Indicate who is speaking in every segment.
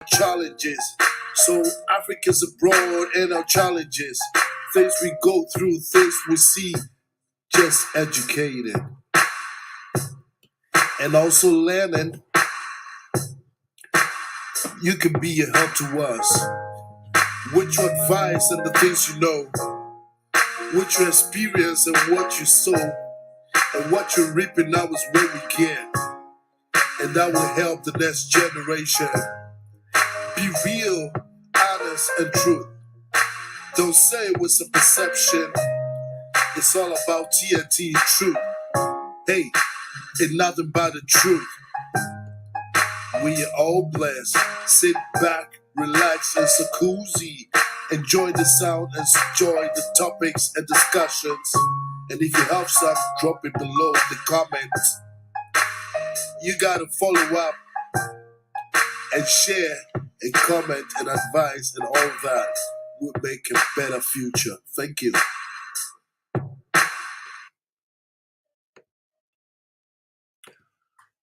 Speaker 1: Challenges. So Africa's abroad and our challenges. Things we go through, things we see, just educated. And also learning, you can be a help to us. With your advice and the things you know, with your experience and what you sow, and what you're reaping now is where we get. And that will help the next generation. Be real, honest, and truth. Don't say it was a perception. It's all about TNT truth. Hey, it's nothing but the truth. We are all blessed. Sit back, relax, and jacuzzi. Enjoy the sound, enjoy the topics and discussions. And if you have some, drop it below the comments. You gotta follow up and share and comment and advise and all that will make a better future. Thank you.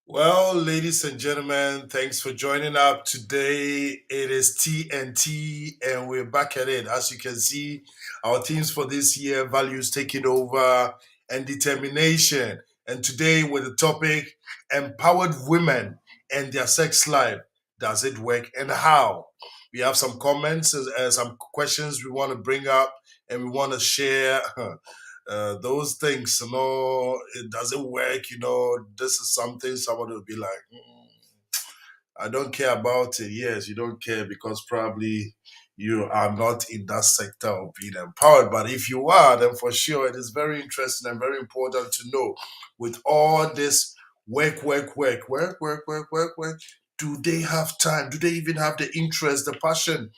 Speaker 1: Well, ladies and gentlemen, thanks for joining up. Today it is TNT and we're back at it. As you can see, our themes for this year, values taking over and determination. And today with the topic, empowered women and their sex life. does it work and how? We have some comments and some questions we want to bring up, and we want to share those things. It doesn't work. This is something somebody will be like, I don't care about it. Yes, you don't care because probably you are not in that sector of being empowered. But if you are, then for sure it is very interesting and very important to know with all this work, do they have time? Do they even have the interest, the passion?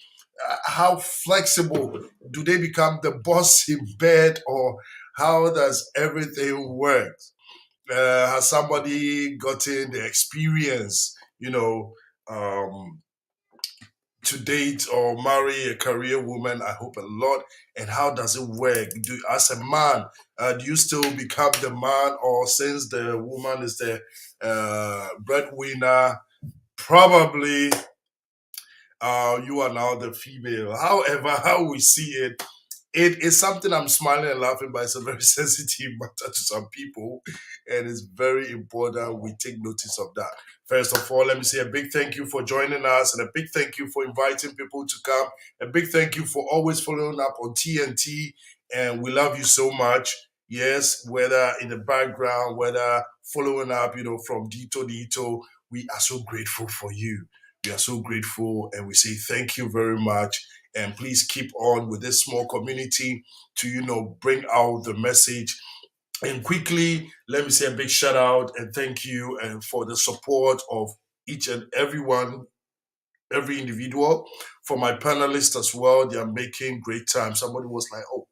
Speaker 1: How flexible do they become the boss in bed, or how does everything work? Has somebody gotten the experience, um, to date or marry a career woman? I hope a lot. And how does it work? As a man, do you still become the man, or since the woman is the breadwinner, probably you are now the female? However, how we see it, it is something I'm smiling and laughing, but it's a very sensitive matter to some people, and it's very important we take notice of that. First of all, let me say a big thank you for joining us, and a big thank you for inviting people to come. A big thank you for always following up on TNT, and we love you so much. Yes, whether in the background, whether following up, from Dito Dito, we are so grateful for you. We are so grateful, and we say thank you very much. And please keep on with this small community to bring out the message. And quickly, let me say a big shout out and thank you and for the support of each and everyone, every individual. For my panelists as well, they are making great time. Somebody was like, "Oh,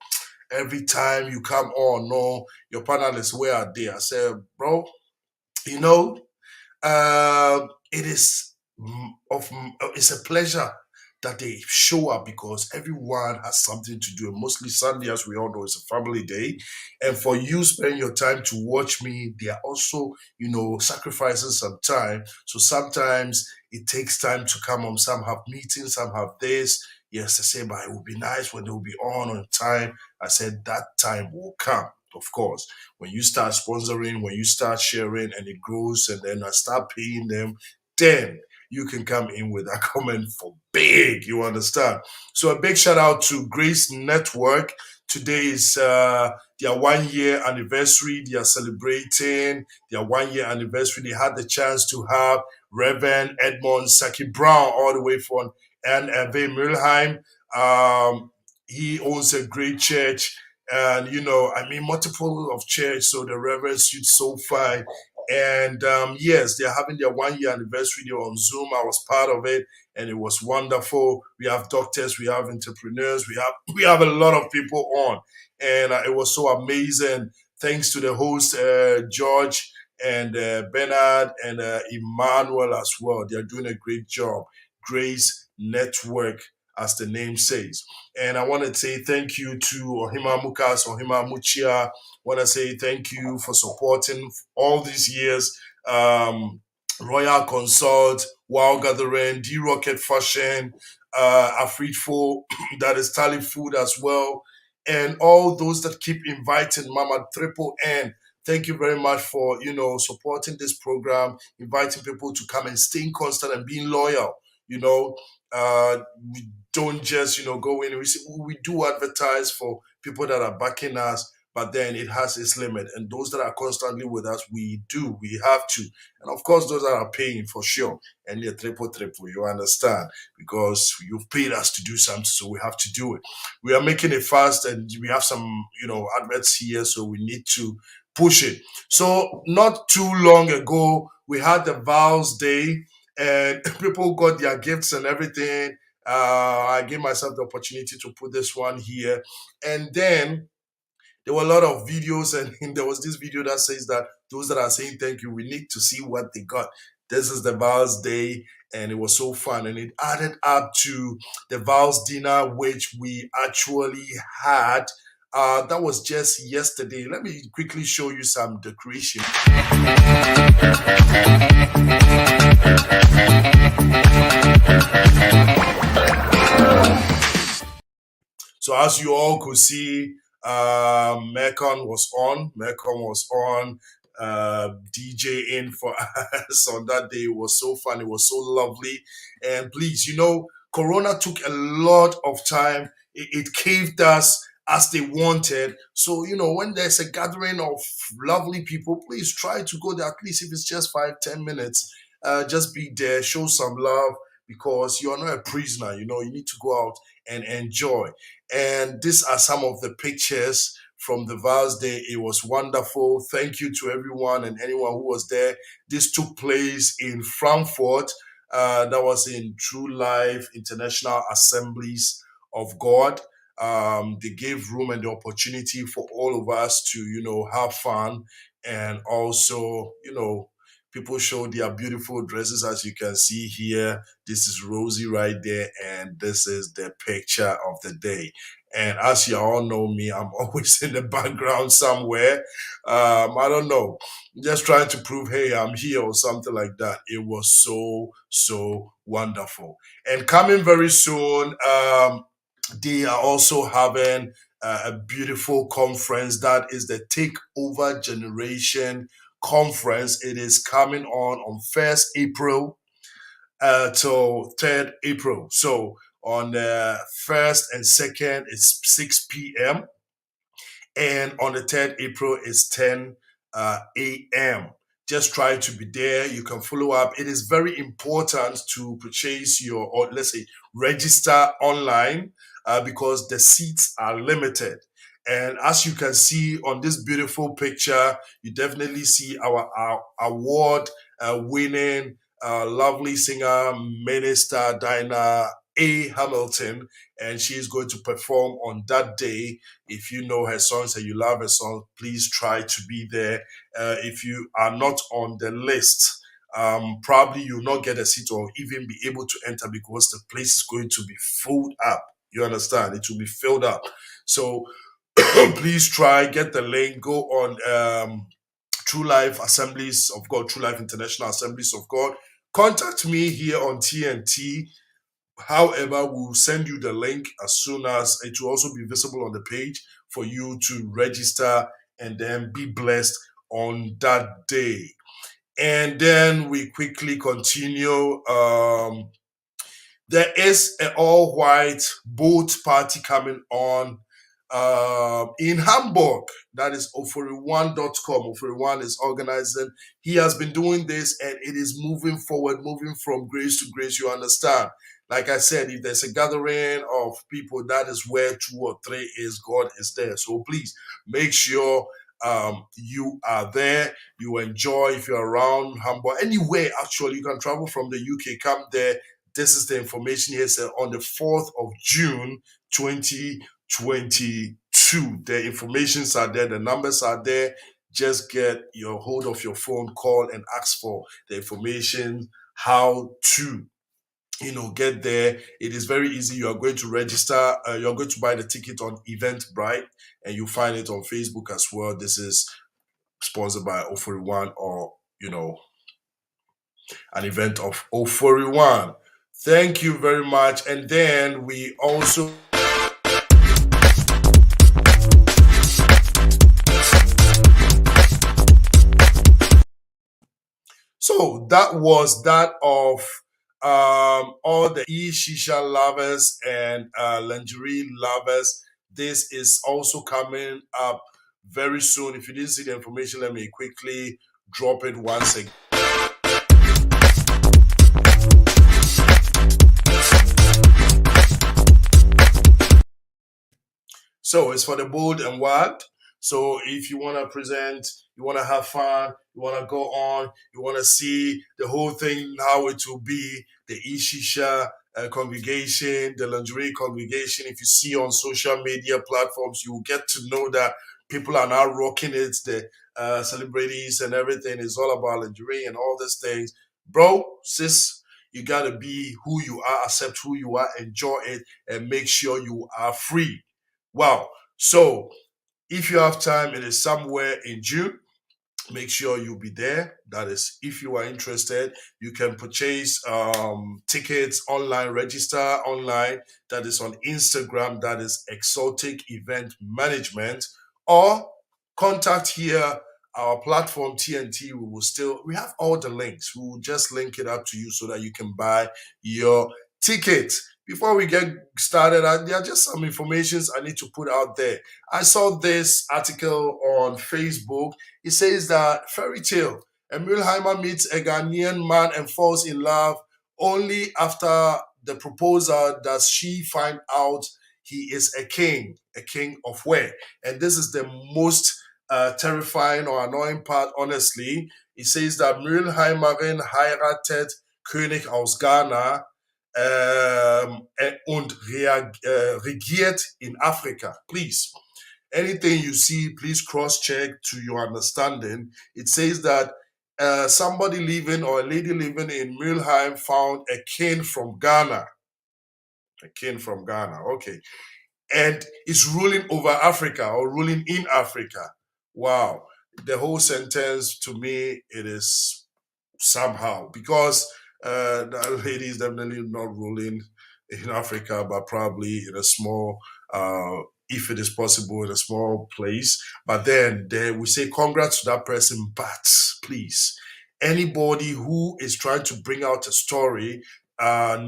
Speaker 1: every time you come on, no, your panelists, where are they?" I said, "Bro, you know, it is it's a pleasure that they show up, because everyone has something to do. And mostly Sunday, as we all know, is a family day. And for you spending your time to watch me, they are also, sacrificing some time. So sometimes it takes time to come on. Some have meetings, some have this. Yes, I say, but it would be nice when they will be on time. I said that time will come. Of course, when you start sponsoring, when you start sharing, and it grows, and then I start paying them, then you can come in with a comment for big. You understand? So a big shout out to Grace Network. Today is their 1 year anniversary. They are celebrating their 1 year anniversary. They had the chance to have Reverend Edmond Saki Brown all the way from NFA Milheim. He owns a great church, and multiple of church. So the Reverend suits so fine. And yes, they're having their 1 year anniversary. They're on Zoom. I was part of it, and it was wonderful. We have doctors, we have entrepreneurs, we have a lot of people on, and it was so amazing. Thanks to the host George and Bernard and Emmanuel as well. They are doing a great job. Grace Network, as the name says. And I want to say thank you to Ohima Mukas, Ohima Muchia. Want to say thank you for supporting all these years. Royal Consult, Wow Gathering, D Rocket Fashion, Afritfo, that is Tally Food as well, and all those that keep inviting Mama Triple N. Thank you very much for supporting this program, inviting people to come and staying constant and being loyal. We don't just go in. We do advertise for people that are backing us, but then it has its limit. And those that are constantly with us, we have to. And of course, those that are paying for sure. And they're triple, you understand? Because you've paid us to do something, so we have to do it. We are making it fast, and we have some, adverts here, so we need to push it. So not too long ago, we had the Vows Day, and people got their gifts and everything. I gave myself the opportunity to put this one here. And then there were a lot of videos, and there was this video that says that those that are saying thank you, we need to see what they got. This is the Vows Day, and it was so fun. And it added up to the Vows dinner, which we actually had. That was just yesterday. Let me quickly show you some decoration. So as you all could see, Mekon was on. DJ in for us on that day. It was so fun. It was so lovely. And please, Corona took a lot of time. It caved us as they wanted. So, when there's a gathering of lovely people, please try to go there, at least if it's just 5, 10 minutes. Just be there, show some love because you're not a prisoner. You need to go out and enjoy. And these are some of the pictures from the Vows Day. It was wonderful. Thank you to everyone and anyone who was there. This took place in Frankfurt. That was in True Life International Assemblies of God. They gave room and the opportunity for all of us to, have fun and also, people showed their beautiful dresses as you can see here. This is Rosie right there, and this is the picture of the day. And as you all know me, I'm always in the background somewhere. I don't know, just trying to prove, hey, I'm here or something like that. It was so wonderful. And coming very soon, they are also having a beautiful conference that is the Takeover Generation Conference. It is coming on 1st April till 3rd April. So on the 1st and 2nd, it's 6 p.m. And on the 3rd April, it's 10 a.m. Just try to be there. You can follow up. It is very important to purchase or let's say, register online because the seats are limited. And as you can see on this beautiful picture, you definitely see our award winning lovely singer, minister Dinah A. Hamilton, and she is going to perform on that day. If you know her songs and you love her song, please try to be there. If you are not on the list, probably you'll not get a seat or even be able to enter because the place is going to be filled up. You understand? It will be filled up. So please try, get the link, go on True Life Assemblies of God, True Life International Assemblies of God. Contact me here on TNT. However, we'll send you the link as soon as it will also be visible on the page for you to register and then be blessed on that day. And then we quickly continue. There is an all-white boat party coming on in Hamburg. That is Oforiwan.com. Oforiwan is organizing. He has been doing this and it is moving forward, moving from grace to grace. You understand? Like I said, if there's a gathering of people, that is where 2 or 3 is. God is there. So please make sure you are there. You enjoy if you're around Hamburg. Anywhere, actually, you can travel from the UK, come there. This is the information here. Said on the 4th of June, 2022. The informations are there. The numbers are there. Just get your hold of your phone, call and ask for the information, how to get there. It is very easy. You are going to register. You're going to buy the ticket on Eventbrite, and you find it on Facebook as well. This is sponsored by O41 or an event of O41. Thank you very much. And then we also. So that was that of all the e-shisha lovers and lingerie lovers. This is also coming up very soon. If you didn't see the information, let me quickly drop it once again. So it's for the bold and wild. So if you want to present, you want to have fun, you want to go on, you want to see the whole thing, how it will be, the Ishisha congregation, the lingerie congregation. If you see on social media platforms, you will get to know that people are now rocking it. The celebrities and everything is all about lingerie and all these things. Bro, sis, you got to be who you are, accept who you are, enjoy it, and make sure you are free. Wow. So if you have time, it is somewhere in June. Make sure you'll be there. That is, if you are interested, you can purchase tickets online, register online. That is on Instagram. That is Exotic Event Management. Or contact here our platform TNT, we have all the links. We will just link it up to you so that you can buy your ticket. Before we get started, there are just some informations I need to put out there. I saw this article on Facebook. It says that fairy tale. Emil Heimer meets a Ghanaian man and falls in love. Only after the proposal does she find out he is a king. A king of where? And this is the most terrifying or annoying part, honestly. It says that Muriel Heimerin heiratet König aus Ghana und regiert in Africa. Please, anything you see, please cross check to your understanding. It says that somebody living or a lady living in Mulheim found a king from Ghana. A king from Ghana, okay. And is ruling over Africa or ruling in Africa. Wow. The whole sentence to me, it is somehow because that lady is definitely not ruling in Africa, but probably in a small, if it is possible, in a small place. But then there we say congrats to that person, but please, anybody who is trying to bring out a story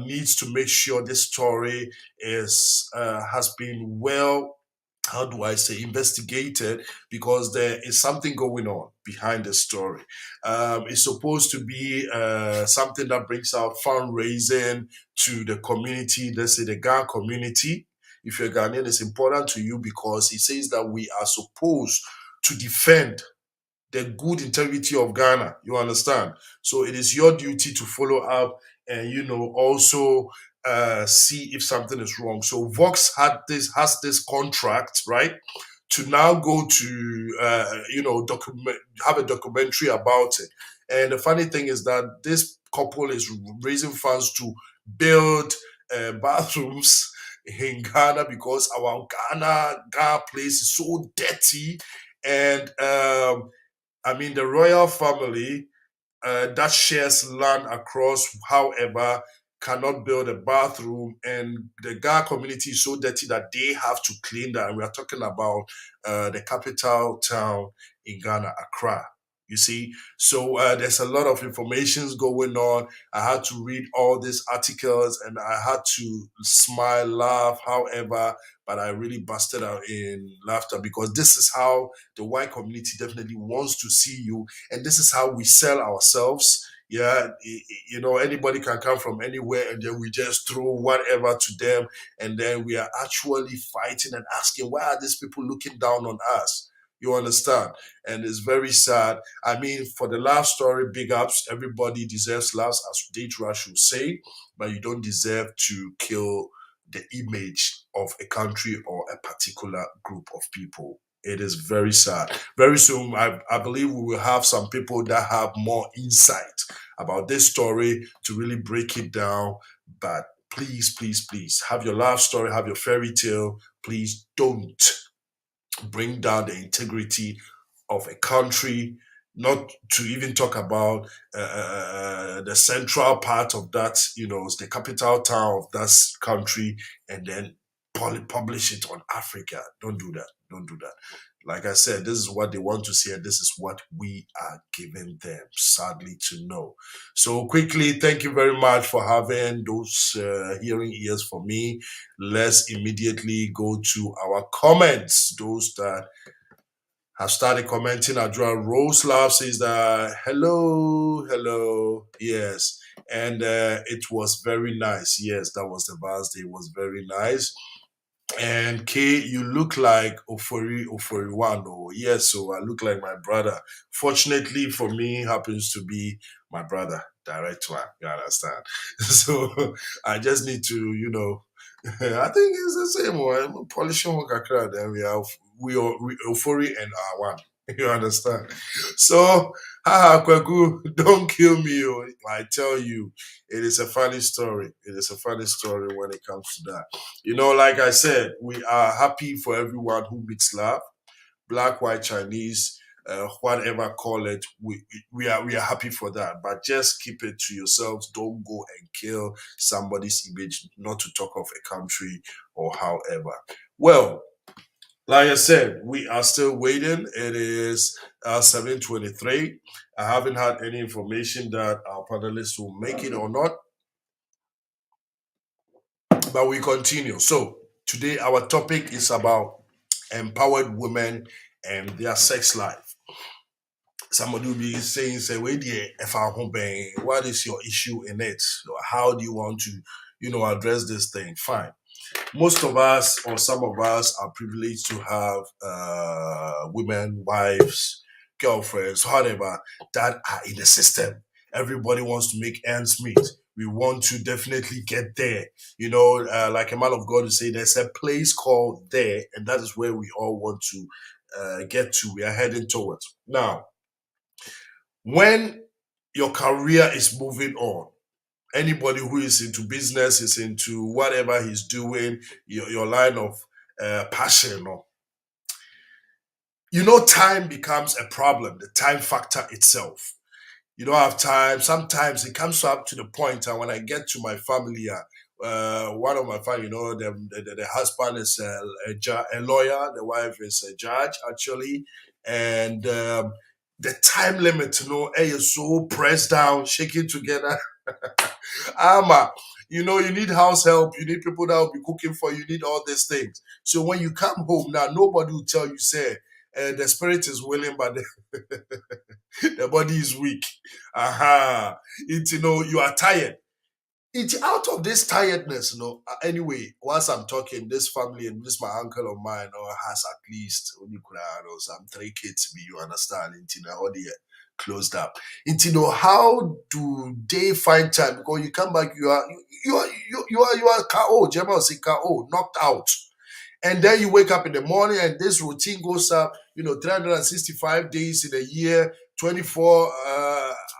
Speaker 1: needs to make sure this story is has been well, how do I say, investigated, because there is something going on behind the story. It's supposed to be something that brings out fundraising to the community, let's say the Ghana community. If you're Ghanaian, it's important to you because it says that we are supposed to defend the good integrity of Ghana. You understand? So it is your duty to follow up and also see if something is wrong. So Vox has this contract, right? To now go to document have a documentary about it. And the funny thing is that this couple is raising funds to build bathrooms in Ghana because our Ghana place is so dirty. And I mean, the royal family that shares land across, however, cannot build a bathroom, and the Ghana community is so dirty that they have to clean that. And we are talking about the capital town in Ghana, Accra. You see, so there's a lot of information going on. I had to read all these articles, and I had to smile, laugh, however, but I really busted out in laughter because this is how the white community definitely wants to see you, and this is how we sell ourselves. Yeah, anybody can come from anywhere, and then we just throw whatever to them, and then we are actually fighting and asking, why are these people looking down on us? You understand? And it's very sad. I mean, for the love story, big ups. Everybody deserves loves, as Date Rush would say, but you don't deserve to kill the image of a country or a particular group of people. It is very sad. Very soon, I believe we will have some people that have more insight about this story to really break it down. But please, please, please, have your love story, have your fairy tale. Please don't bring down the integrity of a country, not to even talk about the central part of that, the capital town of that country, and then publish it on Africa. Don't do that. Don't do that. Like I said, this is what they want to see, and this is what we are giving them, sadly, to know. So, quickly, thank you very much for having those hearing ears for me. Let's immediately go to our comments. Those that have started commenting. Adra Rose Love says that hello, hello, yes, and it was very nice. Yes, that was the birthday. It was very nice. And K, you look like Ofori Wando. Yes, so I look like my brother. Fortunately for me, happens to be my brother, direct one. You understand? So I just need to, I think it's the same one. Polishing work, then we Ofori and one. You understand? So, haha, Kwaku, don't kill me. Oh. I tell you, it is a funny story. It is a funny story when it comes to that. Like I said, we are happy for everyone who meets love, black, white, Chinese, whatever call it. We are happy for that. But just keep it to yourselves. Don't go and kill somebody's image, not to talk of a country or however. Well, Like I said, we are still waiting. It is 7:23. I haven't had any information that our panelists will make it or not, but we continue. So today our topic is about empowered women and their sex life. Somebody will be saying, say, wait there, what is your issue in it? How do you want to, address this thing? Fine. Most of us, or some of us, are privileged to have women, wives, girlfriends, whatever, that are in the system. Everybody wants to make ends meet. We want to definitely get there. Like a man of God would say, there's a place called there, and that is where we all want to get to. We are heading towards. Now, when your career is moving on, anybody who is into business, is into whatever he's doing, your line of passion, or time becomes a problem, the time factor itself. You don't have time. Sometimes it comes up to the point, and when I get to my family, one of my family, the husband is a lawyer, the wife is a judge, actually, and the time limit, is so pressed down, shaking together. Ama, you need house help, you need people that will be cooking for you, you need all these things. So when you come home now, nobody will tell you, say, the spirit is willing, but the body is weak. Aha. You are tired. It's out of this tiredness, Anyway, once I'm talking, this family and this my uncle of mine has at least only some 3 kids, you understand? All the closed up. How do they find time? Because you come back, you are KO, Gemma say KO, knocked out. And then you wake up in the morning and this routine goes up, 365 days in a year, 24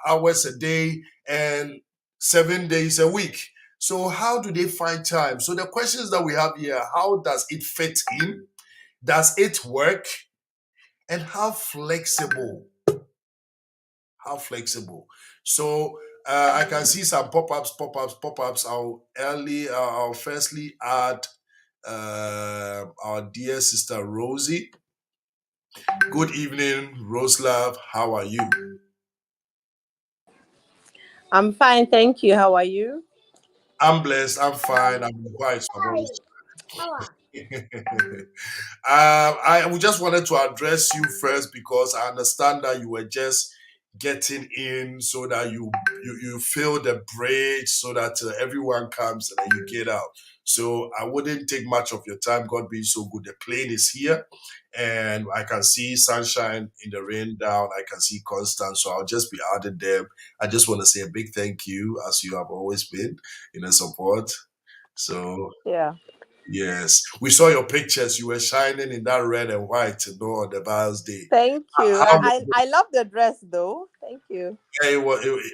Speaker 1: hours a day, and 7 days a week. So, how do they find time? So, the questions that we have here: how does it fit in? Does it work? And how flexible? How flexible? So, I can see some pop-ups. I'll firstly add our dear sister Rosie. Good evening, Rose Love. How are you?
Speaker 2: I'm fine, thank you. How are you?
Speaker 1: I'm blessed. I'm fine. I'm quiet. So I'm always. I just wanted to address you first because I understand that you were just getting in, so that you fill the bridge, so that everyone comes and then you get out. So I wouldn't take much of your time. God being so good, the plane is here, and I can see sunshine in the rain down. I can see Constance, so I'll just be adding them. I just want to say a big thank you, as you have always been in the support. So
Speaker 2: Yeah.
Speaker 1: yes, we saw your pictures. You were shining in that red and white, on the Val's Day.
Speaker 2: Thank you.
Speaker 1: How,
Speaker 2: I love the dress though. Thank you.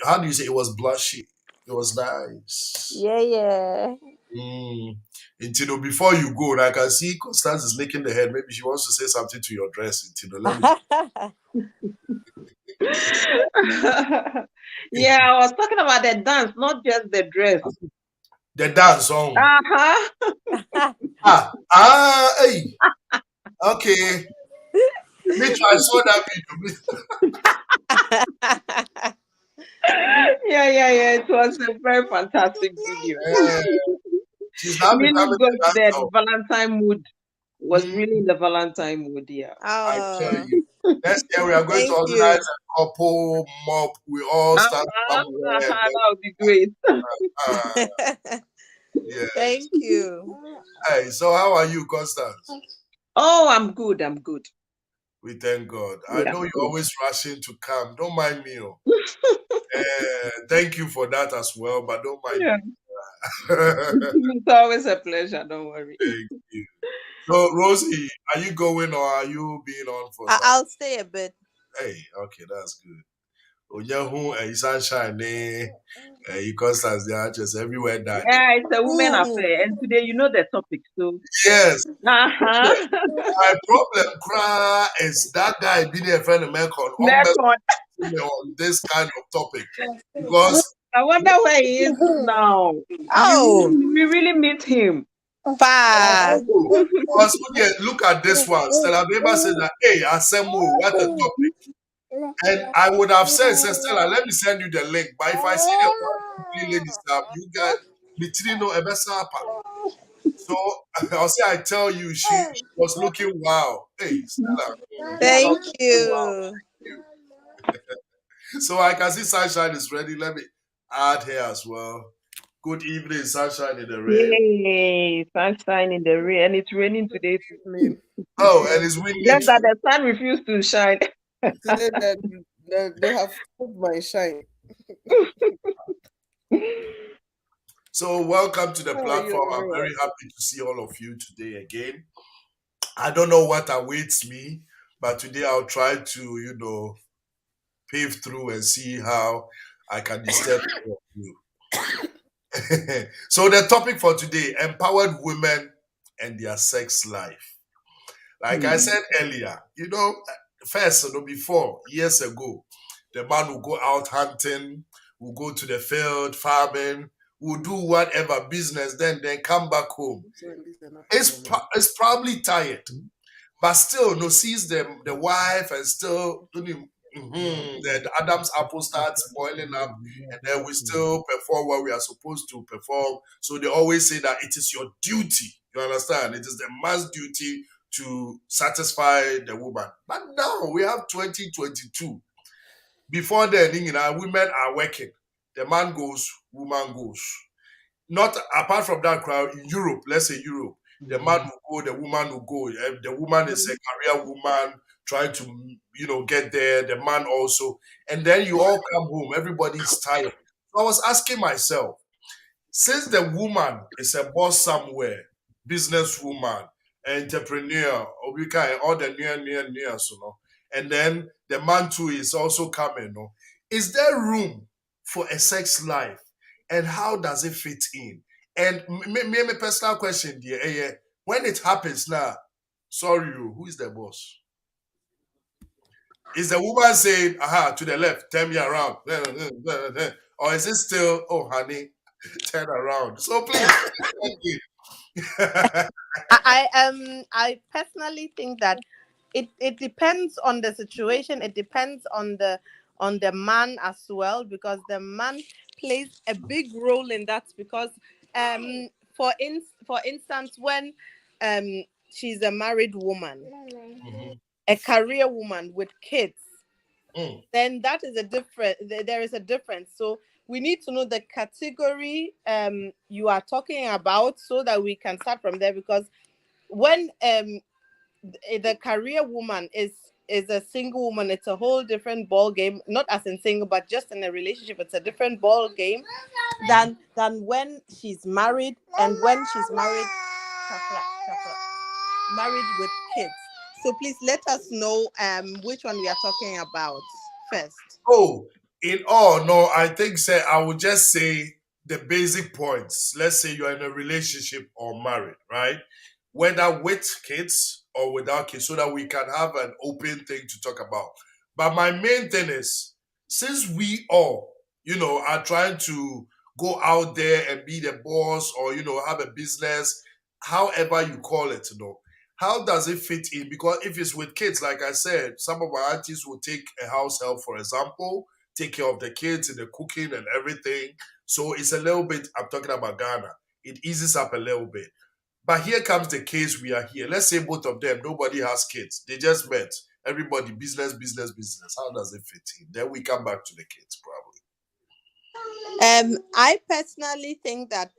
Speaker 1: how do you say it was blushy? It was nice.
Speaker 2: Yeah, yeah.
Speaker 1: Mm. Before you go, I can see Constance is making the head. Maybe she wants to say something to your dress. Let me.
Speaker 3: Yeah, I was talking about the dance, not just the dress.
Speaker 1: The dance song.
Speaker 3: Uh-huh.
Speaker 1: Hey. Okay. Me too, I saw that video.
Speaker 3: Yeah. It was a very fantastic video.
Speaker 1: She's now
Speaker 3: Really
Speaker 1: becoming
Speaker 3: got
Speaker 1: the
Speaker 3: the
Speaker 1: dance.
Speaker 3: Valentine mood. Was really in the Valentine mood, yeah.
Speaker 1: I tell you. Next year we are going to
Speaker 2: Thank
Speaker 1: organize
Speaker 2: you.
Speaker 1: a couple mob. We all start somewhere.
Speaker 3: That would be great.
Speaker 1: Yeah.
Speaker 2: Thank you.
Speaker 1: Hey, so how are you, Constance?
Speaker 3: Oh, I'm good.
Speaker 1: We thank God. I
Speaker 3: Yeah.
Speaker 1: know you're always rushing to come. Don't mind me. Thank you for that as well, but don't mind
Speaker 3: Yeah.
Speaker 1: me.
Speaker 3: It's always a pleasure, don't worry.
Speaker 1: Thank you. So, Rosie, are you going or are you being on for some?
Speaker 2: I'll stay a bit.
Speaker 1: Hey, okay, that's good. Onyahu, sunshine, you Constance, they are just everywhere that.
Speaker 3: Yeah, it's a women affair. And today you know the topic, so
Speaker 1: Yes.
Speaker 3: uh-huh.
Speaker 1: My problem is that guy being a friend of mine on this kind of topic, because
Speaker 3: I wonder where he is now.
Speaker 2: Oh.
Speaker 3: We really miss him.
Speaker 2: Pa.
Speaker 1: Because look at this one. Stella Beba says that, hey, Asemu, what a topic. And I would have said, Stella, let me send you the link. But if I see the three ladies, you got Mitrino Ebesapa. So I'll say, I tell you, she was looking wow. Hey, Stella.
Speaker 2: Thank
Speaker 1: Wow.
Speaker 2: you.
Speaker 1: So I can see Sunshine is ready. Let me add here as well. Good evening, Sunshine in the rain.
Speaker 3: Yay, sunshine in the rain, and it's raining today to sleep.
Speaker 1: Oh, and it's windy.
Speaker 3: Just that the sun refused to shine.
Speaker 4: Today they have put my shine.
Speaker 1: So welcome to the
Speaker 4: How are
Speaker 1: platform.
Speaker 4: you,
Speaker 1: I'm
Speaker 4: everyone?
Speaker 1: very happy to see all of you today again. I don't know what awaits me, but today I'll try to, pave through and see how I can disturb all of you. So the topic for today, empowered women and their sex life. Like I said earlier, first, before, years ago, the man will go out hunting, will go to the field, farming, will do whatever business, then come back home. It's probably tired, but still, sees the wife and still, the Adam's apple starts boiling up, and then we still perform what we are supposed to perform. So they always say that it is your duty. You understand? It is the man's duty to satisfy the woman. But now we have 2022. Before then, women are working. The man goes, woman goes. Not apart from that crowd in Europe, let's say Europe, the man will go, the woman will go. The woman is a career woman trying to, get there, the man also. And then you all come home, everybody's tired. So I was asking myself, since the woman is a boss somewhere, businesswoman, entrepreneur, obika, all the near, and then the man too is also coming, is there room for a sex life? And how does it fit in? And me personal question, dear, when it happens now, sorry, who is the boss? Is the woman saying, aha, to the left, turn me around? Or is it still, oh, honey, turn around? So please.
Speaker 2: I personally think that it depends on the situation. It depends on the man as well, because the man plays a big role in that. Because for instance, when she's a married woman, a career woman with kids, then that is a different. There is a difference. So we need to know the category you are talking about, so that we can start from there. Because when the career woman is a single woman, it's a whole different ball game. Not as in single, but just in a relationship, it's a different ball game than when she's married, and when she's married with kids. So please let us know which one we are talking about first.
Speaker 1: Oh, in all, no, I think I would just say the basic points. Let's say you're in a relationship or married, right? Whether with kids or without kids, so that we can have an open thing to talk about. But my main thing is, since we all, are trying to go out there and be the boss, or have a business, however you call it, how does it fit in? Because if it's with kids, like I said, some of our aunties will take a house help, for example, take care of the kids and the cooking and everything. So it's a little bit, I'm talking about Ghana. It eases up a little bit. But here comes the case we are here. Let's say both of them, nobody has kids. They just met. Everybody, business. How does it fit in? Then we come back to the kids, probably.
Speaker 2: I personally think that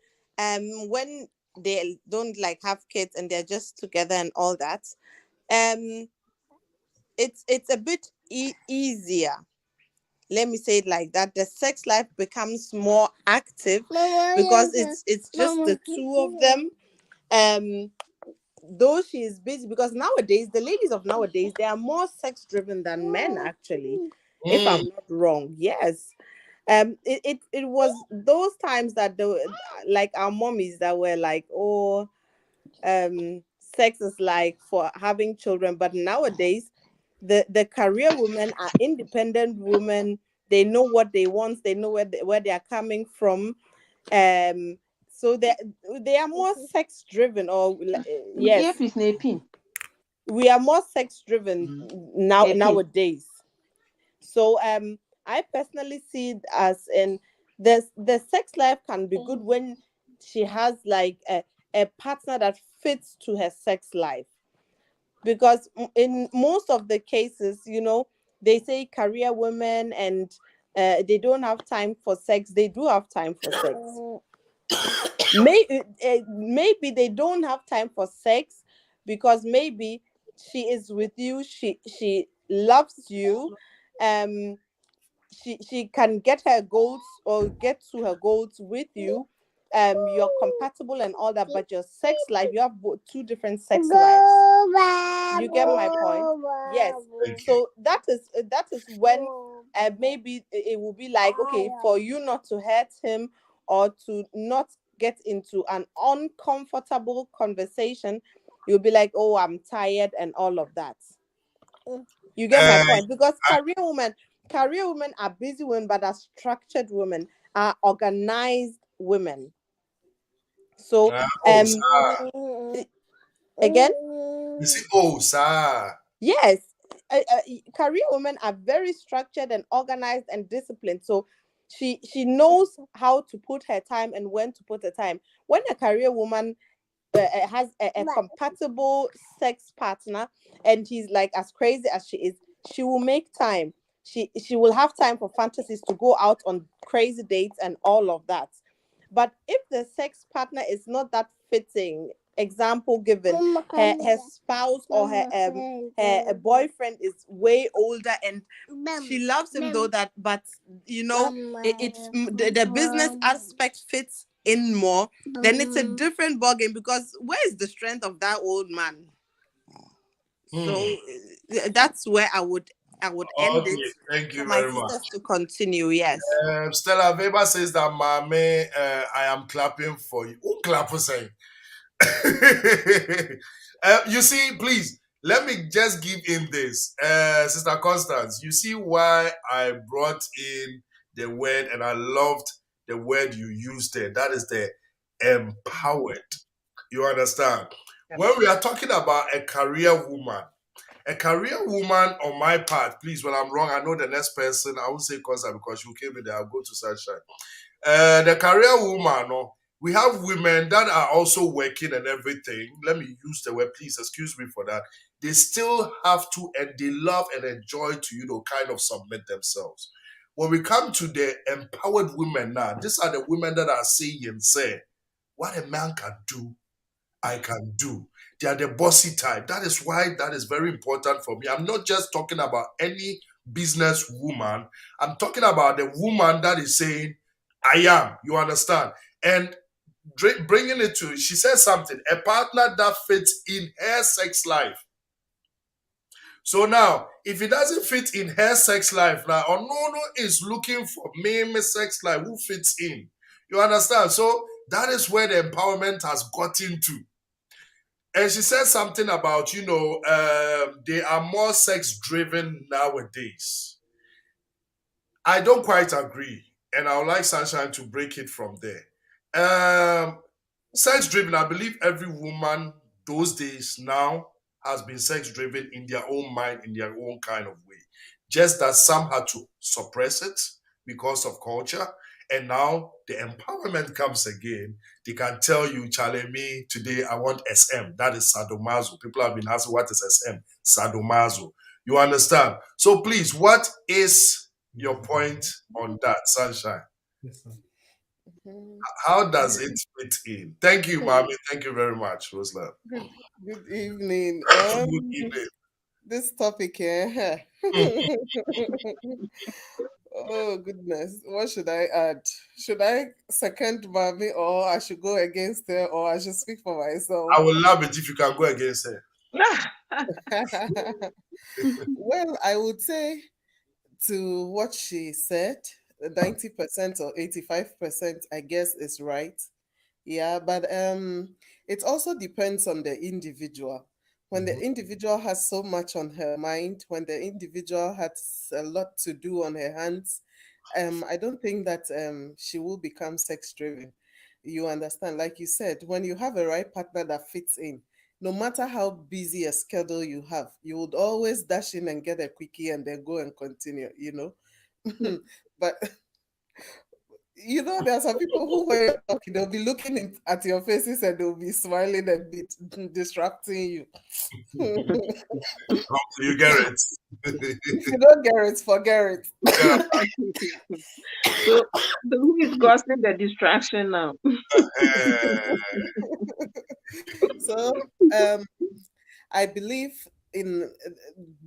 Speaker 2: when they don't have kids and they're just together and all that, it's a bit easier. Let me say it like that. The sex life becomes more active because it's just the two of them. Though she is busy, because nowadays the ladies of nowadays, they are more sex driven than men, actually. If I'm not wrong, yes. It was those times that our mommies that were like, oh, sex is like for having children. But nowadays, the career women are independent women. They know what they want. They know where they are coming from. So they are more sex driven, or yes, we are more sex driven nowadays. So I personally see it as in the sex life can be good when she has like a partner that fits to her sex life. Because in most of the cases, they say career women and they don't have time for sex. They do have time for sex. Maybe they don't have time for sex because maybe she is with you, she loves you, um she can get her goals or get to her goals with you, you're compatible and all that, but your sex life, you have two different sex lives. You get my point? Yes. So that is when maybe it will be like, okay, for you not to hurt him or to not get into an uncomfortable conversation, you'll be like, oh, I'm tired and all of that. You get my point? Because career women are busy women, but are structured women, are organized women. So again,
Speaker 1: You see, oh, sir.
Speaker 2: yes, career women are very structured and organized and disciplined. So she knows how to put her time and when to put her time. When a career woman has a compatible sex partner and he's like as crazy as she is, she will make time. She will have time for fantasies, to go out on crazy dates and all of that. But if the sex partner is not that fitting, example given, her spouse or her boyfriend is way older and she loves him though, that, but the business aspect fits in more, then it's a different ballgame, because where is the strength of that old man? So that's where I would end it.
Speaker 1: Thank you
Speaker 2: For my
Speaker 1: very much.
Speaker 2: sisters to continue. Yes.
Speaker 1: Stella Weber says that, Mame, I am clapping for you. Who clap for saying? You see, please, let me just give in this. Sister Constance, you see why I brought in the word, and I loved the word you used there. That is the empowered. You understand? When we are talking about a career woman on my part, please, when I'm wrong, I know the next person, I won't say Constance because she came in there, I'll go to Sunshine. The career woman, no, we have women that are also working and everything. Let me use the word, please excuse me for that. They still have to, and they love and enjoy to, kind of submit themselves. When we come to the empowered women now, these are the women that are saying, say, what a man can do, I can do. They are the bossy type. That is why that is very important for me. I'm not just talking about any business woman. I'm talking about the woman that is saying, I am. You understand? And bringing it to, she says something, a partner that fits in her sex life. So now, if it doesn't fit in her sex life, now Onono is looking for me sex life who fits in. You understand? So that is where the empowerment has gotten to. And she said something about, they are more sex driven nowadays. I don't quite agree. And I would like Sunshine to break it from there. Sex driven, I believe every woman those days now has been sex driven in their own mind, in their own kind of way. Just that some had to suppress it because of culture. And now the empowerment comes again. They can tell you, Charlie, me today I want SM. That is sadomaso. People have been asking, what is SM? Sadomaso. You understand? So please, what is your point on that, Sunshine?
Speaker 5: Yes, sir.
Speaker 1: How does it fit in? Thank you, Mommy. Thank you very much, Rosla.
Speaker 4: Good evening.
Speaker 1: Good evening.
Speaker 4: This topic here. Oh goodness, what should I add? Should I second Mommy, or I should go against her, or I should speak for myself?
Speaker 1: I will love it if you can go against her.
Speaker 4: Well, I would say to what she said, 90% or 85%, I guess, is right. Yeah, but it also depends on the individual. When the individual has so much on her mind, when the individual has a lot to do on her hands, I don't think that she will become sex driven. You understand? Like you said, when you have a right partner that fits in, no matter how busy a schedule you have, you would always dash in and get a quickie and then go and continue, you know. But there are some people who, when you're talking, they'll be looking at your faces and they'll be smiling a bit, distracting you.
Speaker 1: You get it.
Speaker 4: If you don't get it, forget it.
Speaker 3: So who is causing the distraction now?
Speaker 4: So I believe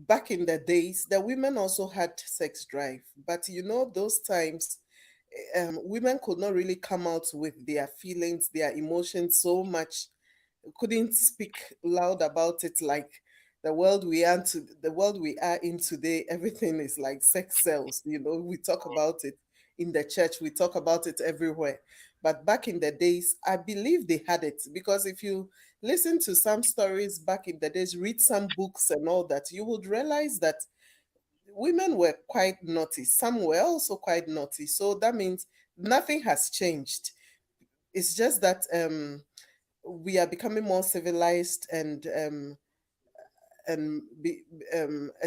Speaker 4: back in the days, the women also had sex drive, but those times women could not really come out with their feelings, their emotions so much, couldn't speak loud about it like the world we are in today. Everything is like sex sells. We talk about it in the church, we talk about it everywhere. But back in the days, I believe they had it, because if you listen to some stories back in the days, read some books and all that, you would realize that women were quite naughty. Some were also quite naughty. So that means nothing has changed. It's just that we are becoming more civilized and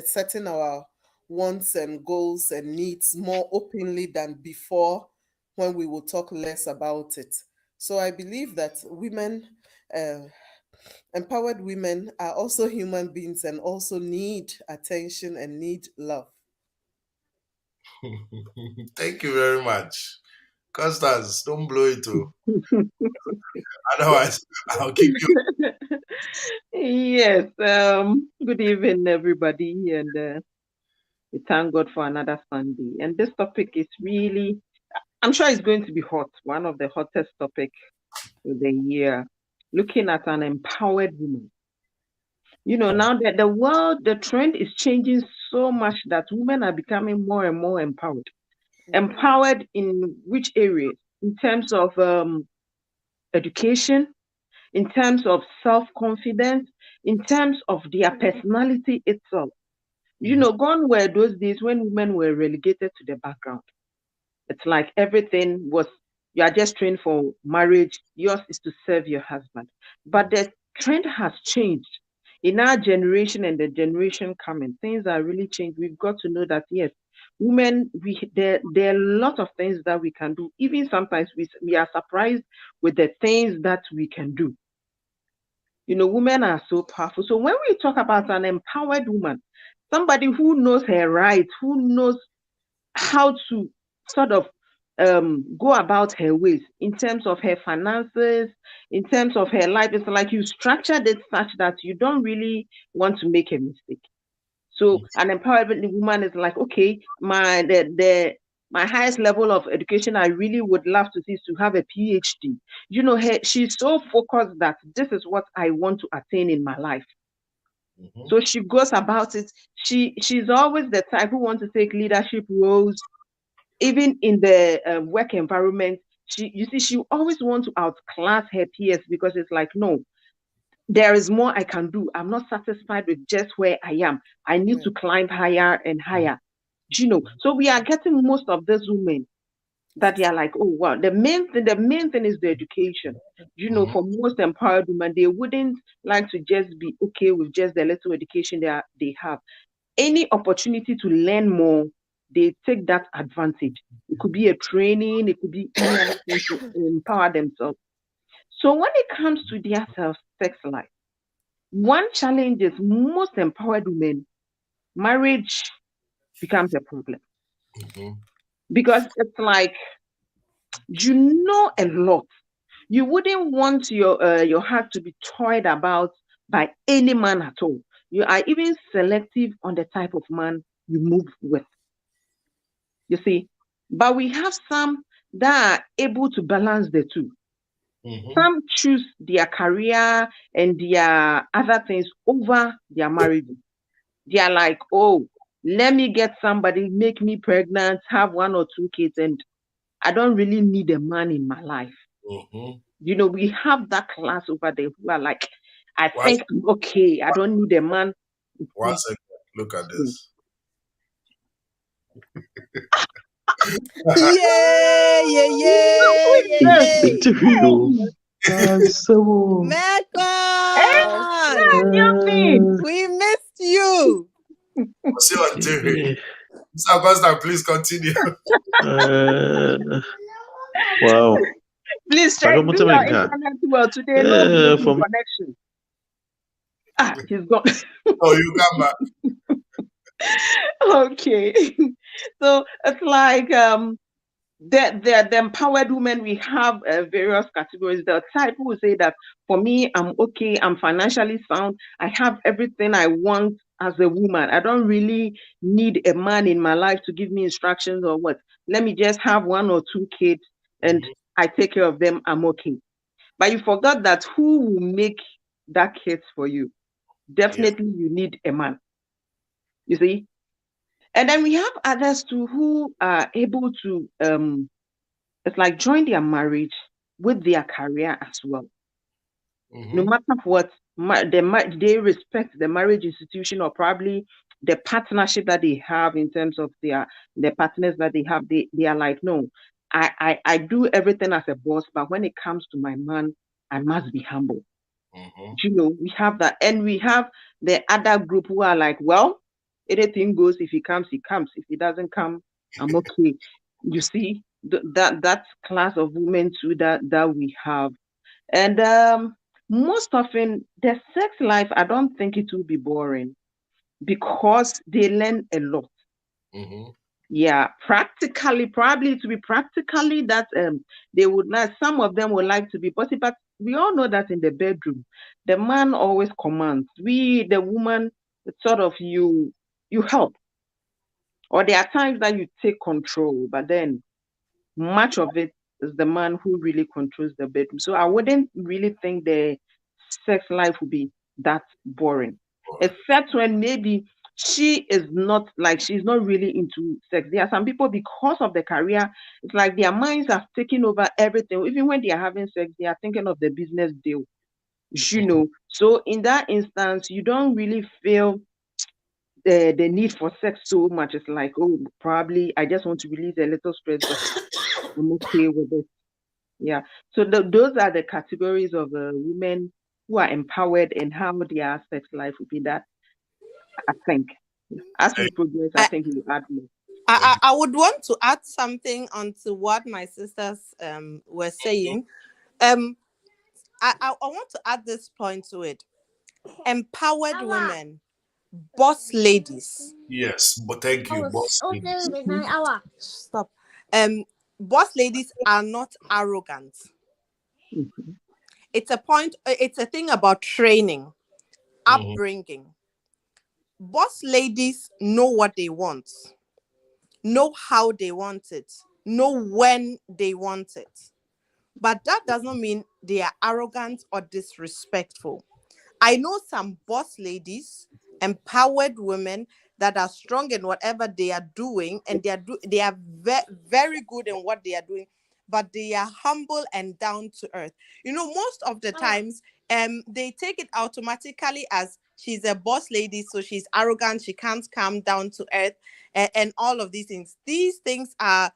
Speaker 4: setting our wants and goals and needs more openly than before, when we will talk less about it. So I believe that empowered women are also human beings and also need attention and need love.
Speaker 1: Thank you very much. Constance, don't blow it too. Otherwise, I'll keep you.
Speaker 3: Yes. Good evening, everybody, and we thank God for another Sunday. And this topic is really, I'm sure it's going to be hot. One of the hottest topics of the year. Looking at an empowered woman. Now that the world, the trend is changing so much that women are becoming more and more empowered. Empowered in which areas? In terms of education, in terms of self-confidence, in terms of their personality itself. Gone were those days when women were relegated to the background. It's like everything was, you are just trained for marriage, yours is to serve your husband. But the trend has changed. In our generation and the generation coming, things are really changed. We've got to know that, yes, women, there are a lot of things that we can do. Even sometimes we are surprised with the things that we can do. Women are so powerful. So when we talk about an empowered woman, somebody who knows her rights, who knows how to sort of go about her ways in terms of her finances, in terms of her life, it's like you structured it such that you don't really want to make a mistake. So an empowered woman is like, okay, my highest level of education I really would love to see is to have a PhD. She's so focused that this is what I want to attain in my life. So she goes about it. She's always the type who wants to take leadership roles, even in the work environment. She always wants to outclass her peers, because it's like, no, there is more I can do. I'm not satisfied with just where I am. I need to climb higher and higher. So we are getting most of these women that they are like, oh wow, the main thing is the education. For most empowered women, they wouldn't like to just be okay with just the little education they have. Any opportunity to learn more, they take that advantage. It could be a training, it could be anything to empower themselves. So when it comes to their sex life, one challenge is most empowered women, marriage becomes a problem. Because it's like, a lot. You wouldn't want your heart to be toyed about by any man at all. You are even selective on the type of man you move with. You see, but we have some that are able to balance the two. Some choose their career and their other things over their marriage. They are like, oh, let me get somebody, make me pregnant, have 1 or 2 kids, and I don't really need a man in my life. We have that class over there who are like, I think I'm okay, I don't need a man.
Speaker 1: One second, look at this.
Speaker 2: Yeah, yeah, yeah, yeah,
Speaker 3: Yes.
Speaker 2: yeah. Mekon, we missed you.
Speaker 1: What's your doing? Mr. Pastor, please continue.
Speaker 5: Wow.
Speaker 3: Please try do your internet well today. No breaking connection. He's gone.
Speaker 1: Oh, you come back.
Speaker 3: Okay. So it's like the empowered women, we have various categories. The type who will say that for me, I'm okay, I'm financially sound, I have everything I want as a woman. I don't really need a man in my life to give me instructions or what. Let me just have 1 or 2 kids and I take care of them, I'm okay. But you forgot that who will make that kids for you? Definitely you need a man. You see? And then we have others too who are able to it's like join their marriage with their career as well. No matter what, they respect the marriage institution or probably the partnership that they have in terms of the partners that they have. They are like, no, I do everything as a boss, but when it comes to my man, I must be humble. You know, we have that, and we have the other group who are like, well, anything goes. If he comes, he comes. If he doesn't come, I'm okay. You see, that class of women too that we have. And most often the sex life, I don't think it will be boring because they learn a lot. Yeah, practically, probably to be practically that they would like, some of them would like to be possible, but we all know that in the bedroom, the man always commands. The woman, sort of you help. Or there are times that you take control, but then much of it is the man who really controls the bedroom. So I wouldn't really think the sex life would be that boring, except when maybe she's not really into sex. There are some people, because of the career, it's like their minds have taken over everything. Even when they are having sex, they are thinking of the business deal, you know. So in that instance, you don't really feel the need for sex so much. It's like, oh, probably I just want to release a little stress, but I'm okay with it. Yeah. So those are the categories of women who are empowered and how their sex life would be. That I think as we progress, I think we add more.
Speaker 2: I would want to add something onto what my sisters were saying. I want to add this point to it. Empowered women, boss ladies.
Speaker 1: Yes, but thank you, boss.
Speaker 2: Stop. Boss ladies are not arrogant. It's a thing about training, upbringing. Boss ladies know what they want, know how they want it, know when they want it. But that does not mean they are arrogant or disrespectful. I know some boss ladies, empowered women that are strong in whatever they are doing, and they are very good in what they are doing, but they are humble and down to earth. You know, most of the times, they take it automatically as she's a boss lady, so she's arrogant, she can't come down to earth, and all of these things. These things are,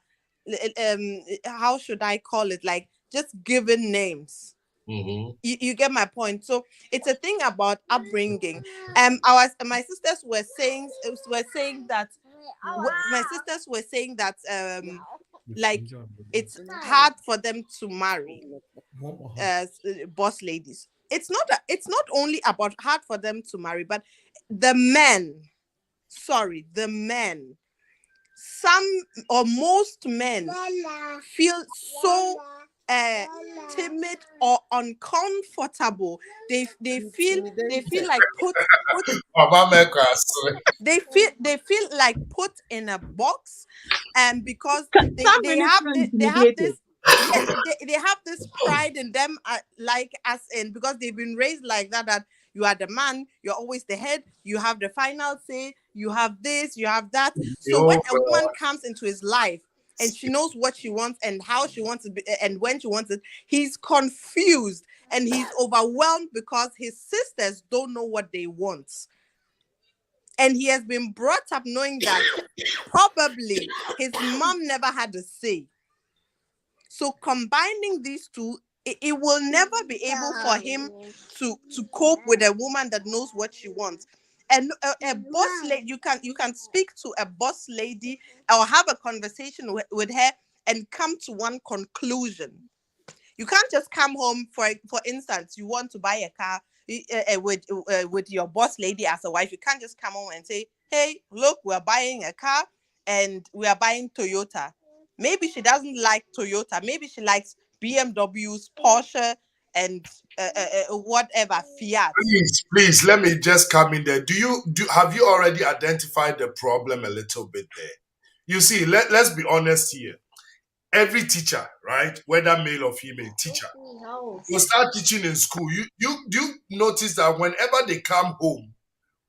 Speaker 2: how should I call it? Like just given names. You get my point. So it's a thing about upbringing. My sisters were saying that like it's hard for them to marry boss ladies. It's not only about hard for them to marry, but the men. Some or most men feel so timid or uncomfortable. They feel like they feel like put in a box, and because they have this yes, they have this pride in them, like as in, because they've been raised like that you are the man, you're always the head, you have the final say, you have this, you have that. So when a woman comes into his life and she knows what she wants and how she wants it and when she wants it, he's confused and he's overwhelmed because his sisters don't know what they want. And he has been brought up knowing that probably his mom never had a say. So combining these two, it will never be able for him to cope with a woman that knows what she wants. And a boss lady, you can speak to a boss lady or have a conversation with her and come to one conclusion. You can't just come home, for instance, you want to buy a car with your boss lady as a wife. You can't just come home and say, hey, look, we're buying a car and we are buying Toyota. Maybe she doesn't like Toyota. Maybe she likes BMWs, Porsche, and whatever, Fiat.
Speaker 1: Please, let me just come in there. Have you already identified the problem a little bit there? You see, let's be honest here. Every teacher, right, whether male or female teacher, will start teaching in school. You notice that whenever they come home,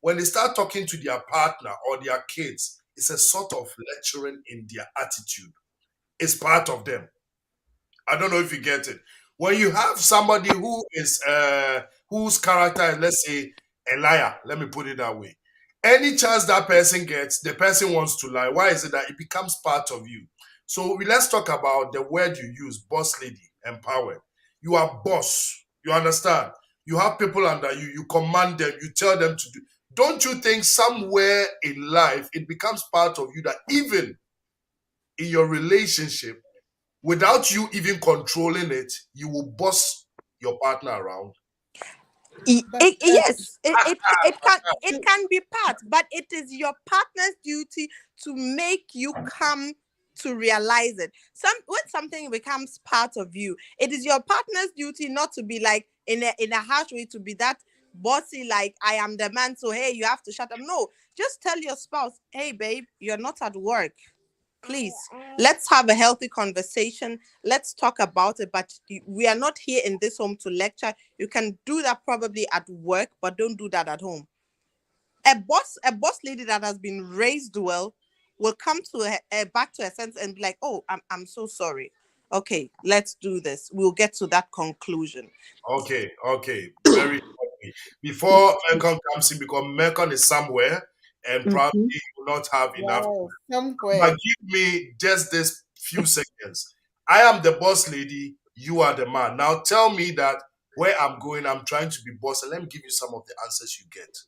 Speaker 1: when they start talking to their partner or their kids, it's a sort of lecturing in their attitude. It's part of them. I don't know if you get it. When you have somebody who is whose character is, let's say, a liar, let me put it that way. Any chance that person gets, the person wants to lie. Why is it that it becomes part of you? So let's talk about the word you use, boss lady, empowered. You are boss. You understand? You have people under you. You command them. You tell them to do. Don't you think somewhere in life it becomes part of you that even in your relationship, without you even controlling it, you will boss your partner around?
Speaker 2: Yes, it can be part, but it is your partner's duty to make you come to realize it. When something becomes part of you, it is your partner's duty not to be like in a harsh way, to be that bossy, like I am the man, so hey, you have to shut up. No, just tell your spouse, hey babe, you're not at work. Please, let's have a healthy conversation. Let's talk about it. But we are not here in this home to lecture. You can do that probably at work, but don't do that at home. A boss lady that has been raised well will come to back to her sense and be like, oh, I'm so sorry. Okay, let's do this. We'll get to that conclusion.
Speaker 1: Okay. Very okay. Before Mekon comes in, because Mekon is somewhere and probably will not have enough.
Speaker 4: Wow, somewhere.
Speaker 1: But give me just this few seconds. I am the boss lady, you are the man. Now tell me that where I'm going, I'm trying to be boss, and let me give you some of the answers you get.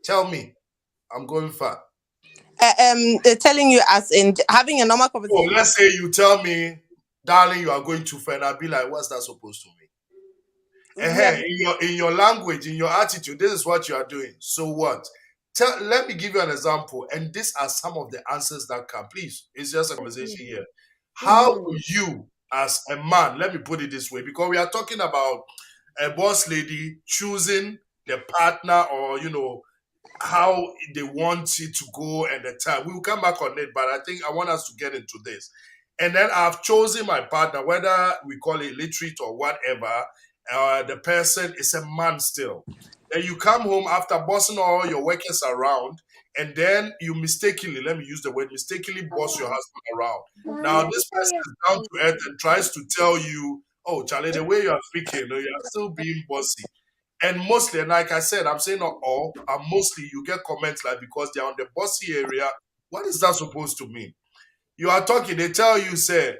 Speaker 1: Tell me. I'm going far.
Speaker 2: Telling you as in having a normal
Speaker 1: Oh,
Speaker 2: conversation.
Speaker 1: let's say you tell me, darling, you are going too far, and I'll be like, what's that supposed to mean? In your language, in your attitude, this is what you are doing. So what? Let me give you an example, and these are some of the answers that come. Please, it's just a conversation here. How do you, as a man, let me put it this way, because we are talking about a boss lady choosing the partner, or how they want it to go and the time. We will come back on it, but I think I want us to get into this. And then I've chosen my partner, whether we call it literate or whatever. The person is a man still. Then you come home after bossing all your workers around, and then you mistakenly, let me use the word, mistakenly boss your husband around. Now this person is down to earth and tries to tell you, oh, Charlie, the way you are speaking, you are still being bossy. And mostly, and like I said, I'm saying not all, and mostly you get comments like, because they're on the bossy area, what is that supposed to mean? You are talking, they tell you, say,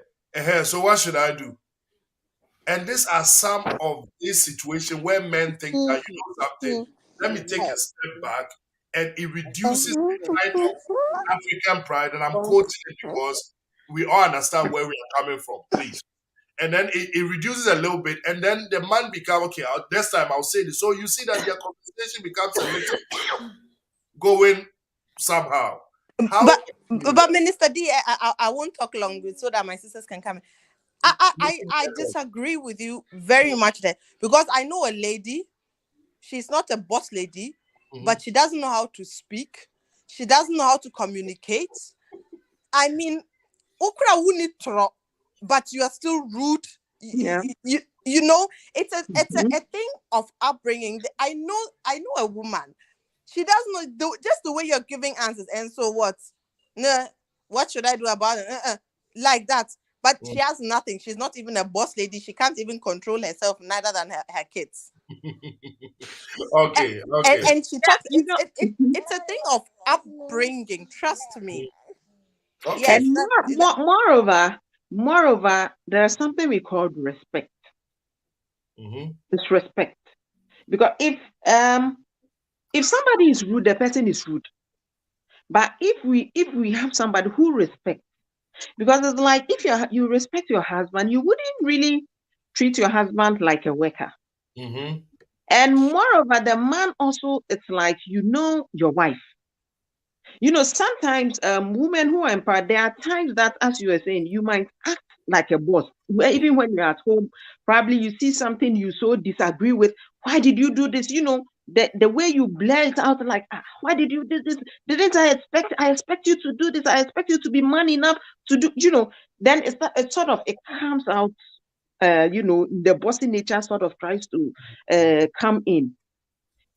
Speaker 1: so what should I do? And these are some of these situations where men think that, something, let me take a step back, and it reduces the kind of African pride, and I'm quoting it because we all understand where we are coming from, please. And then it reduces a little bit, and then the man becomes, okay, this time I'll say this. So you see that their conversation becomes a little going somehow.
Speaker 2: But Minister D, I won't talk long so that my sisters can come in. I disagree with you very much there, because I know a lady, she's not a boss lady, but she doesn't know how to speak. She doesn't know how to communicate. I mean, okra wouldn't throw, but you are still rude.
Speaker 3: Yeah.
Speaker 2: You know, it's a thing of upbringing. I know a woman. She doesn't know just the way you're giving answers. And so what? Nah, what should I do about it? Like that. But she has nothing. She's not even a boss lady. She can't even control herself, neither than her kids.
Speaker 1: Okay, okay.
Speaker 2: And she talks.
Speaker 3: You know,
Speaker 2: It's a thing of upbringing. Trust me.
Speaker 1: Okay.
Speaker 2: Yes,
Speaker 3: and moreover, there's something we call respect.
Speaker 1: Mm-hmm.
Speaker 3: It's respect. Because if somebody is rude, the person is rude. But if we have somebody who respects, because it's like if you respect your husband, you wouldn't really treat your husband like a worker.
Speaker 1: Mm-hmm.
Speaker 3: And moreover, the man also, it's like your wife. Sometimes women who are empowered, there are times that, as you were saying, you might act like a boss. Even when you're at home, probably you see something you so disagree with. Why did you do this? The way you blare it out, like, why did you do this? Didn't I expect you to do this? I expect you to be man enough to do, then it sort of, it comes out, the bossy nature sort of tries to come in.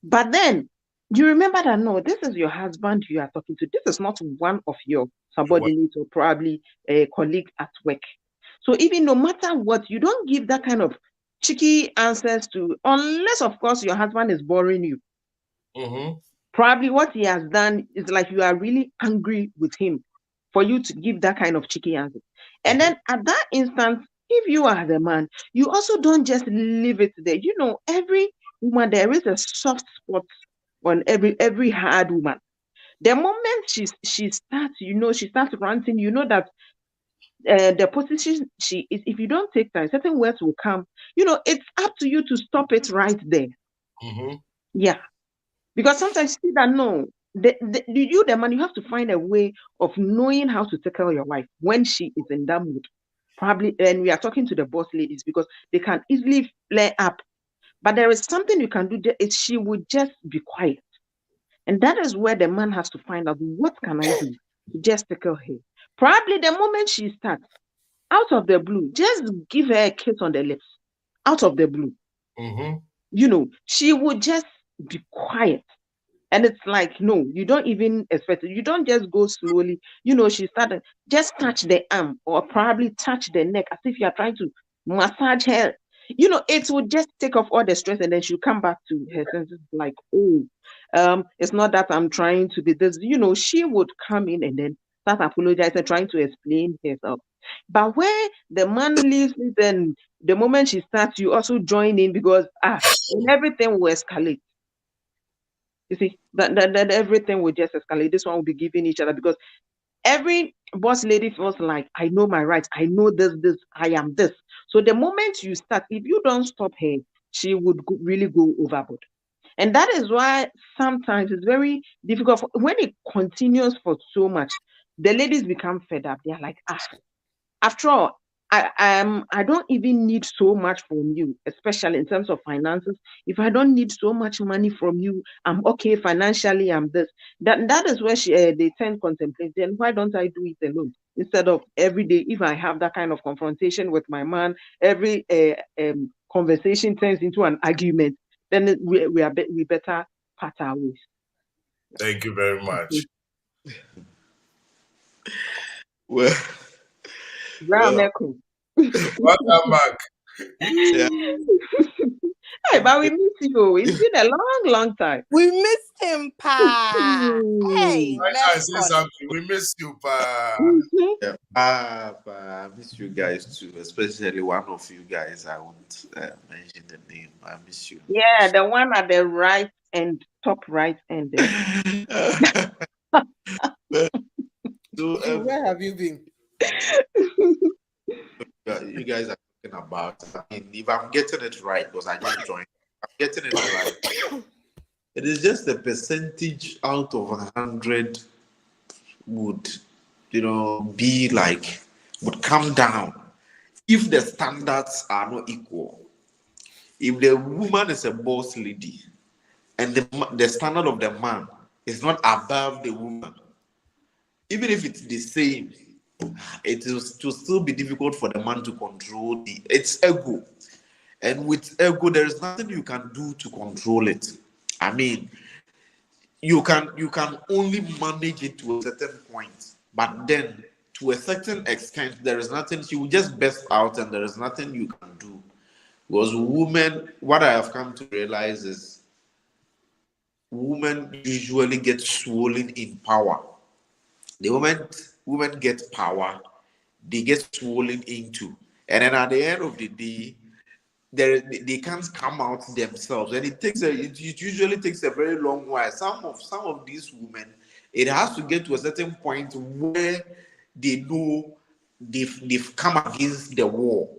Speaker 3: But then you remember that no, this is your husband you are talking to. This is not one of your subordinates or probably a colleague at work. So even no matter what, you don't give that kind of cheeky answers to, unless of course your husband is boring you.
Speaker 1: Mm-hmm.
Speaker 3: Probably what he has done is like you are really angry with him for you to give that kind of cheeky answer. And then at that instance, if you are the man, you also don't just leave it there. Every woman, there is a soft spot on every hard woman. The moment she starts, she starts ranting, that the position she is, if you don't take time, certain words will come. It's up to you to stop it right there.
Speaker 1: Mm-hmm.
Speaker 3: Yeah. Because sometimes you see that no, the man, you have to find a way of knowing how to tackle your wife when she is in that mood. Probably, and we are talking to the boss ladies because they can easily flare up. But there is something you can do. She would just be quiet. And that is where the man has to find out, what can I do to just tackle her? Probably the moment she starts, out of the blue, just give her a kiss on the lips. Out of the blue.
Speaker 1: Mm-hmm.
Speaker 3: She would just be quiet. And it's like, no, you don't even expect it. You don't just go slowly. She started, just touch the arm or probably touch the neck as if you are trying to massage her. It would just take off all the stress and then she'll come back to her senses like, oh, it's not that I'm trying to be this. She would come in and then start apologizing, trying to explain herself. But where the man leaves it and the moment she starts, you also join in because, and everything will escalate. You see, that everything will just escalate. This one will be giving each other because every boss lady feels like, I know my rights. I know this, I am this. So the moment you start, if you don't stop her, she would really go overboard. And that is why sometimes it's very difficult when it continues for so much. The ladies become fed up. They're like, after all, I don't even need so much from you, especially in terms of finances. If I don't need so much money from you, I'm okay financially. I'm this. That is where they tend to contemplate. Then why don't I do it alone instead of every day? If I have that kind of confrontation with my man, every conversation turns into an argument. Then we better part our ways.
Speaker 1: Thank you very much.
Speaker 5: Well,
Speaker 3: Brown
Speaker 5: well,
Speaker 3: Echo.
Speaker 1: Welcome back.
Speaker 5: yeah.
Speaker 3: Hey, but we miss you. It's been a long time.
Speaker 2: We missed him, pa. Hey,
Speaker 1: I say
Speaker 2: Nescott.
Speaker 1: something. We miss you, pa.
Speaker 5: Yeah. I miss you guys too, especially one of you guys. I won't mention the name. I miss you.
Speaker 3: Yeah, the one at the right end, top right end there.
Speaker 5: So,
Speaker 4: Where have you been?
Speaker 5: you guys are talking about, if I'm getting it right, because I just joined, I'm getting it right. It is just a percentage out of 100 would, be like, would come down if the standards are not equal. If the woman is a boss lady and the standard of the man is not above the woman, even if it's the same, it will still be difficult for the man to control its ego. And with ego, there is nothing you can do to control it. I mean, you can only manage it to a certain point, but then to a certain extent, there is nothing. She will just burst out, and there is nothing you can do Because women, what I have come to realize is women usually get swollen in power. The moment women get power, they get swollen into. And then at the end of the day, they can't come out themselves. And it usually takes a very long while. Some of these women, it has to get to a certain point where they know they've come against the wall.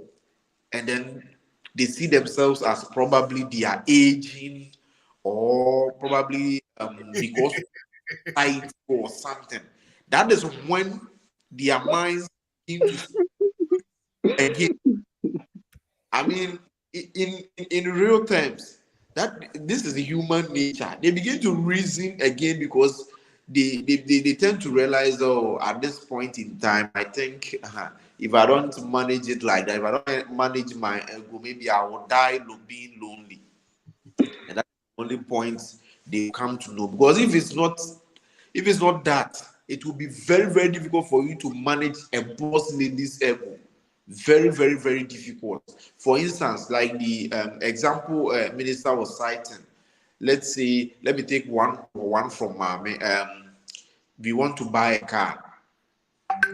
Speaker 5: And then they see themselves as probably they are aging, or probably because of height or something. That is when their minds begin to speak again. I mean, in real terms, that this is human nature. They begin to reason again because they tend to realize, oh, at this point in time, I think if I don't manage it like that, if I don't manage my ego, maybe I will die being lonely. And that's the only point they come to know. Because if it's not that, it will be very, very difficult for you to manage a boss lady's ego. Very, very, very difficult. For instance, like the example minister was citing. Let me take one from Mami. We want to buy a car.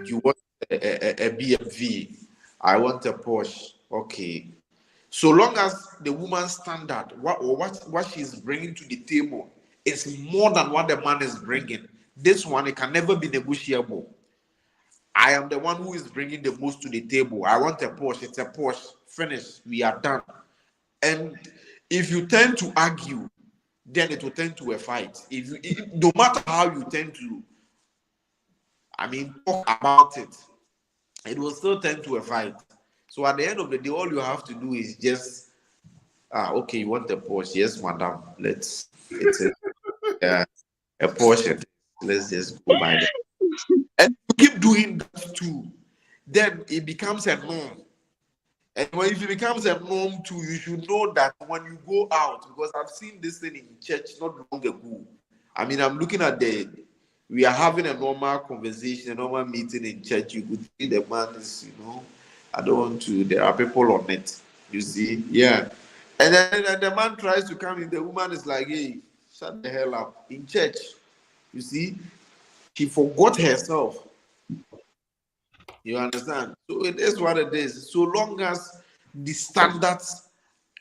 Speaker 5: You want a BMW. I want a Porsche. Okay. So long as the woman's standard, what she's bringing to the table is more than what the man is bringing, this one, it can never be negotiable. I am the one who is bringing the most to the table. I want a Porsche. It's a Porsche. Finish. We are done. And if you tend to argue, then it will tend to a fight. No matter how you tend to, talk about it, it will still tend to a fight. So at the end of the day, all you have to do is just, okay, you want a Porsche? Yes, madam. It's a Porsche. Let's just go by that. And you keep doing that too, then it becomes a norm. And if it becomes a norm too, you should know that when you go out, because I've seen this thing in church not long ago. I'm looking at we are having a normal conversation, a normal meeting in church. You could see the man is, I don't want to, there are people on it, you see, yeah. And then the man tries to come in, the woman is like, hey, shut the hell up. In church, you see, she forgot herself. You understand? So it is what it is. So long as the standards,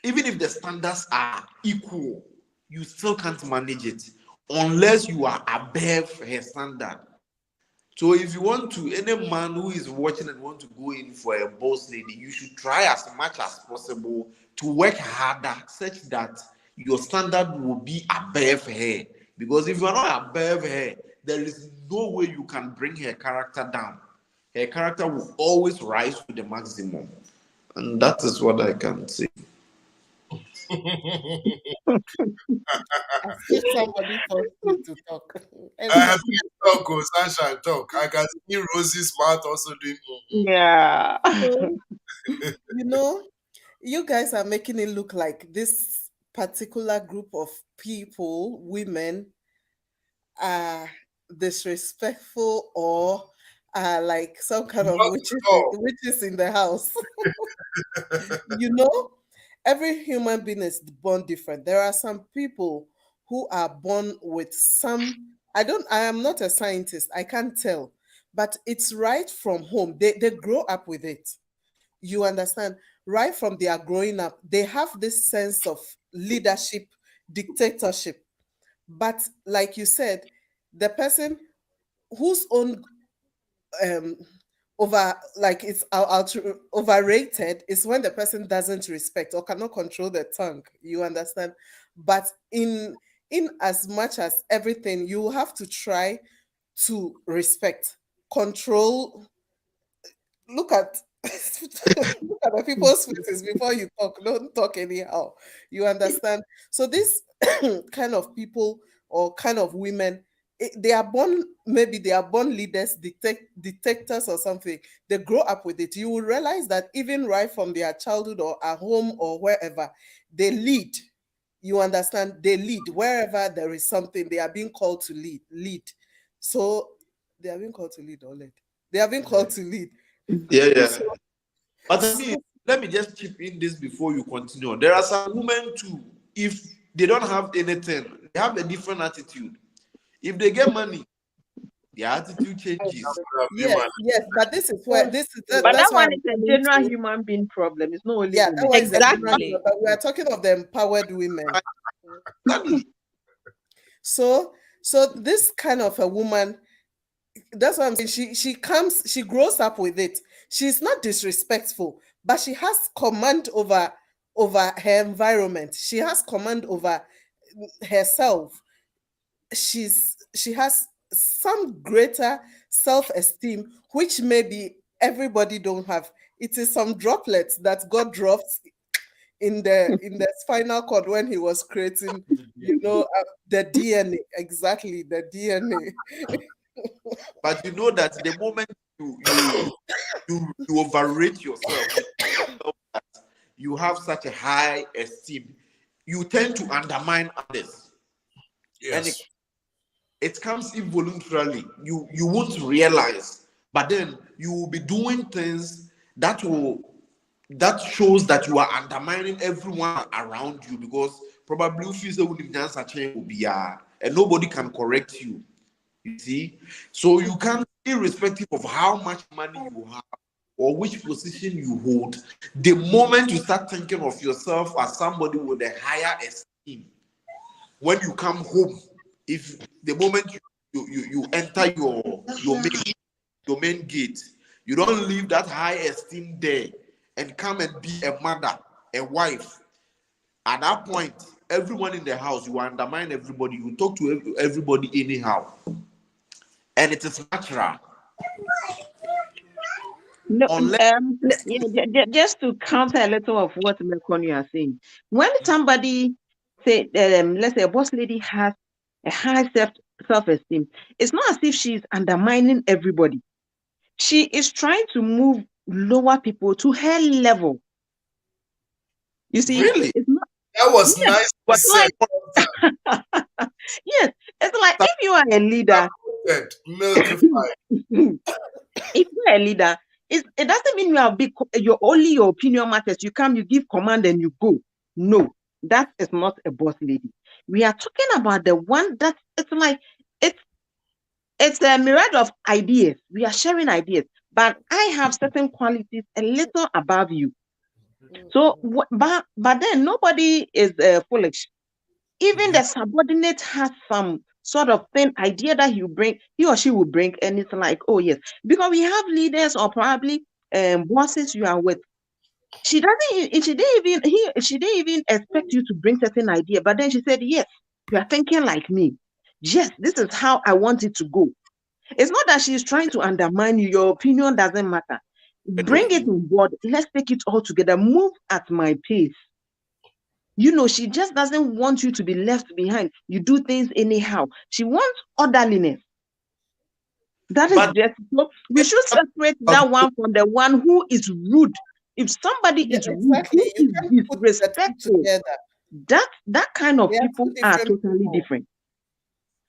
Speaker 5: even if the standards are equal, you still can't manage it unless you are above her standard. So if you want to, any man who is watching and want to go in for a boss lady, you should try as much as possible to work harder such that your standard will be above her. Because if you are not above her, there is no way you can bring her character down. Her character will always rise to the maximum. And that is what I can say.
Speaker 4: I see somebody forced me to talk.
Speaker 1: Talk, Sunshine, talk. I can see Rosie's mouth also doing.
Speaker 3: Yeah.
Speaker 4: You guys are making it look like this particular group of people, women, are disrespectful or are like some kind of witches in the house. Every human being is born different. There are some people who are born with some, I am not a scientist, I can't tell, but it's right from home. They grow up with it. You understand? Right from their growing up, they have this sense of leadership, dictatorship. But like you said, the person whose own overrated is when the person doesn't respect or cannot control the tongue. You understand? But in as much as everything, you have to try to respect, control. Look at the people's faces before you talk. Don't talk anyhow. You understand? So this kind of people or kind of women, they are born leaders, dictators or something. They grow up with it. You will realize that even right from their childhood or at home or wherever, they lead. You understand? They lead wherever there is something. They are being called to lead. So they are being called to lead or lead. They are being called to lead.
Speaker 5: Yeah.
Speaker 4: So,
Speaker 5: But let me just chip in this before you continue. There are some women too, if they don't have anything, they have a different attitude. If they get money, their attitude changes.
Speaker 4: Yes, but this is where
Speaker 3: But
Speaker 4: that's
Speaker 3: that
Speaker 4: why
Speaker 3: one
Speaker 4: I'm
Speaker 3: is a
Speaker 4: coming
Speaker 3: general
Speaker 4: to.
Speaker 3: human being problem. It's not only
Speaker 4: Yeah, that
Speaker 3: women.
Speaker 4: one is a general
Speaker 2: Exactly.
Speaker 4: human, but we are talking of the empowered women.
Speaker 5: Exactly.
Speaker 4: So this kind of a woman, that's what I'm saying. She grows up with it. She's not disrespectful, but she has command over her environment. She has command over herself. She has some greater self-esteem, which maybe everybody don't have. It is some droplets that God dropped in the spinal cord when he was creating, the DNA. Exactly, the DNA.
Speaker 5: But you know that the moment you overrate yourself, you have such a high esteem, you tend to undermine others. And
Speaker 1: Yes.
Speaker 5: it comes involuntarily. You won't realize, but then you will be doing things that shows that you are undermining everyone around you, because probably you feel and nobody can correct you. You see, so you can't, irrespective of how much money you have or which position you hold, the moment you start thinking of yourself as somebody with a higher esteem, when you come home, if the moment you enter your main gate, you don't leave that high esteem there and come and be a mother, a wife. At that point, everyone in the house, you undermine everybody, you talk to everybody anyhow, and it is natural.
Speaker 3: No,
Speaker 5: Unless
Speaker 3: just to counter a little of what Melcon you are saying. When somebody say, let's say a boss lady has a high self-esteem, it's not as if she's undermining everybody. She is trying to move lower people to her level. You see,
Speaker 5: really,
Speaker 3: it's not.
Speaker 1: That was
Speaker 3: Yes,
Speaker 1: nicely
Speaker 3: but
Speaker 1: said.
Speaker 3: yes, it's like if you are a leader,
Speaker 1: Milky
Speaker 3: if you're a leader, it doesn't mean you are big. Your opinion matters. You come, you give command, and you go. No, that is not a boss lady. We are talking about the one that it's like it's a myriad of ideas. We are sharing ideas, but I have certain qualities a little above you. So, but then nobody is foolish. Even the subordinate has some sort of thing idea that he or she will bring, and it's like, oh yes, because we have leaders or probably bosses you are with. She didn't even expect you to bring certain idea, but then she said, yes, you are thinking like me. Yes, this is how I want it to go. It's not that she's trying to undermine you. Your opinion doesn't matter. Bring it on board. Let's take it all together. Move at my pace. She just doesn't want you to be left behind. You do things anyhow. She wants orderliness. That is just so we should separate that one from the one who is rude. If somebody is rude,
Speaker 4: Exactly.
Speaker 3: who
Speaker 4: You
Speaker 3: is
Speaker 4: can't put the two
Speaker 3: disrespectful,
Speaker 4: together.
Speaker 3: that kind of
Speaker 4: They are
Speaker 3: people
Speaker 4: two
Speaker 3: are
Speaker 4: different
Speaker 3: totally
Speaker 4: people.
Speaker 3: different.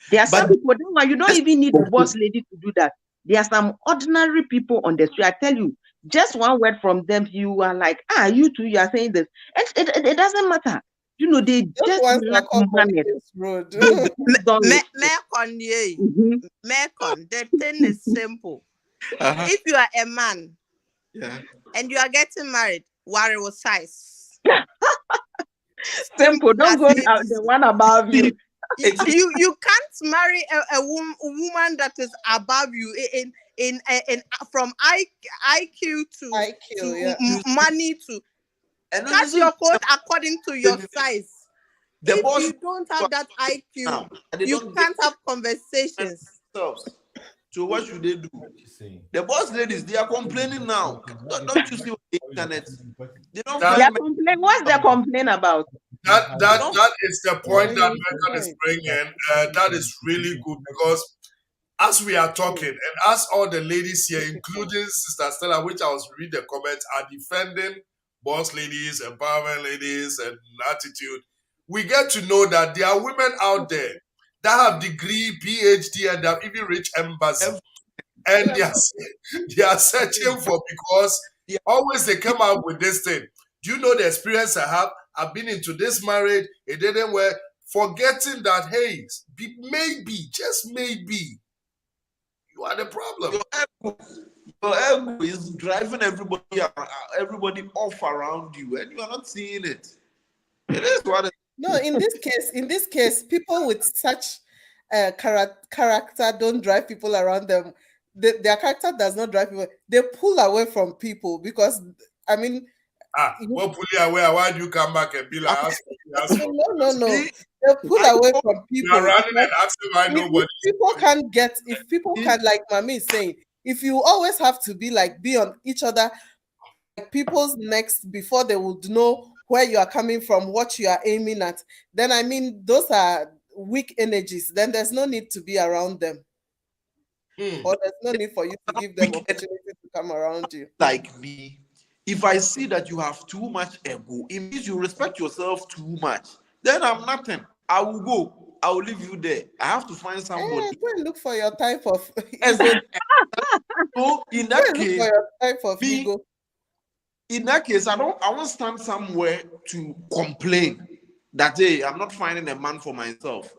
Speaker 3: There are some
Speaker 5: But
Speaker 3: people, you don't even need the boss lady to do that. There are some ordinary people on the street. I tell you, just one word from them, you are like, you two, you are saying this. And it doesn't matter. They
Speaker 4: Those
Speaker 3: just
Speaker 4: ones are
Speaker 3: lack
Speaker 4: called
Speaker 3: manners.
Speaker 4: Boniface Road.
Speaker 3: Don't
Speaker 2: Mekon, Mekon, the thing is simple. If you are a man and you are getting married, worry with size.
Speaker 3: Simple. Don't go
Speaker 2: as
Speaker 3: out the one above you.
Speaker 2: You can't marry a woman that is above you in from IQ to
Speaker 4: IQ,
Speaker 2: money to
Speaker 5: and
Speaker 2: cut your coat according to your size.
Speaker 5: The
Speaker 2: If
Speaker 5: boss
Speaker 2: you don't have that IQ,
Speaker 5: now, and they
Speaker 2: you
Speaker 5: don't
Speaker 2: can't have conversations.
Speaker 5: themselves. So what should they do? The boss ladies, they are complaining now. Don't you see on the internet? They don't find
Speaker 3: What's the complaint about?
Speaker 1: That is the point that Megan is bringing. That is really good, because as we are talking, and as all the ladies here, including Sister Stella, which I was reading the comments, are defending boss ladies, empowerment ladies, and attitude, we get to know that there are women out there that have degree, PhD, and they have even reached embassy. And they are searching for, because
Speaker 5: Yeah.
Speaker 1: Always they come out with this thing. Do you know the experience I have? I've been into this marriage, it didn't work, forgetting that, hey, maybe, just maybe, you are the problem.
Speaker 5: Your ego is driving everybody off around you, and you are not seeing it. It is what it
Speaker 4: No, in this case, people with such character don't drive people around them. Their character does not drive people. They pull away from people because, I mean,
Speaker 1: What pull you away? Why do you come back and be like,
Speaker 4: no.
Speaker 5: is.
Speaker 4: They pull away from
Speaker 1: You are
Speaker 4: people.
Speaker 1: running and asking why nobody.
Speaker 4: If people can, like Mami is saying, if you always have to be on each other, like people's necks before they would know where you are coming from, what you are aiming at, then I mean, those are weak energies. Then there's no need to be around them. Or there's no need for you to give them opportunity to come around you.
Speaker 5: Like me, if I see that you have too much ego, it means you respect yourself too much. Then I'm nothing. I will go. I will leave you there. I have to find somebody.
Speaker 4: Go and look for your type of
Speaker 5: Exactly. So in that case,
Speaker 4: for your type of
Speaker 5: me,
Speaker 4: ego.
Speaker 5: in that case, I won't stand somewhere to complain that, hey, I'm not finding a man for myself.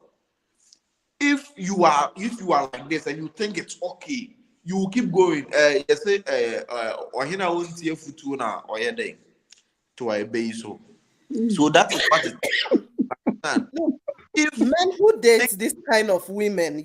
Speaker 5: If you are like this and you think it's okay, you will keep going. You say, Ohina won't see a futuna or a day to a base. So that is what it is.
Speaker 4: If men who date this kind of women,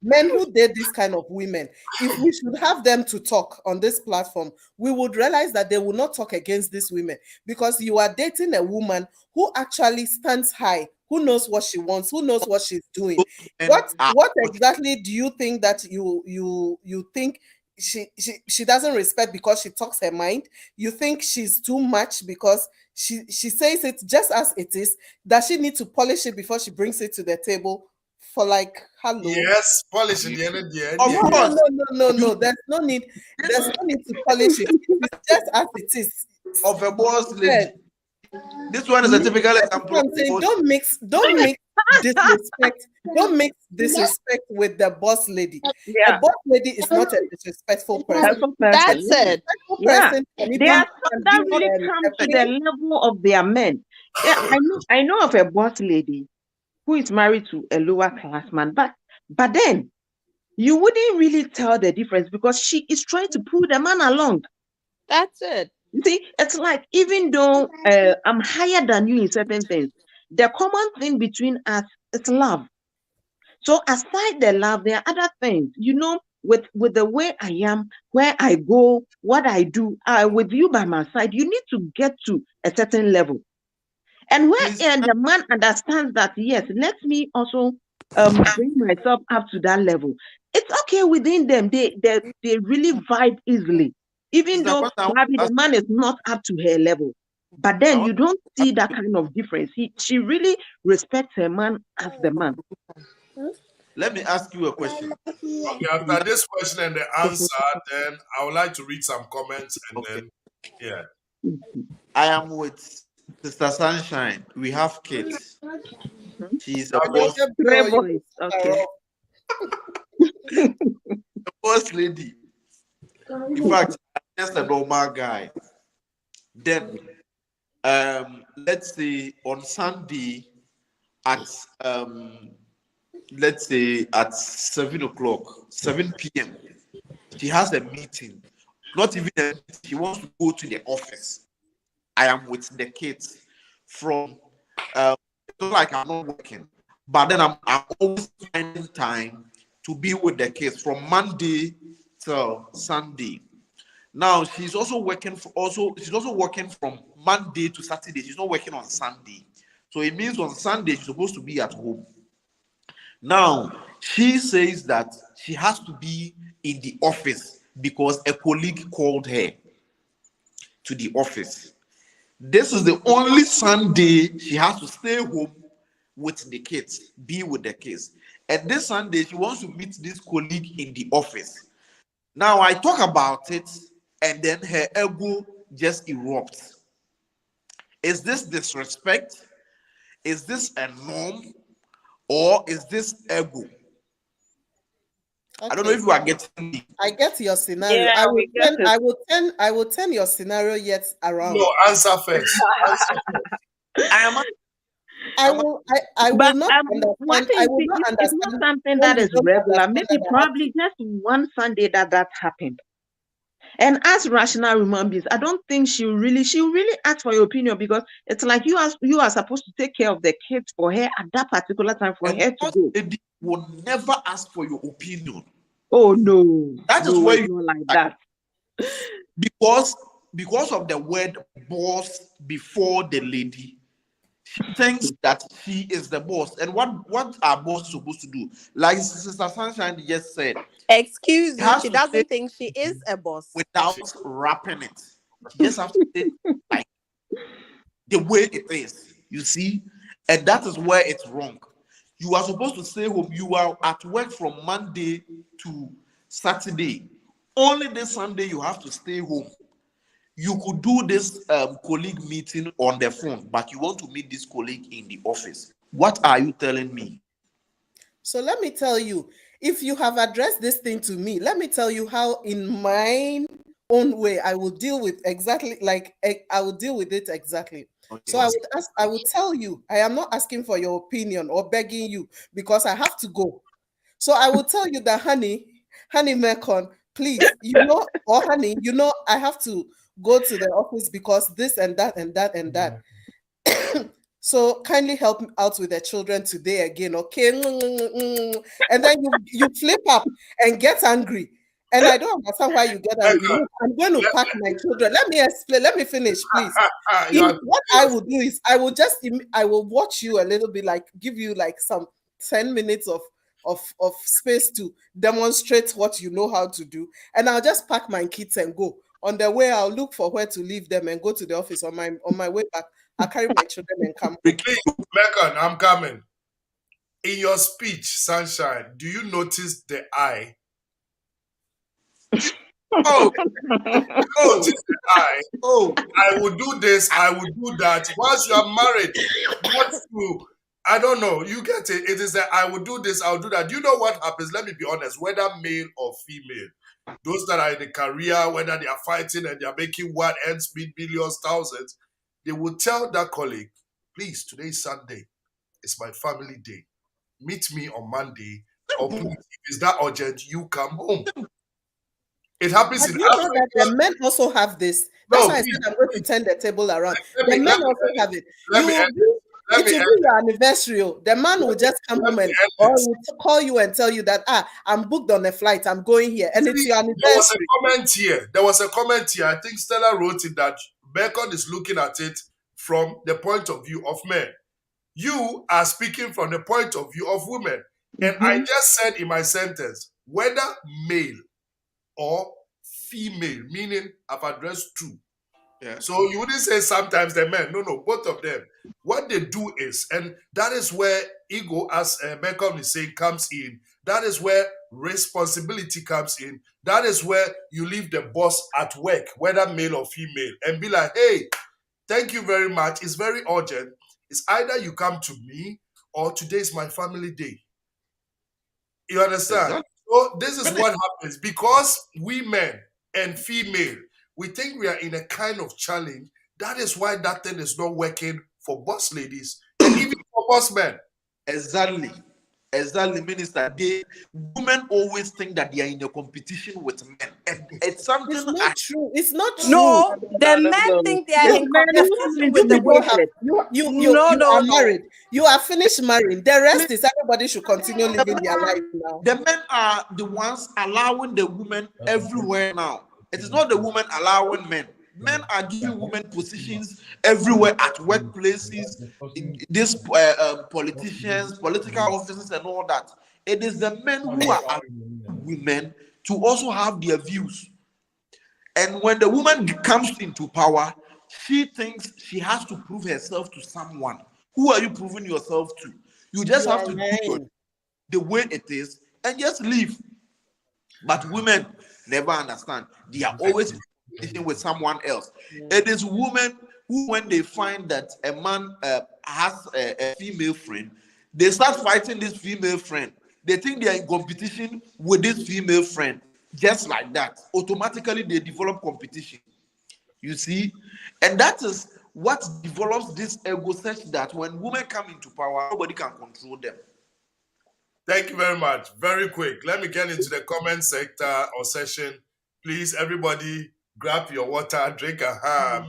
Speaker 4: men who date this kind of women, if we should have them to talk on this platform, we would realize that they will not talk against these women, because you are dating a woman who actually stands high, who knows what she wants, who knows what she's doing. What exactly do you think that you think she doesn't respect because she talks her mind? You think she's too much because she says it just as it is? Does she need to polish it before she brings it to the table for like hello?
Speaker 1: Yes, polish it. The
Speaker 5: Of course.
Speaker 4: No. There's no need to polish it. It's just as it is.
Speaker 5: Of a boss lady. This one is a typical example.
Speaker 4: I'm saying, don't mix disrespect. Don't mix disrespect with the boss lady.
Speaker 3: Yeah.
Speaker 4: The boss lady is not a disrespectful person.
Speaker 2: That's it.
Speaker 3: Yeah. They are some that really come to the level of their men. Yeah, I know of a boss lady who is married to a lower class man, but then you wouldn't really tell the difference because she is trying to pull the man along.
Speaker 2: That's it.
Speaker 3: You see, it's like, even though I'm higher than you in certain things, the common thing between us is love. So aside the love, there are other things, with the way I am, where I go, what I do, with you by my side, you need to get to a certain level. And where the man understands that, yes, let me also bring myself up to that level. It's okay within them. They really vibe easily, even though maybe the man is not up to her level. But then you don't see that kind of difference. She really respects her man as the man.
Speaker 5: Let me ask you a question.
Speaker 1: Okay, after this question and the answer, then I would like to read some comments and then, yeah.
Speaker 5: I am with Sister Sunshine. We have kids. She's a boss.
Speaker 3: Okay.
Speaker 5: A boss lady. In fact, I'm just a normal guy. Then, let's say on Sunday at let's say at 7 p.m. she has a meeting. Not even a meeting. She wants to go to the office. I am with the kids from like I'm not working, but then I'm always finding time to be with the kids from Monday till Sunday. Now she's also working from Monday to Saturday. She's not working on Sunday. So it means on Sunday she's supposed to be at home. Now she says that she has to be in the office because a colleague called her to the office. This is the only Sunday she has to stay home with the kids, be with the kids. And this Sunday, she wants to meet this colleague in the office. Now, I talk about it, and then her ego just erupts. Is this disrespect? Is this a norm? Or is this ego? I don't know if you are getting me.
Speaker 4: I get your scenario.
Speaker 3: Yeah,
Speaker 4: I will
Speaker 3: we get
Speaker 4: turn. I will turn your scenario yet around.
Speaker 1: No, answer first.
Speaker 4: I will
Speaker 3: But
Speaker 4: not
Speaker 3: one
Speaker 4: understand.
Speaker 3: thing,
Speaker 4: I will not
Speaker 3: it's not
Speaker 4: understand
Speaker 3: something
Speaker 4: when
Speaker 3: that
Speaker 4: you
Speaker 3: is
Speaker 4: don't
Speaker 3: regular.
Speaker 4: understand
Speaker 3: Maybe
Speaker 4: that I have
Speaker 3: probably just one Sunday that happened. And as rational human beings, I don't think she'll really ask for your opinion, because it's like you are supposed to take care of the kids for her at that particular time for her to
Speaker 5: Boss
Speaker 3: go.
Speaker 5: lady will never ask for your opinion.
Speaker 3: Oh no,
Speaker 5: That is
Speaker 3: no,
Speaker 5: where
Speaker 3: it's
Speaker 5: you
Speaker 3: not like that.
Speaker 5: because of the word boss before the lady, she thinks that she is the boss. And what are boss supposed to do? Like Sister Sunshine just said,
Speaker 2: Excuse
Speaker 5: she
Speaker 2: you,
Speaker 5: has
Speaker 2: she
Speaker 5: to say
Speaker 2: doesn't think she is a boss.
Speaker 5: without wrapping it. She just have to say like the way it is. You see, and that is where it's wrong. You are supposed to stay home. You are at work from Monday to Saturday. Only this Sunday you have to stay home. You could do this colleague meeting on the phone, but you want to meet this colleague in the office. What are you telling me?
Speaker 4: So let me tell you, if you have addressed this thing to me, let me tell you how in my own way I will deal with exactly like I will deal with it exactly.
Speaker 5: Okay.
Speaker 4: So I would tell you, I am not asking for your opinion or begging you because I have to go. So I will tell you that honey Mekon, please, or honey, I have to go to the office because this and that and that and that. So kindly help out with the children today again, okay? And then you flip up and get angry. And I don't understand why you get angry. Look, I'm going to pack my children. Let me explain. Let me finish, please. What I will do is I will watch you a little bit, like give you like some 10 minutes of space to demonstrate what you know how to do. And I'll just pack my kids and go. On the way, I'll look for where to leave them and go to the office. On my way back, I'll carry my children and come.
Speaker 1: Please, Mekon, I'm coming. In your speech, Sunshine, do you notice the I? Oh, notice the I. Oh, I will do this, I will do that. Once you are married, I don't know. You get it. It is that I will do this, I'll do that. Do you know what happens? Let me be honest, whether male or female, those that are in the career, whether they are fighting and they are making what ends meet millions, thousands, they will tell that colleague, please, today is Sunday. It's my family day. Meet me on Monday. Or please, if it's that urgent, you come home. It happens
Speaker 4: But
Speaker 1: in
Speaker 4: you know
Speaker 1: Africa.
Speaker 4: that the men also have this. That's why I said I'm going to turn the table around. The men also have it. It will be your anniversary. The man will just come home or will call you and tell you that I'm booked on a flight. I'm going here, and it's your anniversary.
Speaker 1: There was a comment here. I think Stella wrote it that Bacon is looking at it from the point of view of men. You are speaking from the point of view of women. And I just said in my sentence, whether male or female, meaning I've addressed two. Yeah. So you wouldn't say sometimes the men. No, both of them. What they do is, and that is where ego, as Malcolm is saying, comes in. That is where responsibility comes in. That is where you leave the boss at work, whether male or female, and be like, hey, thank you very much. It's very urgent. It's either you come to me or today is my family day. You understand? Exactly. So this is what happens because we men and female, we think we are in a kind of challenge. That is why that thing is not working for boss ladies and even for boss men.
Speaker 5: Exactly, Minister. Women always think that they are in a competition with men, and it's something.
Speaker 4: It's not true. It's not true.
Speaker 2: No, the men think they are in competition with the women.
Speaker 4: You are married. You are finished marrying. The rest is everybody should continue living their life now.
Speaker 5: The men are the ones allowing the women everywhere now. It is not the women allowing men. Men are giving women positions everywhere at workplaces, these politicians, political offices, and all that. It is the men who are allowing women to also have their views. And when the woman comes into power, she thinks she has to prove herself to someone. Who are you proving yourself to? You just have to do it the way it is and just leave. But women never understand. They are always with someone else. It is women who, when they find that a man has a female friend, they start fighting this female friend. They think they are in competition with this female friend. Just like that, automatically they develop competition. You see, and that is what develops this ego, such that when women come into power, nobody can control them.
Speaker 1: Thank you very much. Very quick. Let me get into the comment sector or session. Please, everybody, grab your water, drink a ham.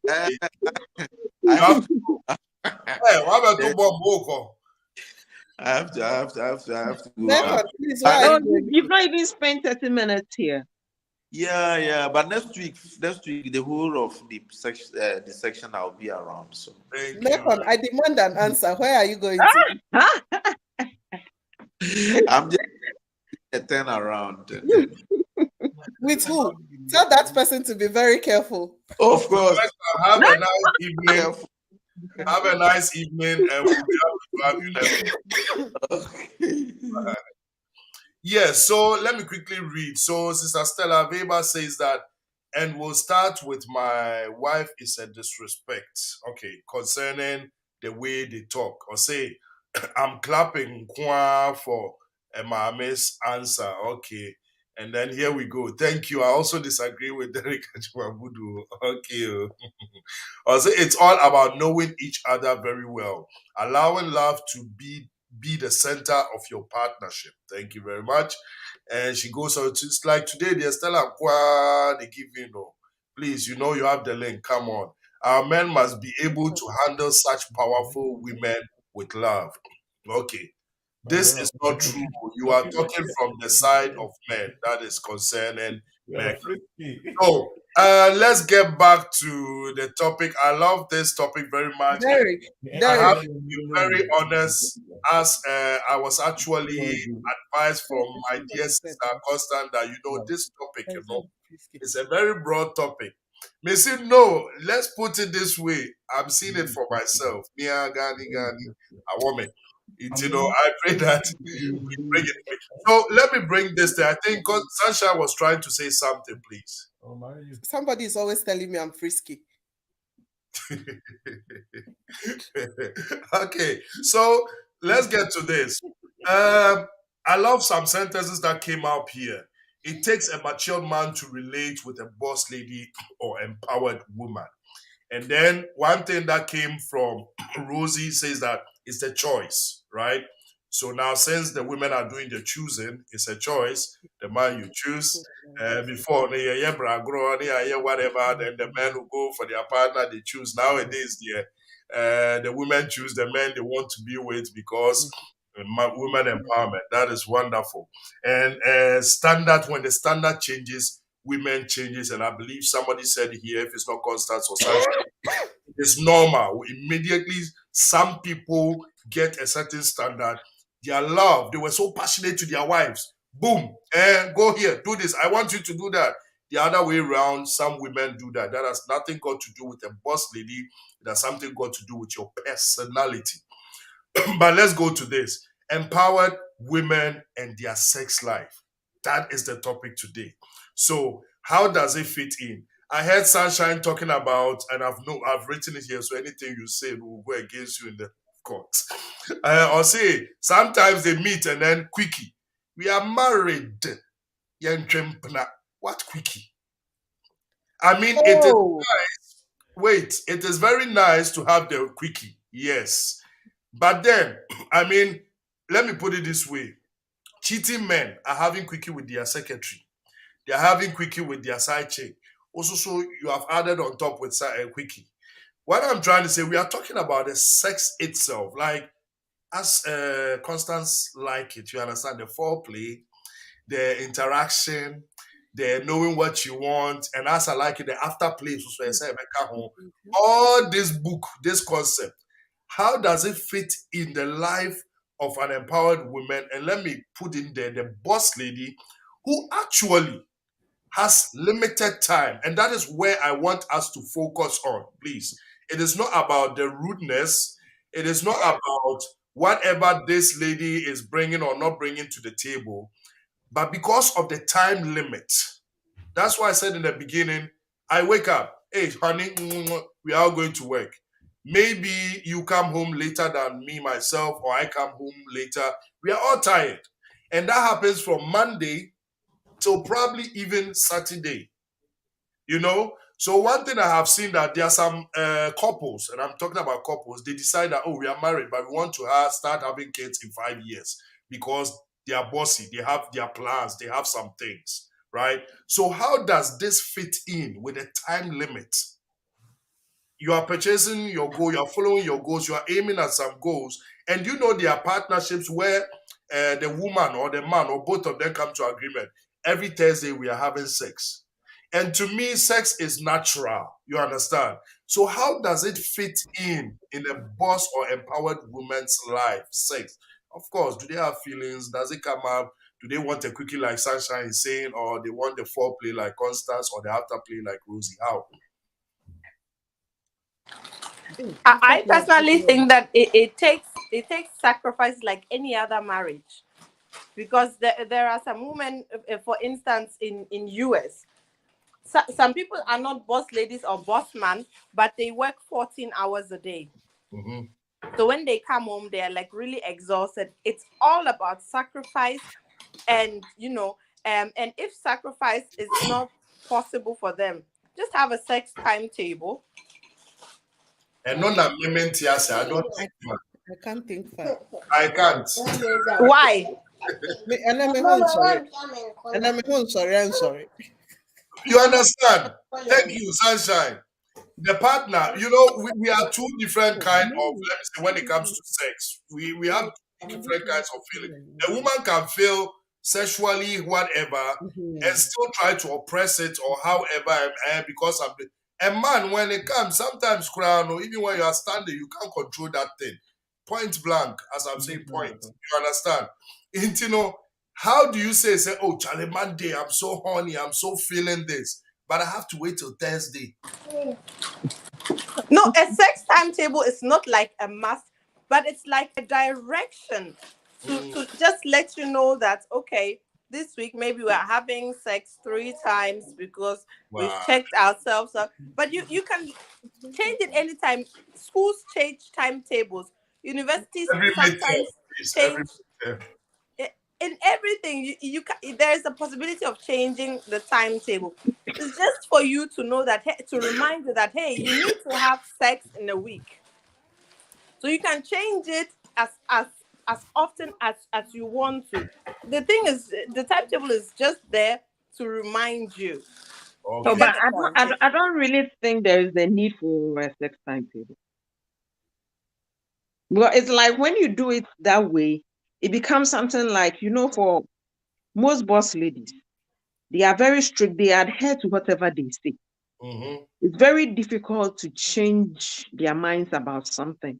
Speaker 1: Hey, what about two bomb?
Speaker 5: I have to go.
Speaker 4: Therefore, please,
Speaker 3: Oh, you've not even spent 30 minutes here.
Speaker 5: Yeah. But next week, the whole of the section I'll be around. So
Speaker 4: Nekon, I demand an answer. Where are you going to?
Speaker 5: I'm just a turn around.
Speaker 4: With who? Tell that person to be very careful.
Speaker 5: Of course.
Speaker 1: Have a nice evening. Have a nice evening, and we'll be happy to have you next. Yeah, so let me quickly read. So Sister Stella Weber says that, and we'll start with my wife is a disrespect. Okay, concerning the way they talk. Or say, I'm clapping for Mame's answer. Okay. And then here we go. Thank you. I also disagree with Derek Ajimabudu. Okay. Also, it's all about knowing each other very well, allowing love to be the center of your partnership. Thank you very much. And she goes on. It's like today, the Stella Nkwa, they give please, you have the link. Come on. Our men must be able to handle such powerful women with love. Okay. This is not true. You are talking from the side of men. That is concerning men. So let's get back to the topic. I love this topic very much.
Speaker 4: Derek.
Speaker 1: I have to be very honest, as I was actually advised from my dear sister Constant that this topic, it's a very broad topic. May say no, let's put it this way. I'm seeing it for myself. Nia Gani, a woman. I pray that we bring it. So let me bring this there. I think Sunshine was trying to say something, please.
Speaker 4: Somebody is always telling me I'm frisky.
Speaker 1: Okay, so let's get to this. I love some sentences that came up here. It takes a mature man to relate with a boss lady or empowered woman. And then one thing that came from Rosie says that it's a choice, right? So now, since the women are doing the choosing, it's a choice. The man you choose before whatever, then the men who go for their partner they choose. Nowadays, the women choose the men they want to be with because women empowerment. That is wonderful. And when the standard changes, women changes. And I believe somebody said here, if it's not constant society, it's normal. Immediately, some people get a certain standard. Their love, they were so passionate to their wives. Boom, go here, do this. I want you to do that. The other way around, some women do that. That has nothing got to do with a boss lady. It has something got to do with your personality. But let's go to this. Empowered women and their sex life. That is the topic today. So how does it fit in? I heard Sunshine talking about, and I've written it here, so anything you say will go against you in the court. Or say, sometimes they meet and then quickie. We are married. What quickie? I mean, it is nice. Wait, it is very nice to have the quickie. Yes. But then, I mean, let me put it this way. Cheating men are having quickie with their secretary. They are having quickie with their side chick. Also, so you have added on top with quickie. What I'm trying to say, we are talking about the sex itself. Like, as Constance like it, you understand the foreplay, the interaction, the knowing what you want, and as I like it, the afterplay. All this concept, how does it fit in the life of an empowered woman? And let me put in there the boss lady who actually has limited time. And that is where I want us to focus on, please. It is not about the rudeness. It is not about whatever this lady is bringing or not bringing to the table, but because of the time limit. That's why I said in the beginning, I wake up, hey, honey, we are going to work. Maybe you come home later than me, myself, or I come home later. We are all tired. And that happens from Monday till probably even Saturday. You know? So one thing I have seen that there are some couples, and I'm talking about couples, they decide that, oh, we are married, but we want to start having kids in 5 years because they are bossy, they have their plans, they have some things, right? So how does this fit in with a time limit? You are purchasing your goal, you are following your goals, you are aiming at some goals, and you know there are partnerships where the woman or the man or both of them come to agreement. Every Thursday we are having sex. And to me, sex is natural. You understand? So how does it fit in a boss or empowered woman's life? Sex. Of course, do they have feelings? Does it come up? Do they want a quickie like Sunshine is saying, or they want the foreplay like Constance, or the afterplay like Rosie? How?
Speaker 2: I personally think that it takes sacrifice like any other marriage, because there are some women, for instance, in US, some people are not boss ladies or boss man, but they work 14 hours a day.
Speaker 1: Mhm.
Speaker 2: So when they come home, they are like really exhausted. It's all about sacrifice, and and if sacrifice is not possible for them, just have a sex timetable.
Speaker 1: And non amendment here, I don't think, man.
Speaker 4: I can't think fast.
Speaker 1: I can't.
Speaker 2: Why?
Speaker 4: And I'm sorry.
Speaker 1: You understand? Thank you, Sunshine. The partner, we are two different kind of, let me say, when it comes to sex. We have two different kinds of feeling. A woman can feel sexually whatever and still try to oppress it or however, because of the a man, when it comes, sometimes crown or even when you are standing, you can't control that thing. Point blank, as I'm saying, point. You understand? And how do you say, oh, Charlie Monday, I'm so horny, I'm so feeling this, but I have to wait till Thursday.
Speaker 2: No, a sex timetable is not like a must, but it's like a direction to just let you know that, okay, this week maybe we're having sex 3 times because we've checked ourselves up. But you can change it anytime. Schools change timetables. Universities sometimes change. In everything, you can, there is a possibility of changing the timetable. It's just for you to know that, to remind you that, hey, you need to have sex in a week. So you can change it as often as you want to. The thing is, the timetable is just there to remind you.
Speaker 3: Okay. So, but I don't really think there is a need for a sex timetable. Well, it's like when you do it that way, it becomes something like, for most boss ladies, they are very strict. They adhere to whatever they say. Mm-hmm. It's very difficult to change their minds about something.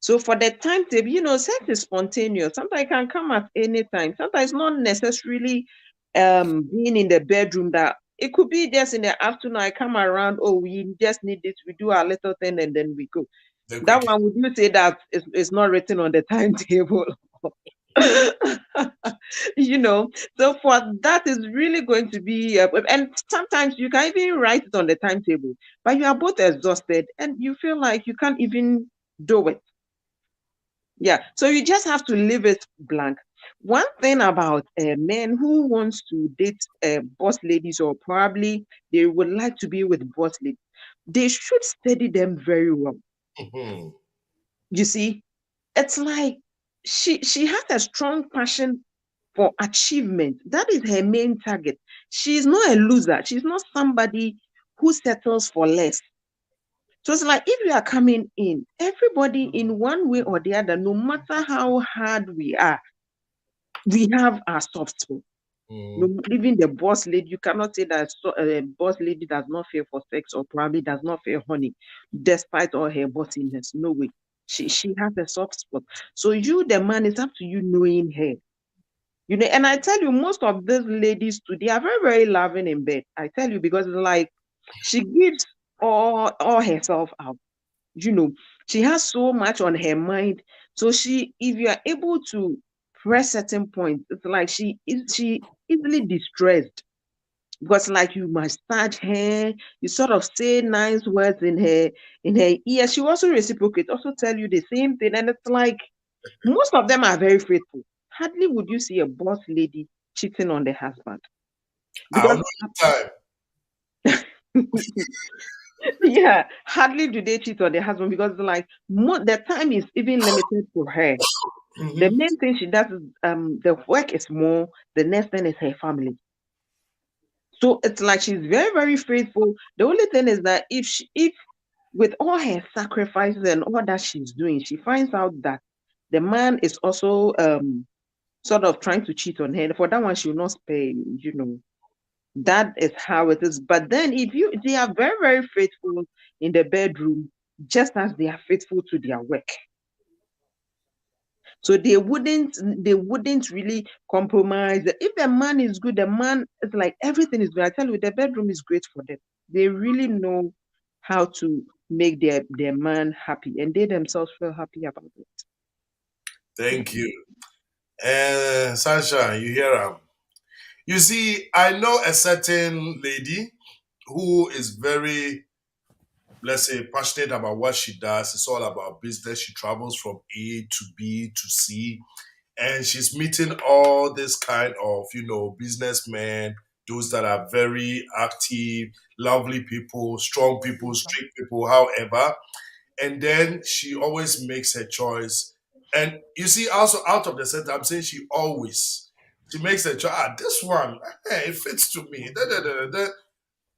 Speaker 3: So for the timetable, sex is spontaneous. Sometimes it can come at any time. Sometimes not necessarily being in the bedroom. That it could be just in the afternoon. I come around. Oh, we just need this. We do our little thing and then we go. That one, would you say that it's not written on the timetable? So for that is really going to be, and sometimes you can even write it on the timetable, but you are both exhausted and you feel like you can't even do it. Yeah, so you just have to leave it blank. One thing about men who wants to date boss ladies, or probably they would like to be with boss ladies, they should study them very well. Mm-hmm. You see, it's like she has a strong passion for achievement. That is her main target. She's not a loser. She's not somebody who settles for less. So it's like, if you are coming in, everybody in one way or the other, no matter how hard we are, we have our soft spot. Even the boss lady, you cannot say that a boss lady does not fear for sex or probably does not fear honey, despite all her bossiness. No way. She has a soft spot. So you, the man, it's up to you knowing her. And I tell you, most of these ladies today are very, very loving in bed. I tell you, because it's like she gives all herself out. She has so much on her mind. So if you are able to press certain points, it's like she easily distressed. because like you massage her, you sort of say nice words in her ear. She also reciprocate, also tell you the same thing, and it's like most of them are very faithful. Hardly would you see a boss lady cheating on the husband
Speaker 1: I'll
Speaker 3: because
Speaker 1: know the time.
Speaker 3: yeah, hardly do they cheat on the husband because like the time is even limited for her. The
Speaker 1: Mhm.
Speaker 3: main thing she does is the work is more. The next thing is her family. So it's like she's very, very faithful. The only thing is that if with all her sacrifices and all that she's doing, she finds out that the man is also sort of trying to cheat on her. For that one, she will not spare, you know. That is how it is. But then if they are very, very faithful in the bedroom, just as they are faithful to their work. So they wouldn't really compromise. If the man is good, the man is like everything is good. I tell you, the bedroom is great for them. They really know how to make their man happy, and they themselves feel happy about it.
Speaker 1: Thank you. And Sunshine, you hear him. You see, I know a certain lady who is very, let's say, passionate about what she does. It's all about business. She travels from A to B to C, and she's meeting all this kind of, businessmen, those that are very active, lovely people, strong people, strict people, however. And then she always makes her choice. And you see, also out of the center, I'm saying she makes a choice. This one, it fits to me. Da, da, da, da, da.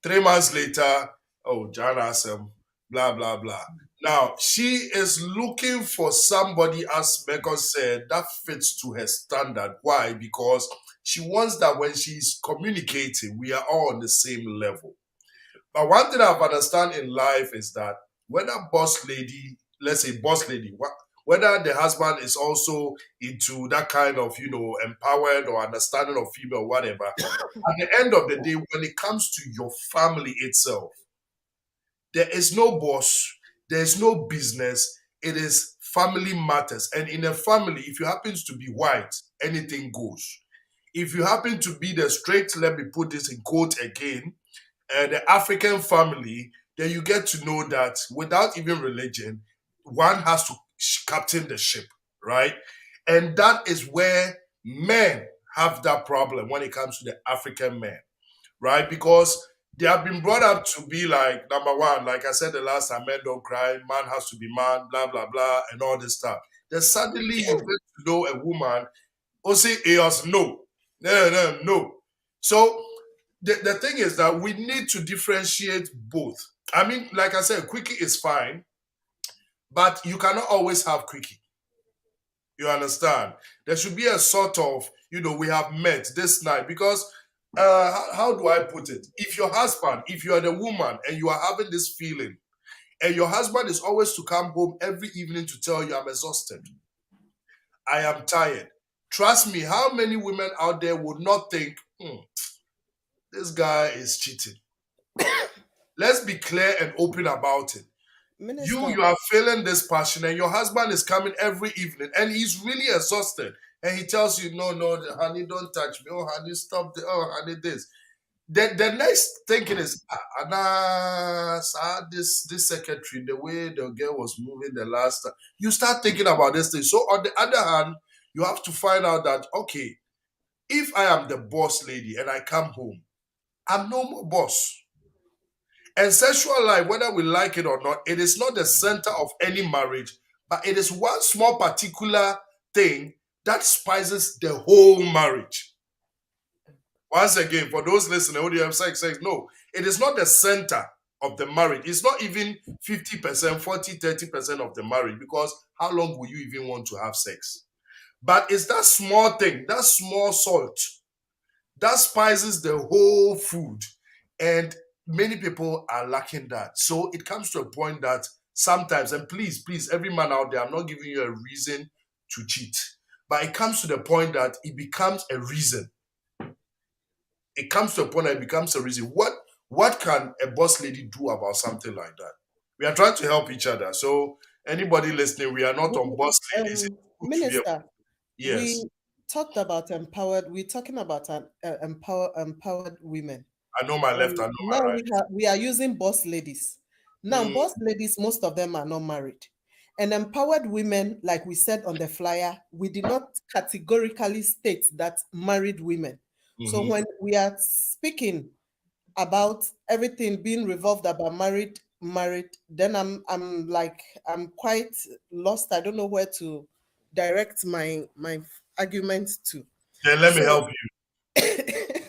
Speaker 1: 3 months later, oh, John Assam, blah, blah, blah. Now, she is looking for somebody, as Meko said, that fits to her standard. Why? Because she wants that when she's communicating, we are all on the same level. But one thing I've understand in life is that whether boss lady, let's say boss lady, whether the husband is also into that kind of, empowered or understanding of female, whatever, at the end of the day, when it comes to your family itself, there is no boss, there is no business, it is family matters. And in a family, if you happen to be white, anything goes. If you happen to be the straight, let me put this in quote again, the African family, then you get to know that without even religion, one has to captain the ship, right? And that is where men have that problem when it comes to the African men, right? Because they have been brought up to be like, number one, like I said the last time, men don't cry, man has to be man, blah, blah, blah, and all this stuff. Then suddenly you get to know a woman, say, no. No, no, no. So the thing is that we need to differentiate both. I mean, like I said, quickie is fine, but you cannot always have quickie. You understand? There should be a sort of, we have met this night because how do I put it? If your husband, if you are the woman and you are having this feeling, and your husband is always to come home every evening to tell you, I'm exhausted, I am tired. Trust me, how many women out there would not think, this guy is cheating? Let's be clear and open about it.
Speaker 4: Minister,
Speaker 1: You are feeling this passion, and your husband is coming every evening, and he's really exhausted, and he tells you, no, no, honey, don't touch me. Oh, honey, stop. Oh, honey, this. The next thinking is, this secretary, the way the girl was moving the last time. You start thinking about this thing. So on the other hand, you have to find out that, okay, if I am the boss lady and I come home, I'm no more boss. And sexual life, whether we like it or not, it is not the center of any marriage, but it is one small particular thing that spices the whole marriage. Once again, for those listening, who do you have sex? No, it is not the center of the marriage. It's not even 50%, 40, 30% of the marriage, because how long will you even want to have sex? But it's that small thing, that small salt, that spices the whole food. And many people are lacking that. So it comes to a point that sometimes, and please, every man out there, I'm not giving you a reason to cheat, but it comes to the point that it becomes a reason. It comes to a point that it becomes a reason. What can a boss lady do about something like that? We are trying to help each other. So anybody listening, we are not on boss ladies.
Speaker 4: Minister,
Speaker 1: Yes.
Speaker 4: we talked about empowered. We're talking about empowered women.
Speaker 1: I know my left, I know my
Speaker 4: Now
Speaker 1: right.
Speaker 4: we are using boss ladies. Now,
Speaker 1: Mm,
Speaker 4: boss ladies, most of them are not married. And empowered women, like we said on the flyer, we did not categorically state that married women. So
Speaker 1: mhm.
Speaker 4: when we are speaking about everything being revolved about married, then I'm like I'm quite lost. I don't know where to direct my argument to.
Speaker 1: Then let me
Speaker 4: So
Speaker 1: help you.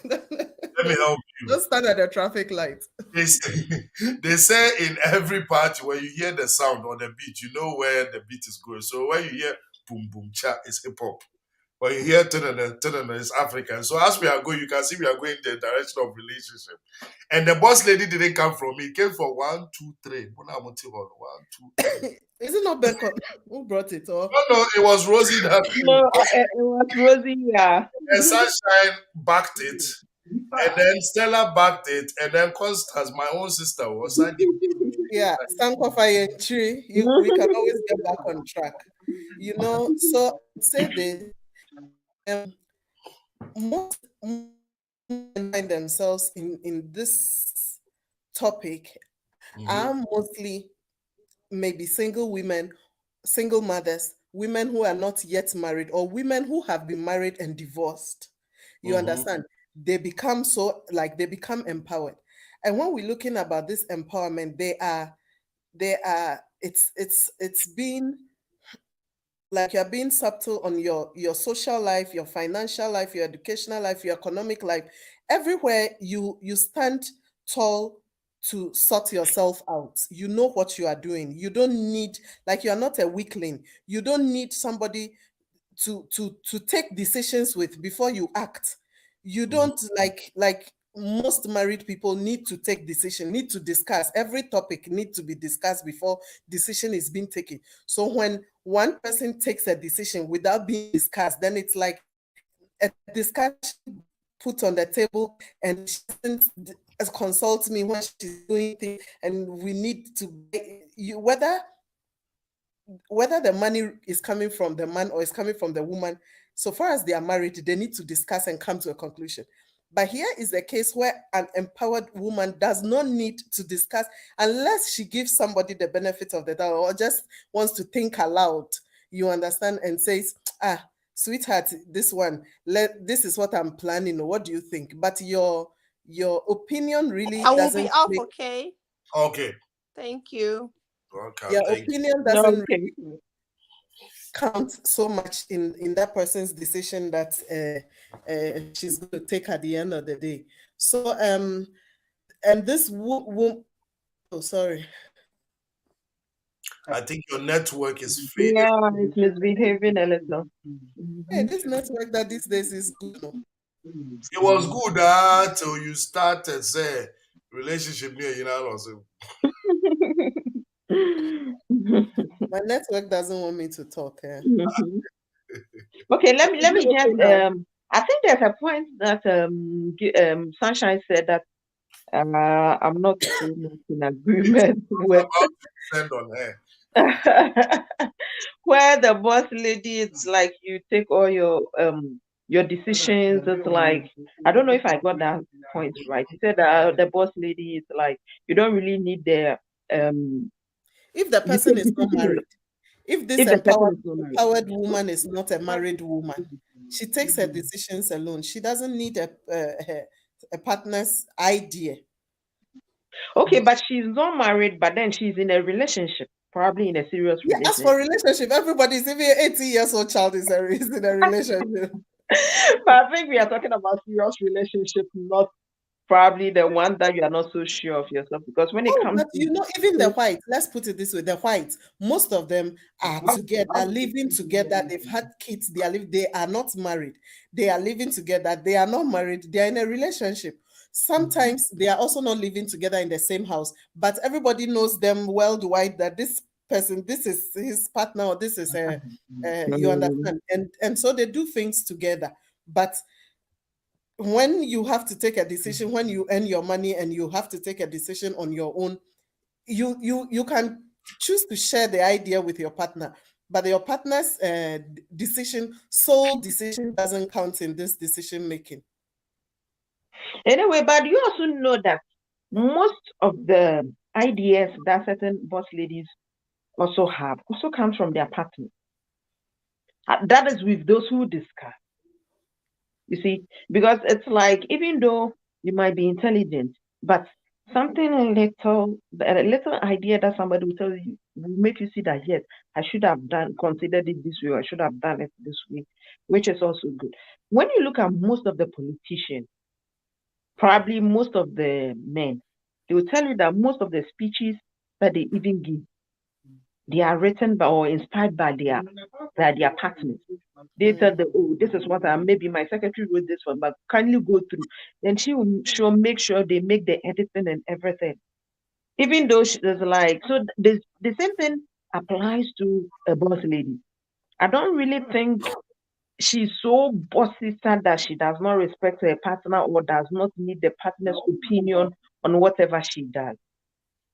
Speaker 1: Let me help you.
Speaker 4: just stand at the traffic light.
Speaker 1: They say, they say in every party when you hear the sound or the beat, you know where the beat is going. So when you hear boom boom cha, it's hip hop. When you hear tanana, tanana, it's African. So as we are going, you can see we are going in the direction of relationship. And the boss lady didn't come from me. It came from 1, 2, 3. 1, 2, 3.
Speaker 4: Is it not Bacon? Who brought it? Or
Speaker 1: No, it was Rosie that
Speaker 3: No, it was Rosie. Yeah.
Speaker 1: and Sunshine backed it. And then Stella backed it. And then Constance, my own sister, was I did.
Speaker 4: yeah, Sankofa Tree. We can always get back on track. You know, so say this. Most men find themselves in this topic are mostly maybe single women, single mothers, women who are not yet married, or women who have been married and divorced. You understand? They become they become empowered. And when we're looking about this empowerment, it's been like you're being subtle on your social life, your financial life, your educational life, your economic life. Everywhere you stand tall to sort yourself out. You know what you are doing. You don't need, like, you're not a weakling. You don't need somebody to take decisions with before you act. You don't like most married people need to take decision, need to discuss. Every topic need to be discussed before decision is being taken. So when one person takes a decision without being discussed, then it's like a discussion put on the table, and she doesn't consult me when she's doing things, and we need to whether the money is coming from the man or is coming from the woman, so far as they are married, they need to discuss and come to a conclusion. But here is a case where an empowered woman does not need to discuss unless she gives somebody the benefit of the doubt or just wants to think aloud, you understand, and says, sweetheart, this is what I'm planning. What do you think? But your opinion really
Speaker 2: I will
Speaker 4: doesn't
Speaker 2: be off, okay?
Speaker 1: Okay.
Speaker 2: Thank you.
Speaker 1: Okay.
Speaker 4: your
Speaker 1: Thank you.
Speaker 4: opinion doesn't
Speaker 3: Okay.
Speaker 4: count so much in that person's decision that she's going to take at the end of the day. So and this oh, sorry.
Speaker 1: I think your network is fading.
Speaker 3: Yeah, it's misbehaving a little.
Speaker 4: Hey, this network that these days is good. No?
Speaker 1: It was good till you started say relationship near you know also.
Speaker 4: My network doesn't want me to talk.
Speaker 3: Okay, let me
Speaker 4: Is it
Speaker 3: just
Speaker 4: okay now?
Speaker 3: I think there's a point that Sunshine said that I'm not so much in agreement with
Speaker 1: About to send on her.
Speaker 3: where the boss lady, it's like you take all your decisions. It's like, I don't know if I got that point right. He said that the boss lady is like, you don't really need the
Speaker 4: If the
Speaker 3: you
Speaker 4: person
Speaker 3: take
Speaker 4: is not
Speaker 3: decisions
Speaker 4: married, if this
Speaker 3: if the person is not married.
Speaker 4: empowered woman is not a married woman, she takes her decisions alone. She doesn't need a partner's idea.
Speaker 3: Okay, but she's not married, but then she's in a relationship, probably in a serious
Speaker 4: Yeah, as
Speaker 3: relationship.
Speaker 4: for relationship, everybody's even 80 years old child is in a relationship.
Speaker 3: But I think we are talking about serious relationship, not probably the one that you are not so sure of yourself. Because when it
Speaker 4: Oh,
Speaker 3: comes
Speaker 4: but you know, even the whites, let's put it this way, the whites, most of them are together, living together. They've had kids, they are not married. They are living together. They are not married. They are in a relationship. Sometimes they are also not living together in the same house, but everybody knows them worldwide that this person, this is his partner, or this is you understand, and so they do things together. But when you have to take a decision, when you earn your money and you have to take a decision on your own, you can choose to share the idea with your partner, but your partner's sole decision doesn't count in this decision making.
Speaker 3: Anyway, but you also know that most of the ideas that certain boss ladies also have also comes from their partners. That is with those who discuss. You see, because it's like even though you might be intelligent, but something a little idea that somebody will tell you will make you see that yes, I should have considered it this way, or I should have done it this way, which is also good. When you look at most of the politicians, probably most of the men, they will tell you that most of the speeches that they even give, they are written by or inspired by their partners. They tell them, oh, this is what maybe my secretary wrote this one, but kindly go through. Then she'll make sure they make the editing and everything. Even though there's like, so the same thing applies to a boss lady. I don't really think she's so bossy that she does not respect her partner or does not need the partner's opinion on whatever she does.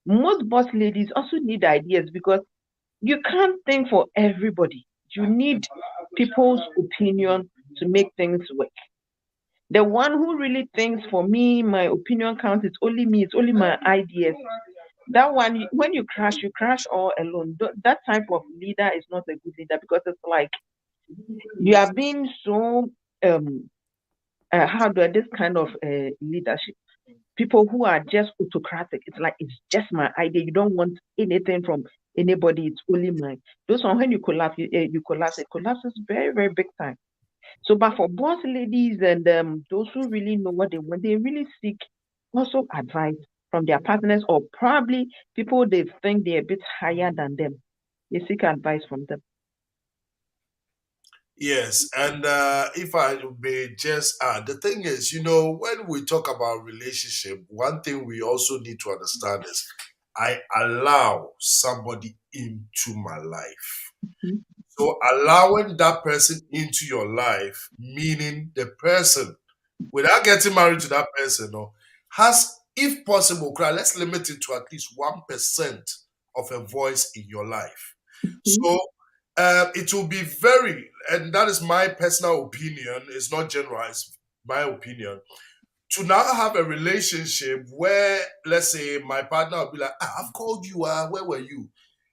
Speaker 3: Most boss ladies also need ideas because you can't think for everybody. You need people's opinion to make things work. The one who really thinks for me, my opinion counts, it's only me, it's only my ideas. That one, when you crash all alone. That type of leader is not a good leader because it's like you are being so how do I this kind of leadership? People who are just autocratic. It's like it's just my idea. You don't want anything from anybody. It's only mine. Those one when you collapse, you collapse. It collapses very very big time. So, but for boss ladies and those who really know what they want, they really seek also advice from their partners or probably people they think they're a bit higher than them. They seek advice from them.
Speaker 1: Yes, and if I may just add, the thing is, when we talk about relationship, one thing we also need to understand is I allow somebody into my life.
Speaker 3: Mhm.
Speaker 1: So allowing that person into your life, meaning the person, without getting married to that person, has, if possible, let's limit it to at least 1% of a voice in your life.
Speaker 3: Mhm.
Speaker 1: So it will be and that is my personal opinion, it's not generalized, my opinion, to now have a relationship where, let's say, my partner will be like, I've called you, where were you?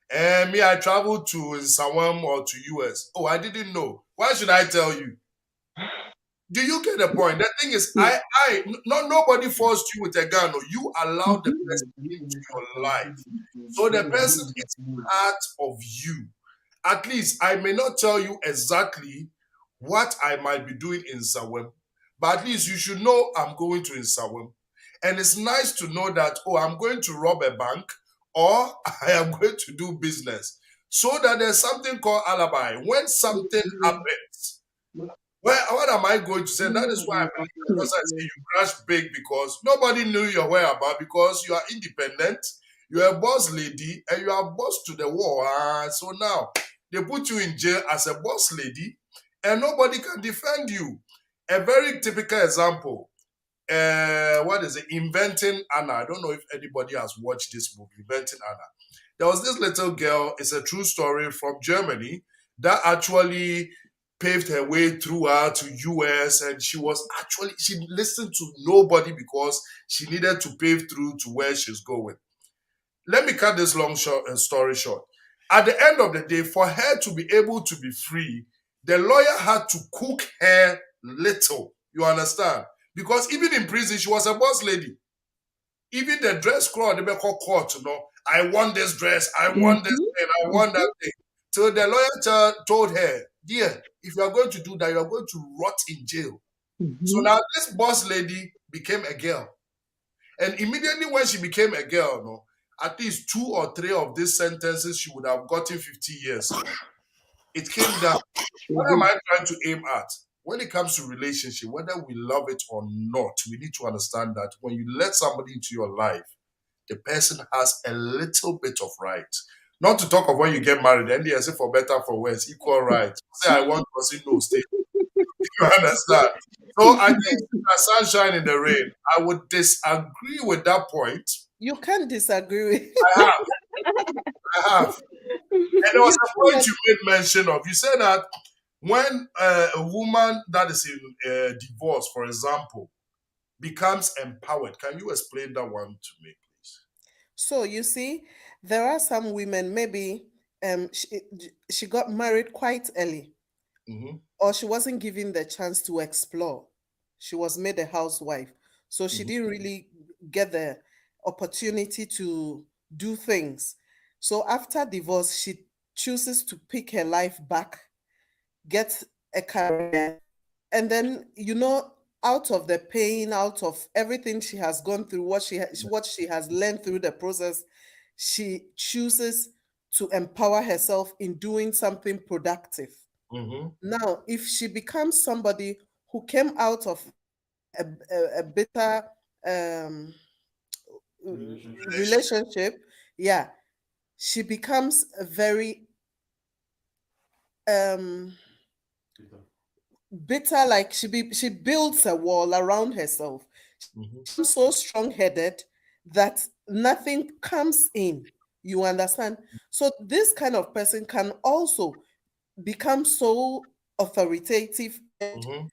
Speaker 1: And me, I traveled to Sawam or to US. Oh, I didn't know. Why should I tell you? Do you get the point? The thing is, nobody forced you with a gun. Or you allowed the person into your life. So the person is part of you. At least I may not tell you exactly what I might be doing in Sawam, but at least you should know I'm going to in Sawam. And it's nice to know that, oh, I'm going to rob a bank or I am going to do business. So that there's something called alibi. When something happens, what am I going to say? That is why I believe that's why I say you crash big because nobody knew your whereabouts because you are independent, you're a boss lady, and you are boss to the wall. So now they put you in jail as a boss lady, and nobody can defend you. A very typical example. What is it? Inventing Anna. I don't know if anybody has watched this movie, Inventing Anna. There was this little girl, it's a true story from Germany, that actually paved her way throughout to US, and she listened to nobody because she needed to pave through to where she's going. Let me cut this story short. At the end of the day, for her to be able to be free, the lawyer had to cook her little. You understand? Because even in prison, she was a boss lady. Even the dress code, they make her court, I want this dress, I want this thing, I want that thing. So the lawyer told her, dear, if you are going to do that, you are going to rot in jail. So now this boss lady became a girl. And immediately when she became a girl, at least 2 or 3 of these sentences, she would have gotten 50 years. It came down. What am I trying to aim at? When it comes to relationship, whether we love it or not, we need to understand that when you let somebody into your life, the person has a little bit of right. Not to talk of when you get married, and they say for better, for worse, equal right. Say I want to see no stay. You understand? So I think sunshine in the rain. I would disagree with that point.
Speaker 4: You can't disagree with.
Speaker 1: I have. And there was a point you made mention of. You said that when a woman that is in divorce, for example, becomes empowered. Can you explain that one to me, please?
Speaker 4: So you see, there are some women, maybe she got married quite early,
Speaker 1: Mm-hmm.
Speaker 4: or she wasn't given the chance to explore. She was made a housewife. So she
Speaker 1: Mm-hmm.
Speaker 4: didn't really get the opportunity to do things. So after divorce, she chooses to pick her life back, get a career, and then, out of the pain, out of everything she has gone through, what she has learned through the process, she chooses to empower herself in doing something productive.
Speaker 1: Mm-hmm.
Speaker 4: Now, if she becomes somebody who came out of a bitter um, relationship, yeah, she becomes a very um, bitter. Like she builds a wall around herself.
Speaker 1: Mm-hmm.
Speaker 4: She's so strong-headed that nothing comes in. You understand? So this kind of person can also become so authoritative.
Speaker 1: Mm-hmm.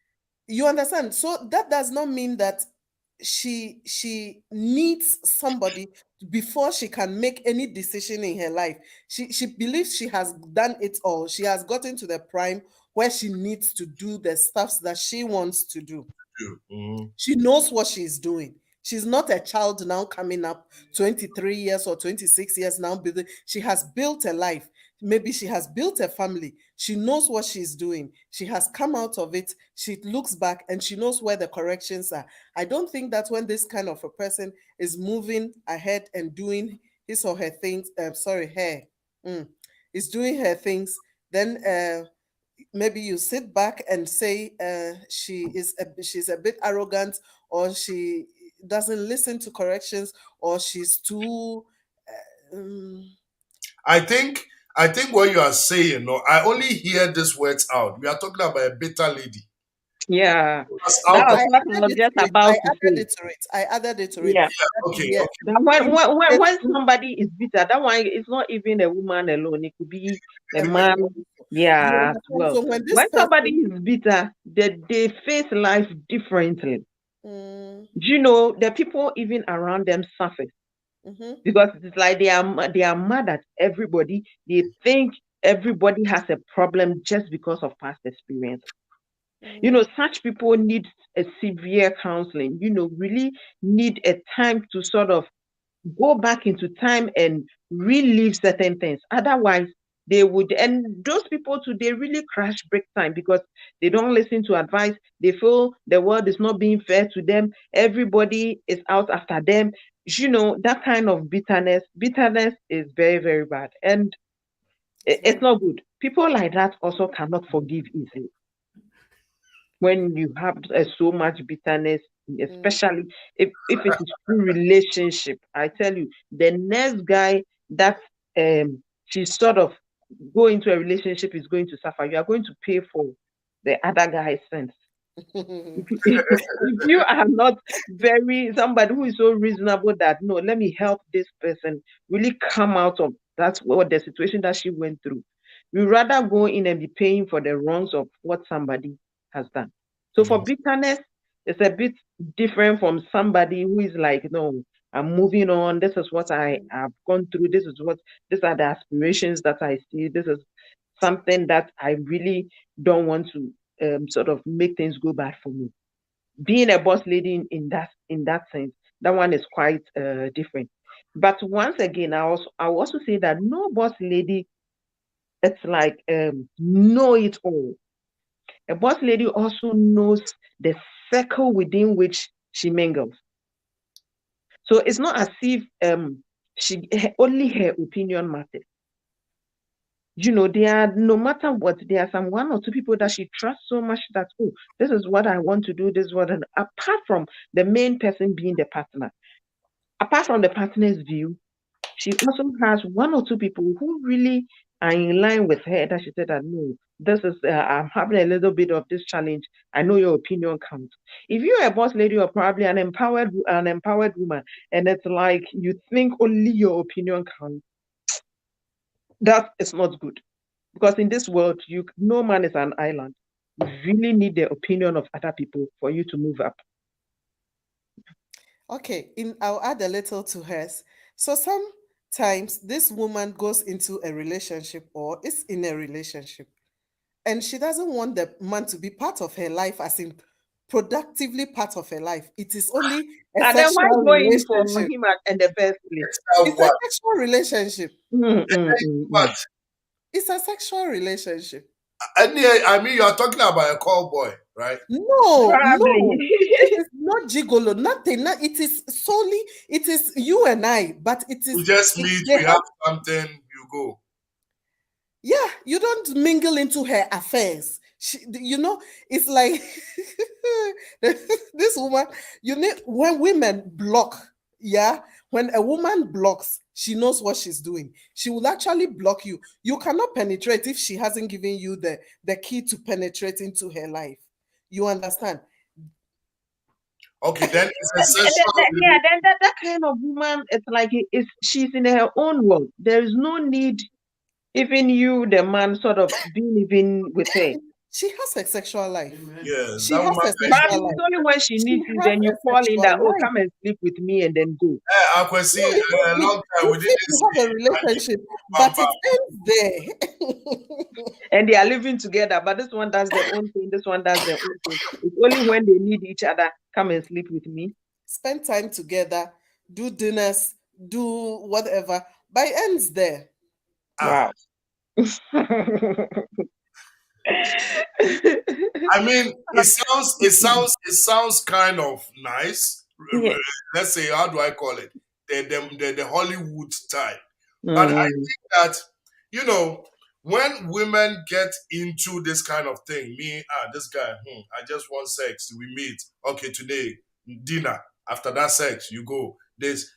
Speaker 4: You understand? So that does not mean that she needs somebody before she can make any decision in her life. She believes she has done it all. She has gotten to the prime where she needs to do the stuffs that she wants to do.
Speaker 1: Mm-hmm.
Speaker 4: She knows what she's doing. She's not a child now coming up 23 years or 26 years now. She has built a life. Maybe she has built a family. She knows what she's doing. She has come out of it. She looks back and she knows where the corrections are. I don't think that when this kind of a person is moving ahead and doing his or her things, is doing her things, then maybe you sit back and say she's a bit arrogant, or she doesn't listen to corrections, or she's too um,
Speaker 1: I think what you are saying, no, I only hear these words out. We are talking about a bitter lady.
Speaker 3: Yeah,
Speaker 1: That's
Speaker 3: that
Speaker 1: out of
Speaker 3: was
Speaker 4: I
Speaker 3: what I
Speaker 4: added
Speaker 3: was
Speaker 4: it
Speaker 3: just
Speaker 4: to it. I
Speaker 3: about to
Speaker 4: added
Speaker 3: say.
Speaker 4: it to it. I added it to it.
Speaker 3: Yeah,
Speaker 1: okay,
Speaker 4: Yeah.
Speaker 1: okay.
Speaker 3: that when somebody is bitter, that one it's not even a woman alone. It could be a man,
Speaker 4: You
Speaker 3: yeah, as
Speaker 4: understand?
Speaker 3: well.
Speaker 4: So when this
Speaker 3: When somebody
Speaker 4: person,
Speaker 3: is bitter, they face life differently.
Speaker 4: mm,
Speaker 3: Do you know the people even around them suffer
Speaker 4: mhm,
Speaker 3: because it's like they are mad at everybody. They think everybody has a problem just because of past experience.
Speaker 4: mm,
Speaker 3: Such people need a severe counseling. Really need a time to sort of go back into time and relive certain things. Otherwise, they would, and those people too, they really crash big time because they don't listen to advice. They feel the world is not being fair to them. Everybody is out after them. That kind of bitterness. Bitterness is very, very bad. And it's not good. People like that also cannot forgive easily when you have so much bitterness,
Speaker 4: mm,
Speaker 3: especially if it is through relationship. I tell you, the next guy that she sort of go into a relationship is going to suffer. You are going to pay for the other guy's sins. If you are not somebody who is so reasonable that no, let me help this person really come out of that's what the situation that she went through. We rather go in and be paying for the wrongs of what somebody has done. So for bitterness, it's a bit different from somebody who is like, no, I'm moving on. This is what I have gone through. These are the aspirations that I see. This is something that I really don't want to sort of make things go bad for me. Being a boss lady in that sense, that one is quite different. But once again, I will also say that no boss lady, it's like know it all. A boss lady also knows the circle within which she mingles. So it's not as if only her opinion matters. There are, no matter what, there are some one or two people that she trusts so much that, oh, this is what I want to do, this is what, and apart from the main person being the partner, apart from the partner's view, she also has one or two people who really are in line with her that she said that no, this is I'm having a little bit of this challenge. I know your opinion counts. If you're a boss lady or probably an empowered woman, and it's like you think only your opinion counts, that is not good. Because in this world, no man is an island. You really need the opinion of other people for you to move up.
Speaker 4: Okay, I'll add a little to hers. So sometimes this woman goes into a relationship or is in a relationship, and she doesn't want the man to be part of her life, as in productively part of her life. It is only a
Speaker 3: And then why
Speaker 4: sexual
Speaker 3: go in for
Speaker 4: relationship.
Speaker 3: him in the first place?
Speaker 4: It's a sexual relationship.
Speaker 1: What?
Speaker 4: It's a sexual relationship.
Speaker 1: I mean, you are talking about a cowboy, right?
Speaker 4: No,
Speaker 3: Probably.
Speaker 4: it is not gigolo, nothing. It is solely, it is you and I, but it is.
Speaker 1: We just meet,
Speaker 4: they
Speaker 1: we have something, you go.
Speaker 4: Yeah, you don't mingle into her affairs. It's like this woman, when women block, yeah, when a woman blocks, she knows what she's doing. She will actually block you. You cannot penetrate if she hasn't given you the key to penetrate into her life. You understand?
Speaker 1: Okay, then it's a sexual.
Speaker 3: Yeah, then that kind of woman, it's like she's in her own world. There is no need, even you, the man, sort of being even with her.
Speaker 4: She has a sexual life.
Speaker 1: Yes,
Speaker 4: She
Speaker 1: that
Speaker 4: has
Speaker 1: woman.
Speaker 4: a
Speaker 3: But
Speaker 4: sexual life.
Speaker 3: it's only when she needs
Speaker 4: She
Speaker 3: you,
Speaker 4: has
Speaker 3: then you
Speaker 4: a
Speaker 3: call in that,
Speaker 4: sexual
Speaker 3: oh,
Speaker 4: life.
Speaker 3: come and sleep with me and then go.
Speaker 1: I can see a long time we
Speaker 4: You
Speaker 1: didn't
Speaker 4: think you have a relationship, but it ends there.
Speaker 3: And they are living together, but this one does their own thing, this one does their own thing. It's only when they need each other, come and sleep with me.
Speaker 4: Spend time together, do dinners, do whatever, but it ends there.
Speaker 3: Wow.
Speaker 1: I mean, it sounds kind of nice.
Speaker 3: Yeah.
Speaker 1: Let's say, how do I call it? The Hollywood type. But I think that, when women get into this kind of thing, this guy, I just want sex. We meet. Okay, today, dinner. After that sex, you go. This.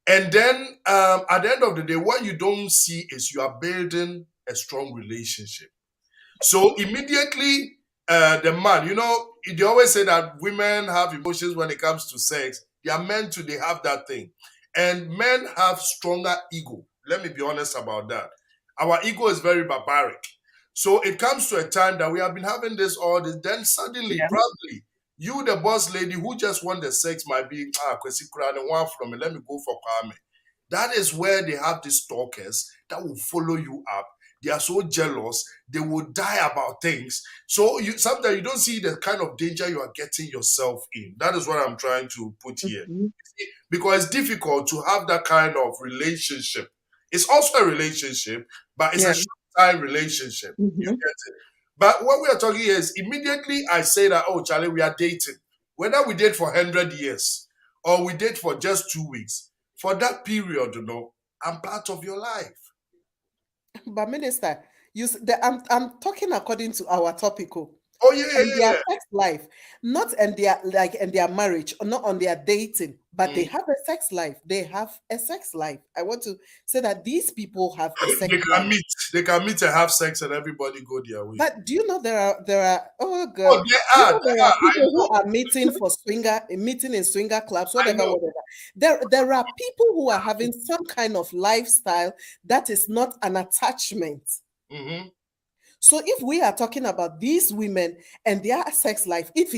Speaker 1: And then at the end of the day, what you don't see is you are building a strong relationship. So immediately, the man, they always say that women have emotions when it comes to sex. They are meant to, they have that thing. And men have stronger ego. Let me be honest about that. Our ego is very barbaric. So it comes to a time that we have been having this all this, then suddenly, probably, you, the boss lady who just want the sex, might be, Kwesi Kura, the one from me, let me go for Kwame. That is where they have these stalkers that will follow you up. They are so jealous, they will die about things. So sometimes you don't see the kind of danger you are getting yourself in. That is what I'm trying to put here. Because it's difficult to have that kind of relationship. It's also a relationship, but it's a short-time relationship. You get it? But what we are talking here is immediately I say that, oh, Charlie, we are dating. Whether we date for 100 years or we date for just 2 weeks, for that period, I'm part of your life.
Speaker 4: But Minister, I'm talking according to our topical.
Speaker 1: Oh yeah,
Speaker 4: and their sex life, not and their marriage, or not on their dating, but they have a sex life. They have a sex life. I want to say that these people have a sex life.
Speaker 1: They can meet and have sex, and everybody go their way.
Speaker 4: But do you know there are oh god, there are people who are meeting in swinger clubs, whatever. There are people who are having some kind of lifestyle that is not an attachment. So if we are talking about these women and their sex life, if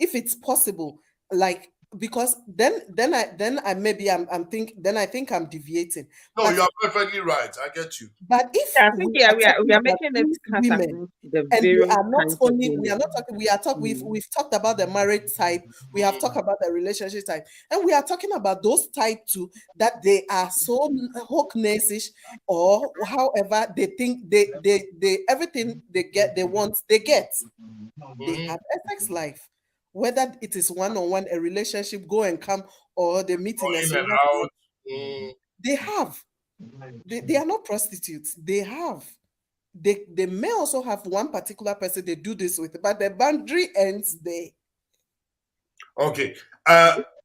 Speaker 4: it's possible, like, because then I think I'm deviating.
Speaker 1: No, you are perfectly right. I get you.
Speaker 4: But if
Speaker 3: we are making it
Speaker 4: women, and we are not only we've talked about the married type, we have talked about the relationship type, and we are talking about those type too, that they are so hooknessish, or however they think they everything they get, they want, they get. They have a sex life, whether it is one-on-one, a relationship, go and come, or they meet in a
Speaker 1: in and out.
Speaker 4: They have. They are not prostitutes. They have. They may also have one particular person they do this with, but the boundary ends there.
Speaker 1: Okay.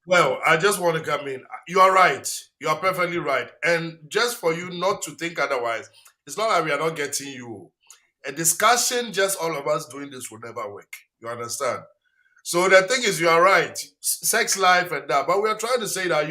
Speaker 1: Well, I just want to come in. You are right. You are perfectly right. And just for you not to think otherwise, it's not that we are not getting you. A discussion, just all of us doing this will never work. You understand? So the thing is, you are right. Sex life and that. But we are trying to say that,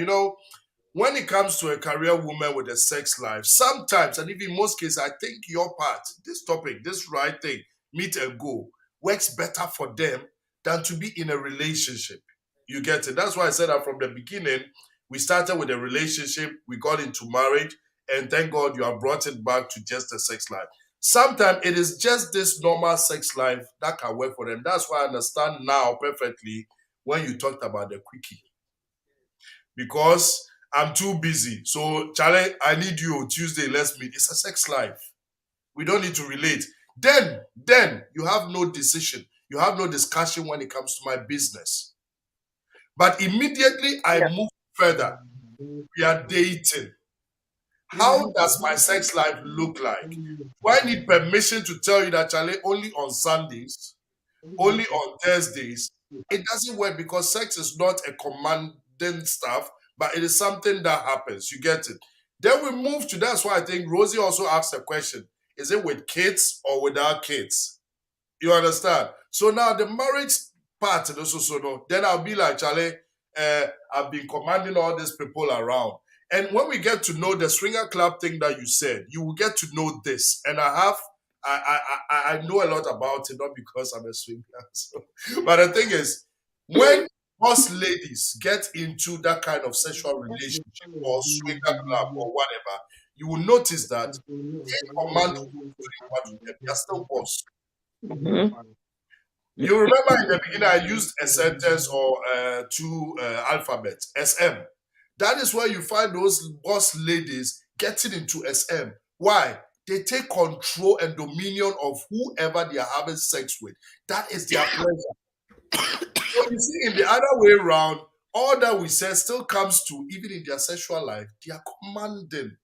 Speaker 1: when it comes to a career woman with a sex life, sometimes, and even in most cases, I think your part, this topic, this right thing, meet and go, works better for them than to be in a relationship. You get it? That's why I said that from the beginning. We started with a relationship, we got into marriage, and thank God you have brought it back to just a sex life. Sometimes it is just this normal sex life that can work for them. That's why I understand now perfectly when you talked about the quickie. Because I'm too busy. So, Charlie, I need you on Tuesday. Let's meet. It's a sex life. We don't need to relate. Then you have no decision. You have no discussion when it comes to my business. But immediately I move further. We are dating. How does my sex life look like? Do I need permission to tell you that, Charlie, only on Sundays, only on Thursdays? It doesn't work because sex is not a commanding stuff, but it is something that happens. You get it? Then we move to, that's why I think Rosie also asked a question. Is it with kids or without kids? You understand? So now the marriage part, then I'll be like, Charlie, I've been commanding all these people around. And when we get to know the swinger club thing that you said, you will get to know this. And I know a lot about it, not because I'm a swinger. So, but the thing is, when most ladies get into that kind of sexual relationship or swinger club or whatever, you will notice that they command what to them. They're still boss. You remember in the beginning, I used a sentence or two alphabets, SM. That is where you find those boss ladies getting into SM. Why? They take control and dominion of whoever they are having sex with. That is their pleasure. So you see, in the other way around, all that we said still comes to, even in their sexual life, they are commanding.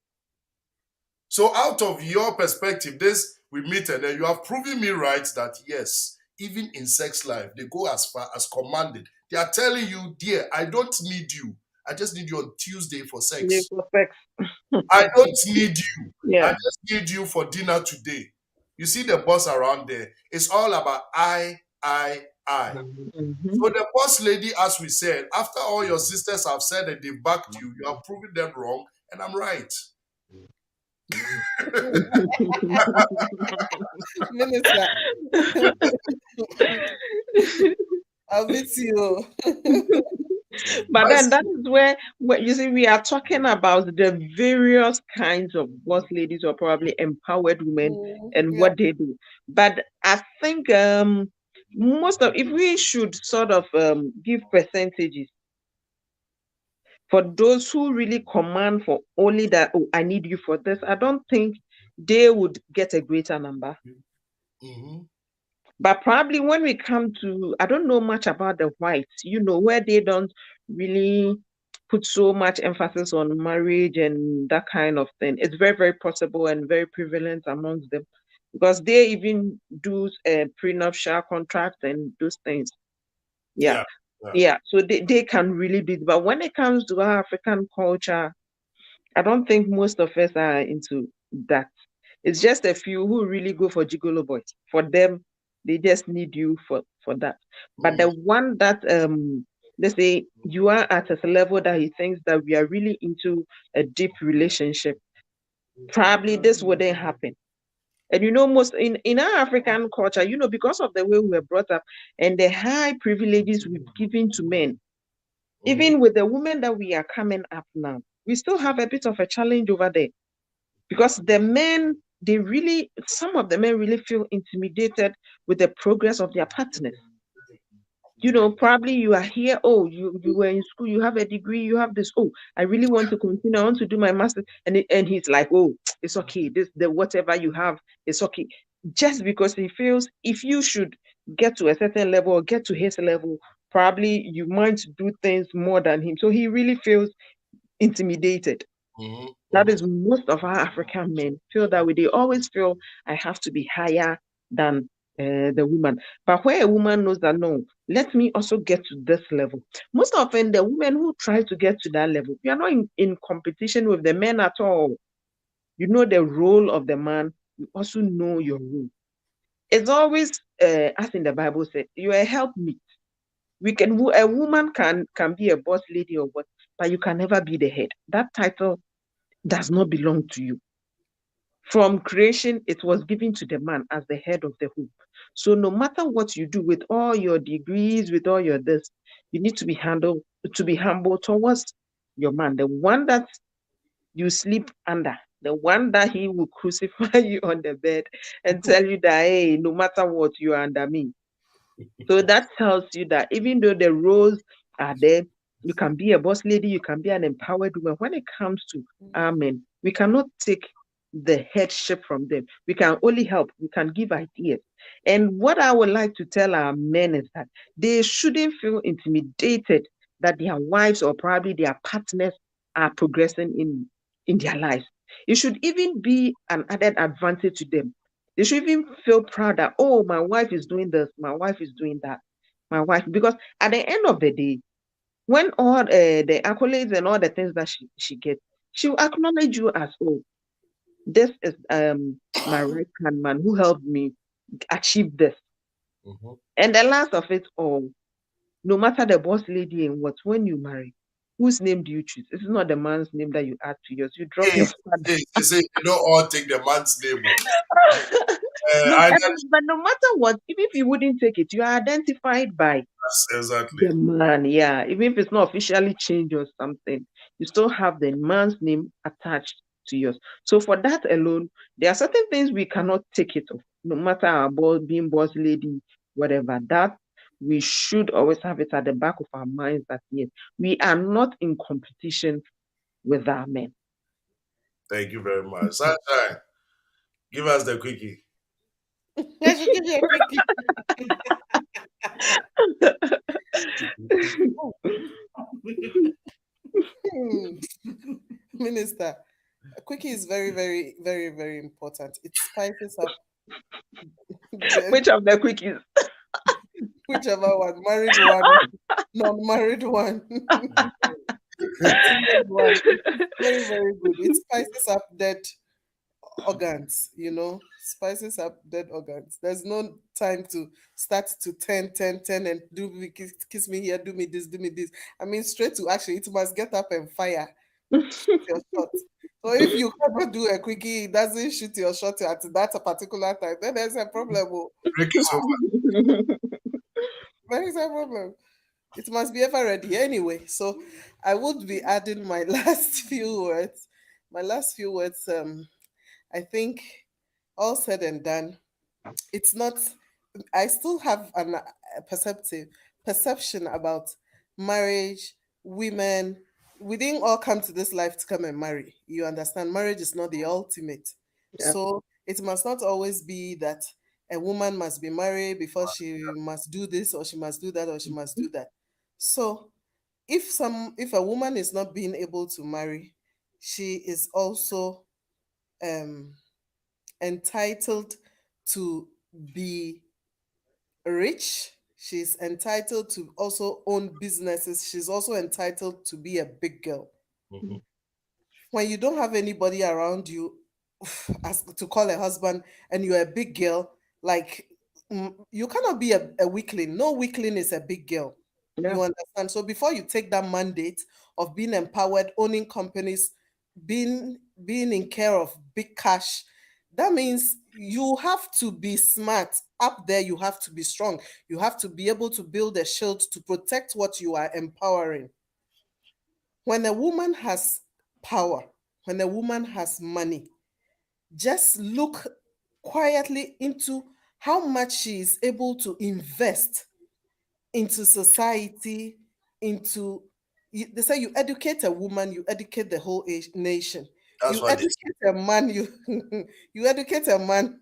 Speaker 1: So out of your perspective, this we meet and then you have proven me right that yes, even in sex life, they go as far as commanded. They are telling you, dear, I don't need you. I just need you on Tuesday for sex. I don't need you.
Speaker 3: Yeah.
Speaker 1: I just need you for dinner today. You see the boss around there. It's all about I. So the boss lady, as we said, after all your sisters have said that they've backed you, you have proven them wrong, and I'm right.
Speaker 4: Minister, I'll meet you.
Speaker 3: But then that is where you see we are talking about the various kinds of boss ladies or probably empowered women and what they do. But I think if we should sort of give percentages for those who really command for only that, oh, I need you for this, I don't think they would get a greater number. But probably when we come to, I don't know much about the whites, where they don't really put so much emphasis on marriage and that kind of thing. It's very, very possible and very prevalent amongst them because they even do prenuptial contracts and those things. Yeah. So they can really be. But when it comes to our African culture, I don't think most of us are into that. It's just a few who really go for gigolo boys. For them, they just need you for that. But the one that let's say you are at a level that he thinks that we are really into a deep relationship, probably this wouldn't happen. And most in our African culture, because of the way we were brought up and the high privileges we've given to men, even with the women that we are coming up now, we still have a bit of a challenge over there. Because the men, some of the men really feel intimidated with the progress of their partners. Probably you are here, oh, you were in school, you have a degree, you have this, oh, I really want to continue, I want to do my master's. And he's like, oh, it's okay, whatever you have, it's okay. Just because he feels if you should get to a certain level or get to his level, probably you might do things more than him. So he really feels intimidated. That is most of our African men feel that way. They always feel I have to be higher than the woman. But where a woman knows that no, let me also get to this level. Most often the women who try to get to that level, you are not in competition with the men at all. You know the role of the man. You also know your role. It's always as in the Bible said, you are a helpmeet. A woman can be a boss lady or what, but you can never be the head. That title does not belong to you. From creation, it was given to the man as the head of the home. So no matter what you do with all your degrees, with all your this, you need to be humble towards your man, the one that you sleep under, the one that he will crucify you on the bed and tell you that, hey, no matter what, you are under me. So that tells you that even though the roles are there, you can be a boss lady, you can be an empowered woman. When it comes to our men, we cannot take the headship from them. We can only help, we can give ideas. And what I would like to tell our men is that they shouldn't feel intimidated that their wives or probably their partners are progressing in their lives. It should even be an added advantage to them. They should even feel proud that, oh, my wife is doing this, my wife is doing that, my wife. Because at the end of the day, when all the accolades and all the things that she gets, she will acknowledge you as, oh, this is my right hand man who helped me achieve this.
Speaker 1: Mhm.
Speaker 3: And the last of it all, no matter the boss lady and what, when you marry, whose name do you choose? This is not the man's name that you add to yours. You drop
Speaker 1: Hey,
Speaker 3: your father.
Speaker 1: hey, they say you don't all take the man's name.
Speaker 3: No,
Speaker 1: I
Speaker 3: but no matter what, even if you wouldn't take it, you are identified by
Speaker 1: exactly.
Speaker 3: the man. Yeah, even if it's not officially changed or something, you still have the man's name attached to yours. So for that alone, there are certain things we cannot take it off, no matter our boss, being boss lady, whatever. That we should always have it at the back of our minds that yes, we are not in competition with our men.
Speaker 1: Thank you very much. Sunshine, give us the quickie.
Speaker 4: I should give you a quickie. Hmm. Minister, a quickie is very, very, very, very important. It spices up
Speaker 3: Which of the quickies?
Speaker 4: whichever one, married one, non-married one, single one. Very, very good. It spices up dead organs, spices up dead organs. There's no time to start to 10 and do me, kiss me here, do me this, do me this. I mean, straight to action. It must get up and fire. Shoot your shot. So if you cannot do a quickie, it doesn't shoot your shot at that particular time, then there's a problem. Oh.
Speaker 1: Break is over.
Speaker 4: There is a problem. It must be ever ready anyway. So I would be adding my last few words. My last few words, I think all said and done, it's not, I still have a perception about marriage, women. We didn't all come to this life to come and marry. You understand? Marriage is not the ultimate.
Speaker 3: Yeah.
Speaker 4: So it must not always be that a woman must be married before she must do this or she must do that or she must do that. So if a woman is not being able to marry, she is also um entitled to be rich. She's entitled to also own businesses. She's also entitled to be a big girl.
Speaker 1: Mhm.
Speaker 4: When you don't have anybody around you as to call a husband and you're a big girl, like you cannot be a weakling. No weakling is a big girl.
Speaker 3: Yeah.
Speaker 4: You understand? So before you take that mandate of being empowered, owning companies, being in care of big cash, that means you have to be smart. Up there, you have to be strong. You have to be able to build a shield to protect what you are empowering. When a woman has power, when a woman has money, just look quietly into how much she is able to invest into society, into they say you educate a woman, you educate the whole nation.
Speaker 1: That's
Speaker 4: You
Speaker 1: why they
Speaker 4: educate a man, you you educate a man.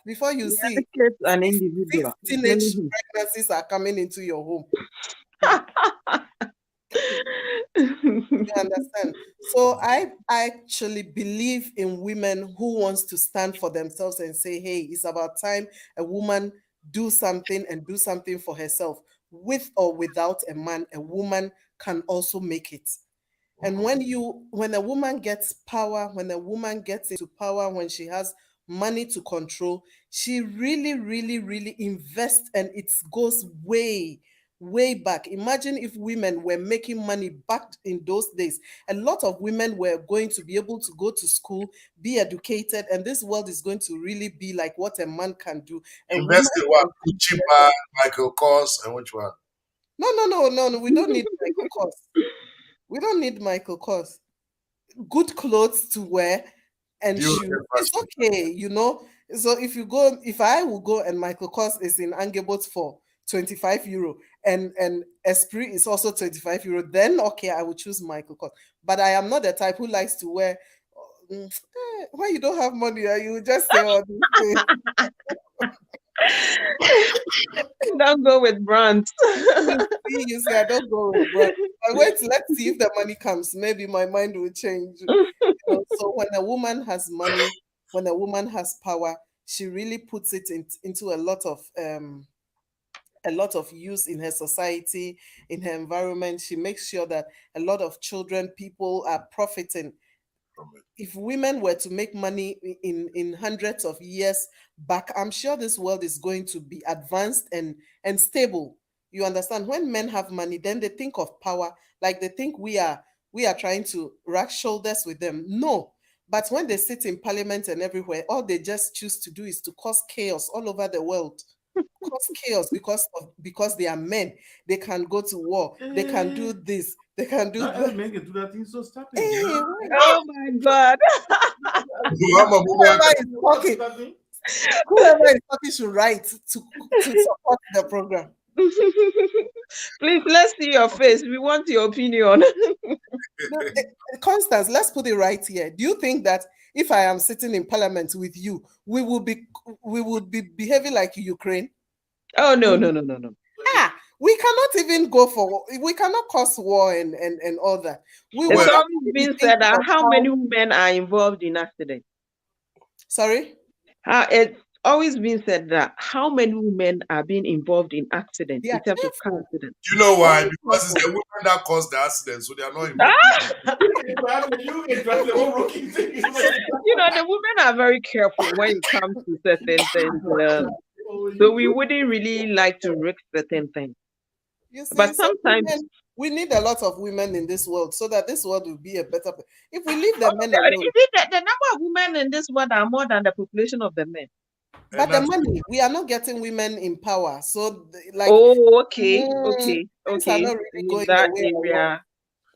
Speaker 4: Before you see,
Speaker 3: Dedicate an
Speaker 4: six,
Speaker 3: individual.
Speaker 4: six teenage pregnancies are coming into your home. You understand? So I actually believe in women who wants to stand for themselves and say, hey, it's about time a woman do something and do something for herself. With or without a man, a woman can also make it. And when a woman gets power, when a woman gets into power, when she has money to control, she really, really, really invests and it goes way, way back. Imagine if women were making money back in those days. A lot of women were going to be able to go to school, be educated, and this world is going to really be like what a man can do. A woman
Speaker 1: Invest in what?
Speaker 4: can
Speaker 1: Gucci bag, Michael Kors, and which one?
Speaker 4: no. We don't need Michael Kors. We don't need Michael Kors. Good clothes to wear and
Speaker 1: Beautiful
Speaker 4: shoes. It's
Speaker 1: fashion.
Speaker 4: okay, you know. So if I will go and Michael Kors is in Angebot for 25 euro and Esprit is also 25 euro, then okay, I will choose Michael Kors. But I am not the type who likes to wear. Why you don't have money? You just say all these things.
Speaker 3: Don't go with brands.
Speaker 4: You see, I don't go with brand. I wait. Let's see if the money comes. Maybe my mind will change. So when a woman has money, when a woman has power, she really puts it into a lot of use in her society, in her environment. She makes sure that a lot of children, people are profiting. If women were to make money in hundreds of years back, I'm sure this world is going to be advanced and stable. You understand? When men have money, then they think of power, like they think we are trying to rack shoulders with them. No. But when they sit in parliament and everywhere, all they just choose to do is to cause chaos all over the world. Cause chaos because they are men. They can go to war. They can do this. They can do that.
Speaker 5: Make it do that thing, so stop
Speaker 4: Hey,
Speaker 5: it.
Speaker 3: Oh my God.
Speaker 4: whoever is talking, whoever is talking should write to support the program.
Speaker 3: Please, let's see your face. We want your opinion.
Speaker 4: Constance, let's put it right here. Do you think that if I am sitting in parliament with you, we would be behaving like Ukraine?
Speaker 3: Oh no.
Speaker 4: We cannot even we cannot cause war and all that.
Speaker 3: It's always been said that how many women are involved in accidents?
Speaker 4: Sorry?
Speaker 3: It's always been said that how many women are being involved in accidents, in terms of car accidents.
Speaker 1: You know why? Because it's the women that caused the accident, so they are not involved.
Speaker 3: You know, the women are very careful when it comes to certain things. So we wouldn't really like to risk certain things.
Speaker 4: You see,
Speaker 3: But sometimes
Speaker 4: we need a lot of women in this world so that this world will be a better place. If we leave the men alone,
Speaker 3: the number of women in this world are more than the population of the men.
Speaker 4: But the money, we are not getting women in power. So, like,
Speaker 3: okay.
Speaker 4: Not really going
Speaker 3: that
Speaker 4: the way
Speaker 3: area.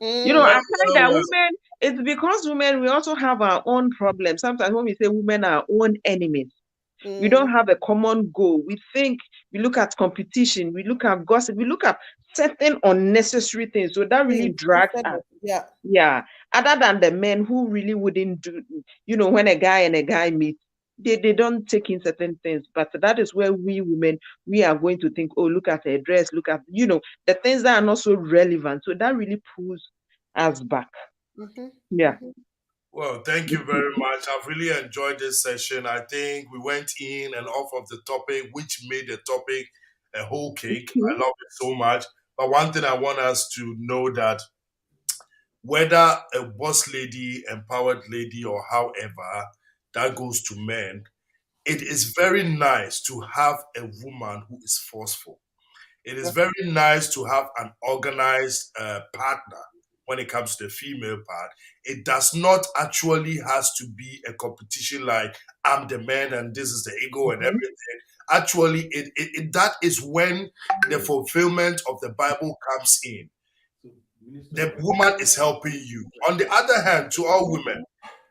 Speaker 3: You know, I find that women, it's because women, we also have our own problems. Sometimes when we say women are our own enemies, we don't have a common goal. We look at competition, we look at gossip, we look at certain unnecessary things. So that really drags us. Yeah. Other than the men who really wouldn't do, you know, when a guy and a guy meet, they don't take in certain things. But that is where we women, we are going to think, oh, look at her dress, look at, you know, the things that are not so relevant. So that really pulls us back. Yeah.
Speaker 1: Well, thank you very much. I've really enjoyed this session. I think we went in and off of the topic, which made the topic a whole cake. I love it so much. But one thing I want us to know that whether a boss lady, empowered lady, or however, that goes to men, it is very nice to have a woman who is forceful. It is very nice to have an organized partner when it comes to the female part. It does not actually has to be a competition like I'm the man and this is the ego and everything. Actually, that is when the fulfillment of the Bible comes in. The woman is helping you. On the other hand, to all women,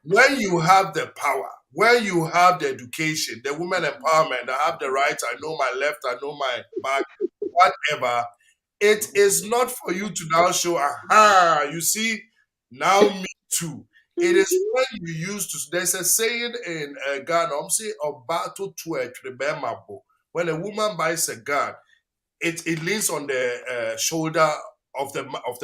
Speaker 1: when you have the power, when you have the education, the women empowerment, I have the rights, I know my left, I know my back, whatever, it is not for you to now show, aha, you see, now me too. It is when you use to, there's a saying in Ghana, when a woman buys a gun, it leans on the shoulder of the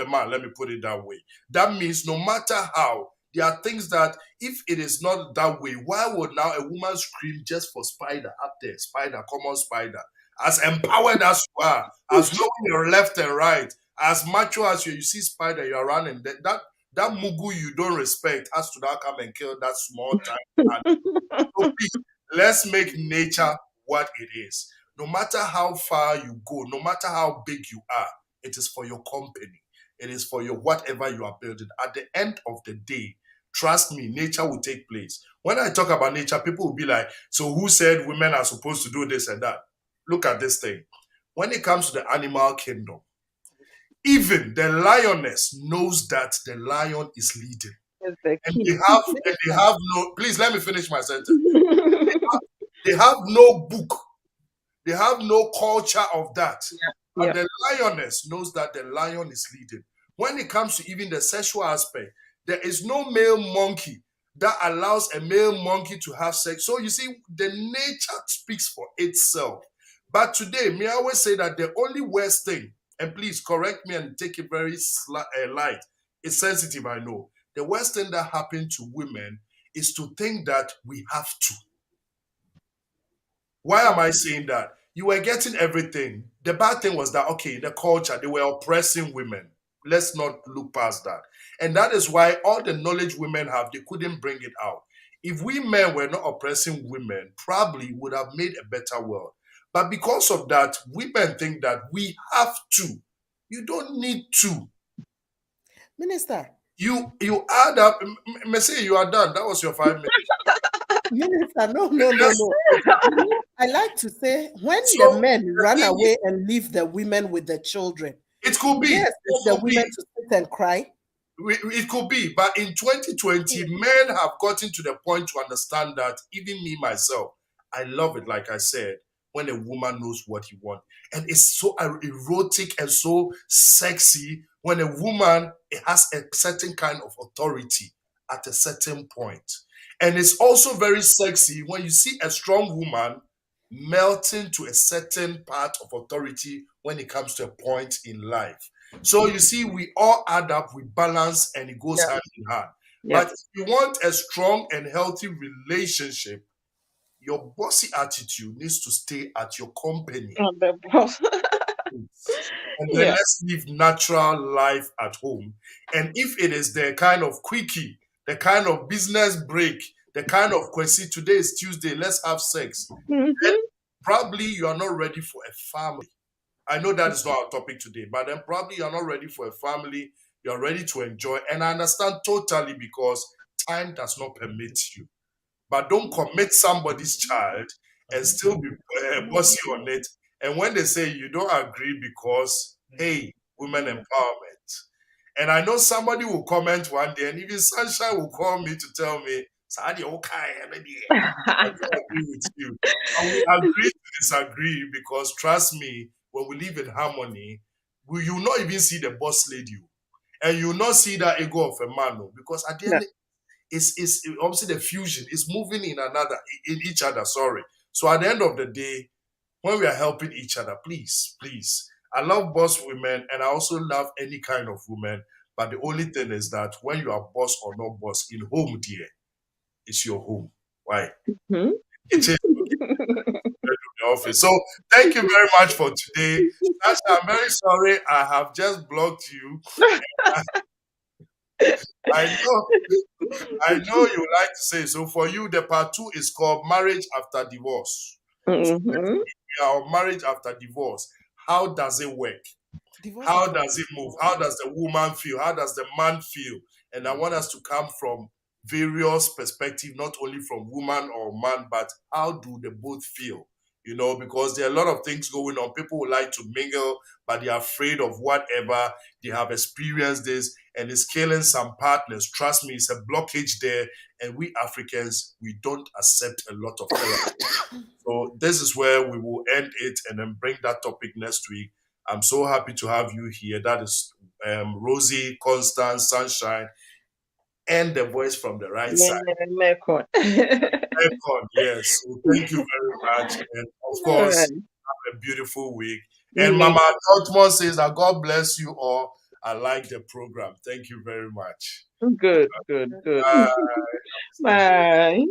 Speaker 1: man, let me put it that way. That means no matter how, there are things that if it is not that way, why would now a woman scream just for spider up there, spider, common spider? As empowered as you are, as knowing your left and right, as macho as you see spider, you're running. That mugu you don't respect has to now come and kill that small time. So please, let's make nature what it is. No matter how far you go, no matter how big you are, it is for your company. It is for your whatever you are building. At the end of the day, trust me, nature will take place. When I talk about nature, people will be like, so who said women are supposed to do this and that? Look at this thing. When it comes to the animal kingdom, even the lioness knows that the lion is leading.
Speaker 3: That's the
Speaker 1: And
Speaker 3: key.
Speaker 1: they have no, please let me finish my sentence. They have no book. They have no culture of that. But
Speaker 3: Yeah.
Speaker 1: the lioness knows that the lion is leading. When it comes to even the sexual aspect, there is no male monkey that allows a male monkey to have sex. So you see, the nature speaks for itself. But today, may I always say that the only worst thing, and please correct me and take it very light, it's sensitive, I know. The worst thing that happened to women is to think that we have to. Why am I saying that? You were getting everything. The bad thing was that, okay, the culture, they were oppressing women. Let's not look past that. And that is why all the knowledge women have, they couldn't bring it out. If we men were not oppressing women, probably would have made a better world. But because of that, women think that we have to. You don't need to.
Speaker 4: Minister.
Speaker 1: You add up. Messi, you are done. That was your 5 minutes.
Speaker 4: Minister, no. I like to say when
Speaker 1: So,
Speaker 4: the men
Speaker 1: the
Speaker 4: run
Speaker 1: thing
Speaker 4: away and leave the women with the children,
Speaker 1: It could be.
Speaker 4: yes,
Speaker 1: It
Speaker 4: the
Speaker 1: could be.
Speaker 4: women to sit and cry.
Speaker 1: It could be, but in 2020, men have gotten to the point to understand that even me, myself, I love it, like I said, when a woman knows what he wants. And it's so erotic and so sexy when a woman has a certain kind of authority at a certain point. And it's also very sexy when you see a strong woman melting to a certain part of authority when it comes to a point in life. So you see, we all add up, we balance, and it goes
Speaker 3: Yeah.
Speaker 1: hand in hand.
Speaker 3: Yeah.
Speaker 1: But if you want a strong and healthy relationship, your bossy attitude needs to stay at your company.
Speaker 3: On the boss.
Speaker 1: And then
Speaker 3: Yeah.
Speaker 1: let's live natural life at home. And if it is the kind of quickie, the kind of business break, the kind of question, today is Tuesday, let's have sex,
Speaker 3: Mhm.
Speaker 1: then probably you are not ready for a family. I know that is not our topic today, but then probably you're not ready for a family. You're ready to enjoy. And I understand totally because time does not permit you. But don't commit somebody's child and still be bossy on it. And when they say you don't agree because, hey, women empowerment. And I know somebody will comment one day, and even Sunshine will call me to tell me, Sadi, okay, I don't agree with you. And we agree to disagree because trust me, when we live in harmony, you will not even see the boss lady. And you will not see that ego of a man. Because at the
Speaker 3: Yeah.
Speaker 1: end, it's obviously the fusion is moving in each other. Sorry. So at the end of the day, when we are helping each other, please, I love boss women and I also love any kind of woman. But the only thing is that when you are boss or not boss, in home, dear, it's your home. Why?
Speaker 3: Mhm.
Speaker 1: It is the office. So thank you very much for today. Sasha, I'm very sorry I have just blocked you. I know you like to say so. For you, the part 2 is called marriage after divorce.
Speaker 3: Mhm.
Speaker 1: Our marriage after divorce. How does it work?
Speaker 4: Divorce
Speaker 1: How
Speaker 4: after
Speaker 1: does it move? How does the woman feel? How does the man feel? And I want us to come from various perspectives, not only from woman or man, but how do they both feel? You know, because there are a lot of things going on. People would like to mingle, but they're afraid of whatever. They have experienced this, and it's killing some partners. Trust me, it's a blockage there. And we Africans, we don't accept a lot of therapy. So this is where we will end it and then bring that topic next week. I'm so happy to have you here. That is Rosie, Constance, Sunshine, and the voice from the right side.
Speaker 3: Mekon.
Speaker 1: Econ, yes. So thank you very much. And of course,
Speaker 3: Alright.
Speaker 1: have a beautiful week. And Mama Dortmund says that God bless you all. I like the program. Thank you very much.
Speaker 3: Good.
Speaker 1: Bye.
Speaker 3: Bye.